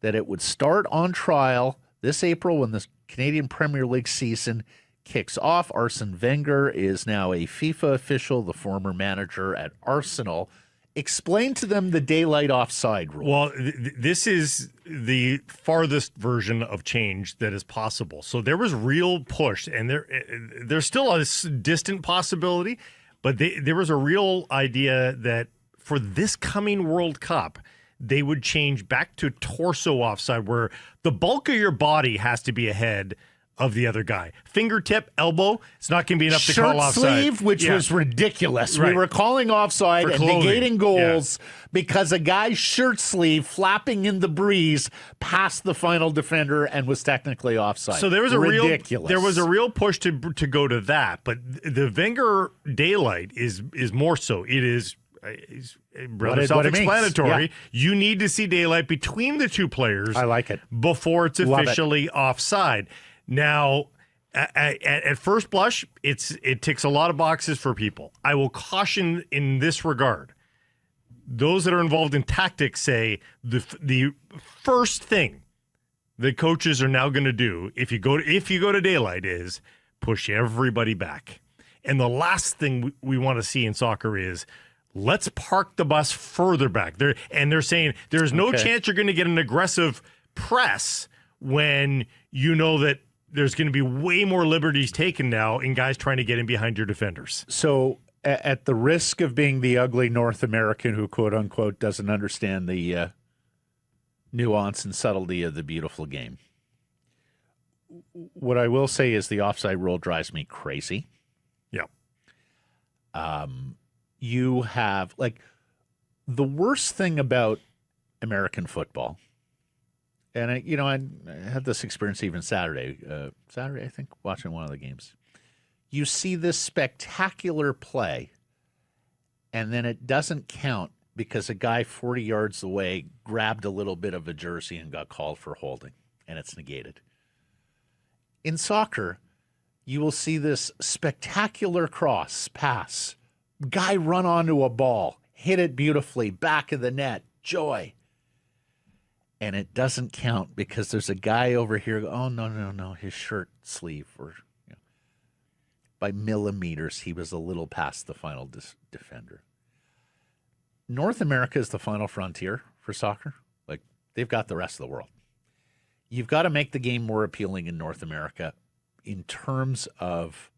that it would start on trial this April when the Canadian Premier League season kicks off. Arsene Wenger is now a FIFA official, the former manager at Arsenal. Explain to them the daylight offside rule. Well, this is the farthest version of change that is possible. So there was real push, and there's still a distant possibility, but there was a real idea that for this coming World Cup, they would change back to torso offside, where the bulk of your body has to be ahead of the other guy. Fingertip, elbow, it's not going to be enough to call offside. Shirt sleeve, which was ridiculous. Right. We were calling offside For and clothing. negating goals because a guy's shirt sleeve flapping in the breeze passed the final defender and was technically offside. So there was a real push to go to that, but the Wenger daylight is more so. It is rather self-explanatory. Yeah. You need to see daylight between the two players. I like it. Before it's officially offside. Now, at first blush, it ticks a lot of boxes for people. I will caution in this regard. Those that are involved in tactics say the first thing the coaches are now going to do if you go to daylight is push everybody back. And the last thing we want to see in soccer is let's park the bus further back. They're saying there's no chance you're going to get an aggressive press when you know that there's going to be way more liberties taken now in guys trying to get in behind your defenders. So at the risk of being the ugly North American who, quote unquote, doesn't understand the nuance and subtlety of the beautiful game, what I will say is the offside rule drives me crazy. Yeah. You have, like, the worst thing about American football, and I had this experience even Saturday, I think, watching one of the games. You see this spectacular play, and then it doesn't count because a guy 40 yards away grabbed a little bit of a jersey and got called for holding, and it's negated. In soccer, you will see this spectacular cross pass, guy run onto a ball, hit it beautifully, back of the net, joy. And it doesn't count because there's a guy over here. Oh, no, his shirt sleeve. Or by millimeters, he was a little past the final defender. North America is the final frontier for soccer. Like, they've got the rest of the world. You've got to make the game more appealing in North America in terms of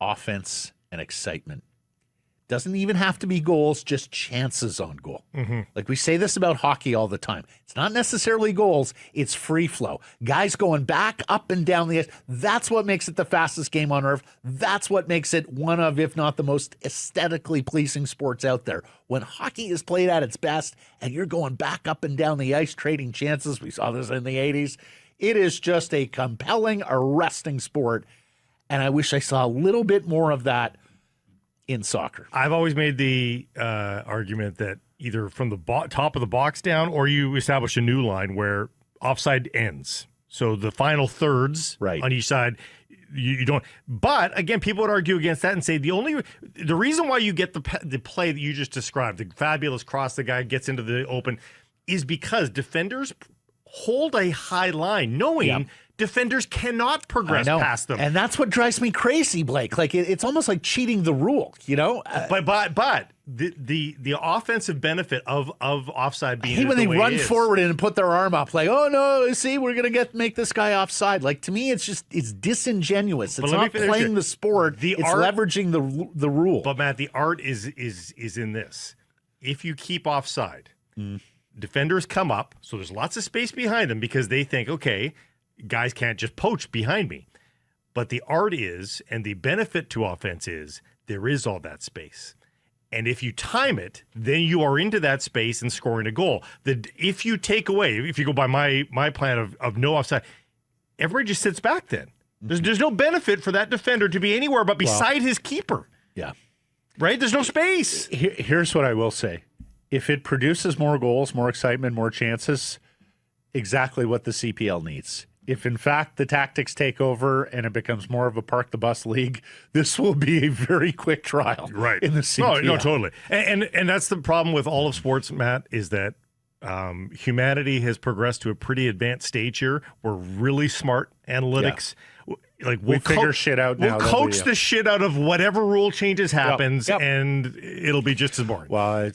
offense and excitement. Doesn't even have to be goals, just chances on goal. Mm-hmm. Like we say this about hockey all the time. It's not necessarily goals, it's free flow. Guys going back, up and down the ice. That's what makes it the fastest game on earth. That's what makes it one of, if not the most aesthetically pleasing sports out there. When hockey is played at its best and you're going back, up and down the ice, trading chances, we saw this in the 80s. It is just a compelling, arresting sport. And I wish I saw a little bit more of that in soccer. I've always made the argument that either from the top of the box down or you establish a new line where offside ends. So the final thirds on each side, you don't. But again, people would argue against that and say the reason why you get the play that you just described, the fabulous cross, the guy gets into the open, is because defenders hold a high line, knowing defenders cannot progress past them. And that's what drives me crazy, Blake. Like it's almost like cheating the rule, But the offensive benefit of offside being when they run forward and put their arm up, like, oh no, see, we're gonna make this guy offside. Like, to me, it's disingenuous. It's not playing the sport. It's leveraging the rule. But Matt, the art is in this. If you keep offside, defenders come up, so there's lots of space behind them because they think, okay, guys can't just poach behind me. But the art is, and the benefit to offense is, there is all that space. And if you time it, then you are into that space and scoring a goal. If you go by my plan of no offside, everybody just sits back then. There's no benefit for that defender to be anywhere but beside his keeper. Yeah. Right? There's no space. Here's what I will say. If it produces more goals, more excitement, more chances, exactly what the CPL needs. If, in fact, the tactics take over and it becomes more of a park the bus league, this will be a very quick trial in the CPL. No, totally. And that's the problem with all of sports, Matt, is that humanity has progressed to a pretty advanced stage here. We're really smart analytics. Like we'll figure shit out now. We'll coach the shit out of whatever rule changes happens, and it'll be just as boring. Well,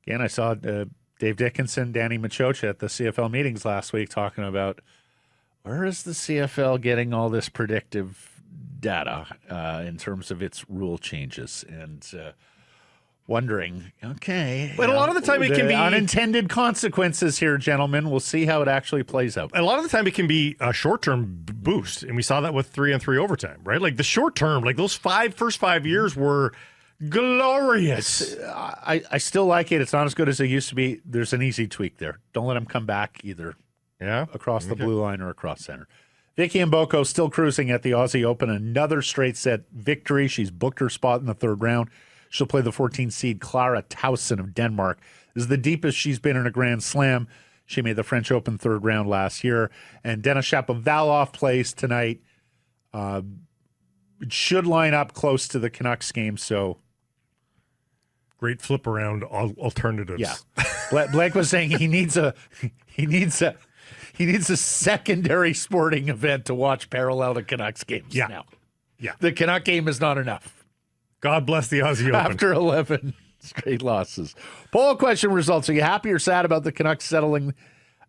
I saw Dave Dickinson, Danny Machocha at the CFL meetings last week talking about where is the CFL getting all this predictive data in terms of its rule changes, and wondering, okay. But a lot of the time it can be unintended consequences here, gentlemen. We'll see how it actually plays out. A lot of the time it can be a short-term boost, and we saw that with 3-on-3 overtime, right? Like the short term, like those first 5 years were glorious. I still like it. It's not as good as it used to be. There's an easy tweak there. Don't let them come back either. Yeah, across the blue line or across center. Vicky Mboko still cruising at the Aussie Open. Another straight set victory. She's booked her spot in the third round. She'll play the 14 seed Clara Tauson of Denmark. This is the deepest she's been in a Grand Slam. She made the French Open third round last year. And Denis Shapovalov plays tonight. It should line up close to the Canucks game, so great flip around alternatives. Yeah. Blake was saying he needs a secondary sporting event to watch parallel to Canucks games now. Yeah. The Canuck game is not enough. God bless the Aussie Open. After 11 straight losses. Poll question results. Are you happy or sad about the Canucks setting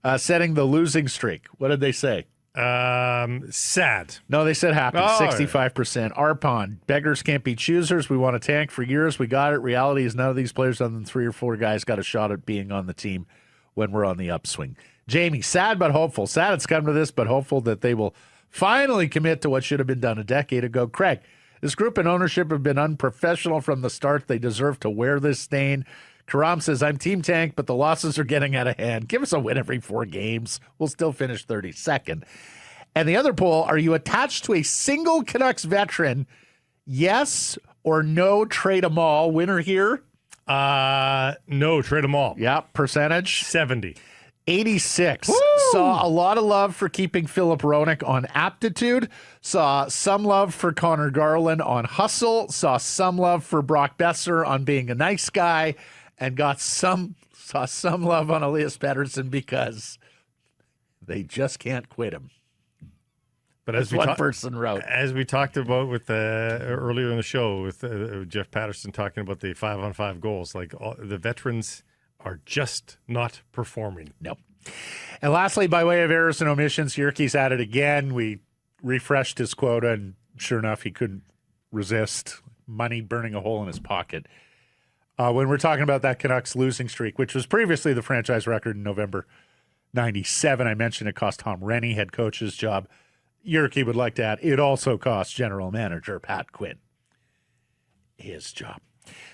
the losing streak? What did they say? Sad. No, they said happy. 65%. Yeah. Arpon. Beggars can't be choosers. We want a tank for years. We got it. Reality is none of these players other than 3 or 4 guys got a shot at being on the team when we're on the upswing. Jamie, sad but hopeful. Sad it's come to this, but hopeful that they will finally commit to what should have been done a decade ago. Craig, this group and ownership have been unprofessional from the start. They deserve to wear this stain. Karam says, I'm Team Tank, but the losses are getting out of hand. Give us a win every 4 games. We'll still finish 32nd. And the other poll, are you attached to a single Canucks veteran? Yes or no, trade them all. Winner here? No, trade them all. Yeah, percentage? 70. 86. Woo! Saw a lot of love for keeping Philip Roenick on aptitude. Saw some love for Connor Garland on hustle. Saw some love for Brock Besser on being a nice guy. And saw some love on Elias Pettersson because they just can't quit him. But as one person wrote, as we talked about with earlier in the show with Jeff Patterson talking about the 5-on-5 goals, like the veterans are just not performing. Nope. And lastly, by way of errors and omissions, Yerke's at it again. We refreshed his quota, and sure enough, he couldn't resist money burning a hole in his pocket. When we're talking about that Canucks losing streak, which was previously the franchise record in November 97, I mentioned it cost Tom Rennie, head coach's job. Yerke would like to add, it also cost general manager Pat Quinn his job.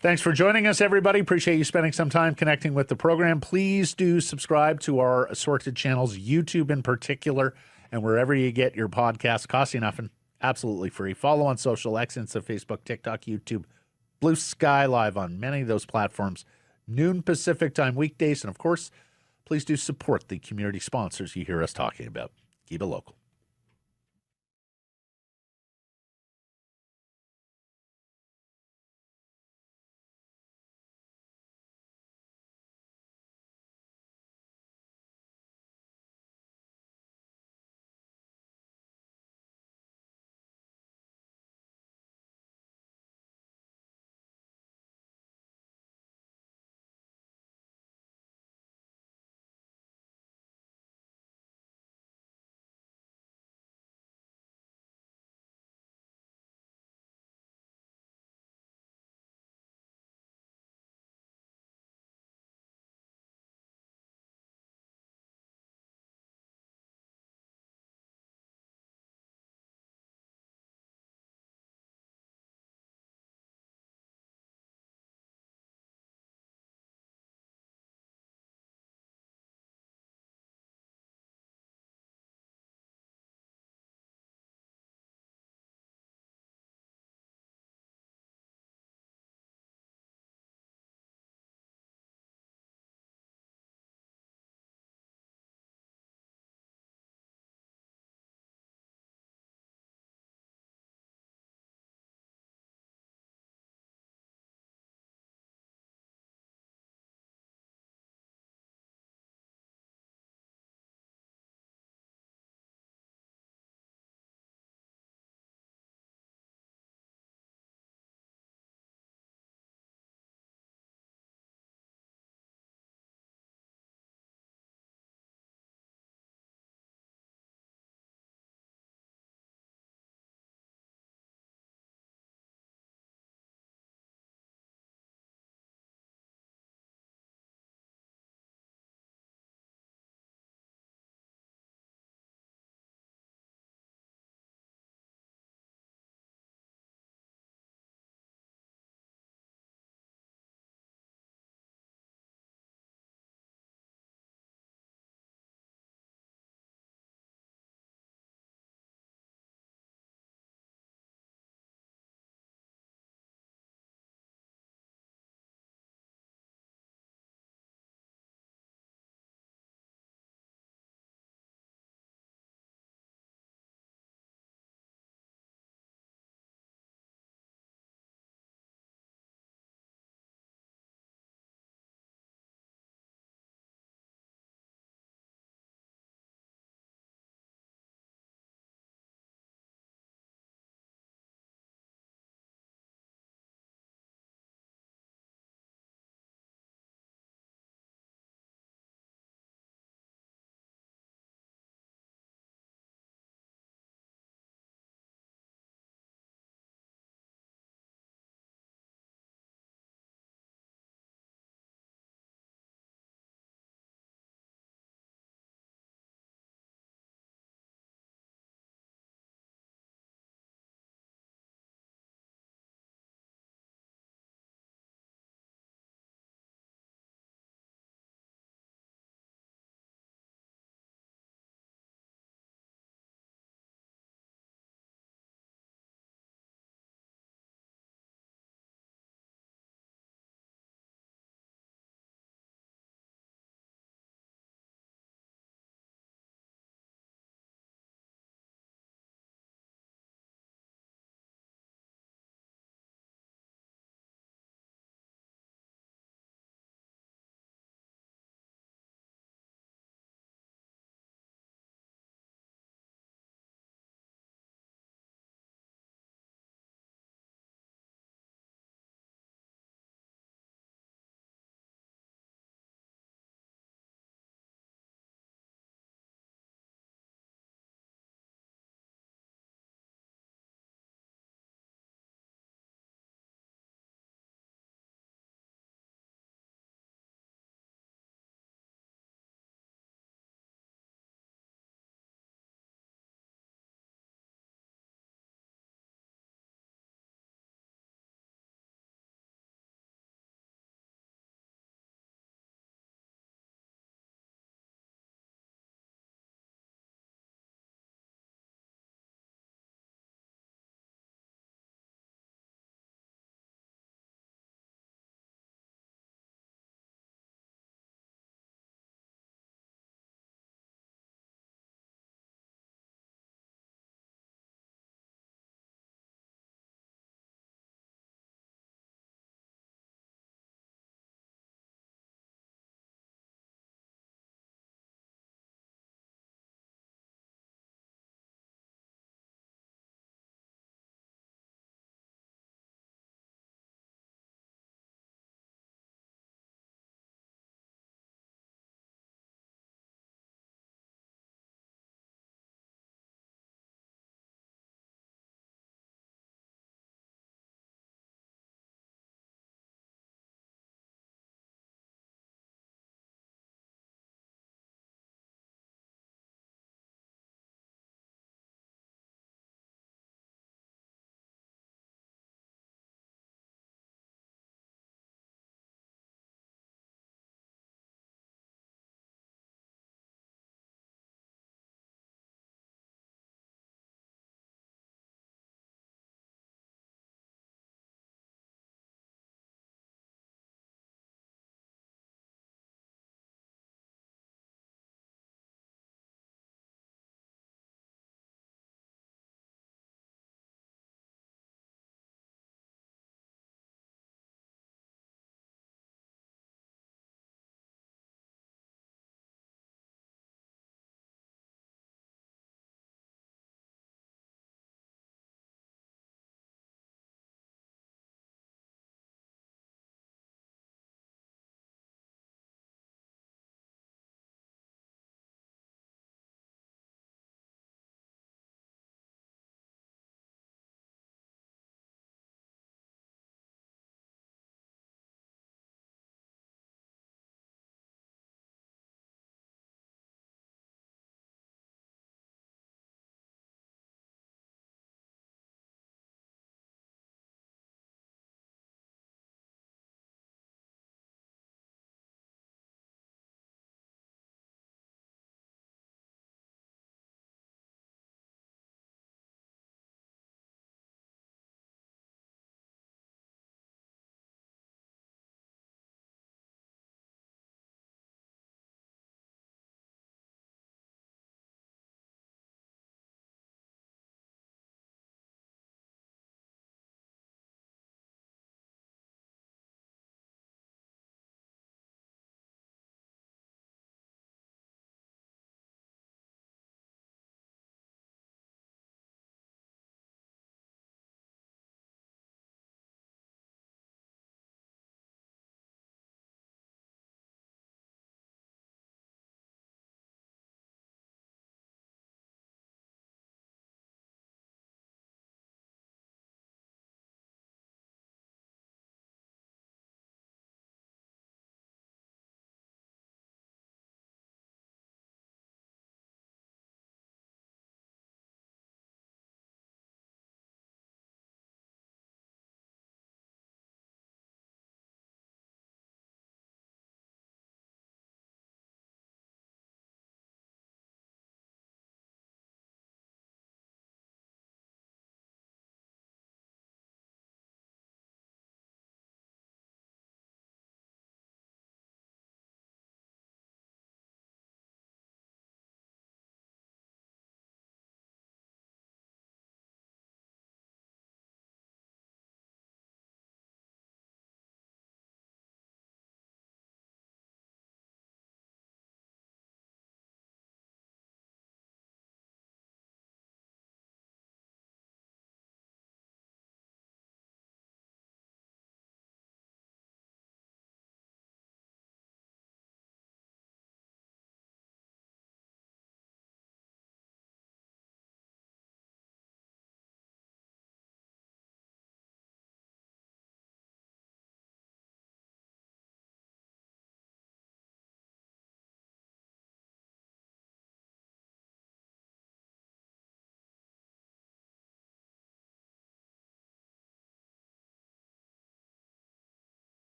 Thanks for joining us, everybody. Appreciate you spending some time connecting with the program. Please do subscribe to our assorted channels, YouTube in particular, and wherever you get your podcasts. Costs you nothing. Absolutely free. Follow on social, X, Insta, Facebook, TikTok, YouTube, Blue Sky, live on many of those platforms. Noon Pacific time weekdays. And, of course, please do support the community sponsors you hear us talking about. Keep it local.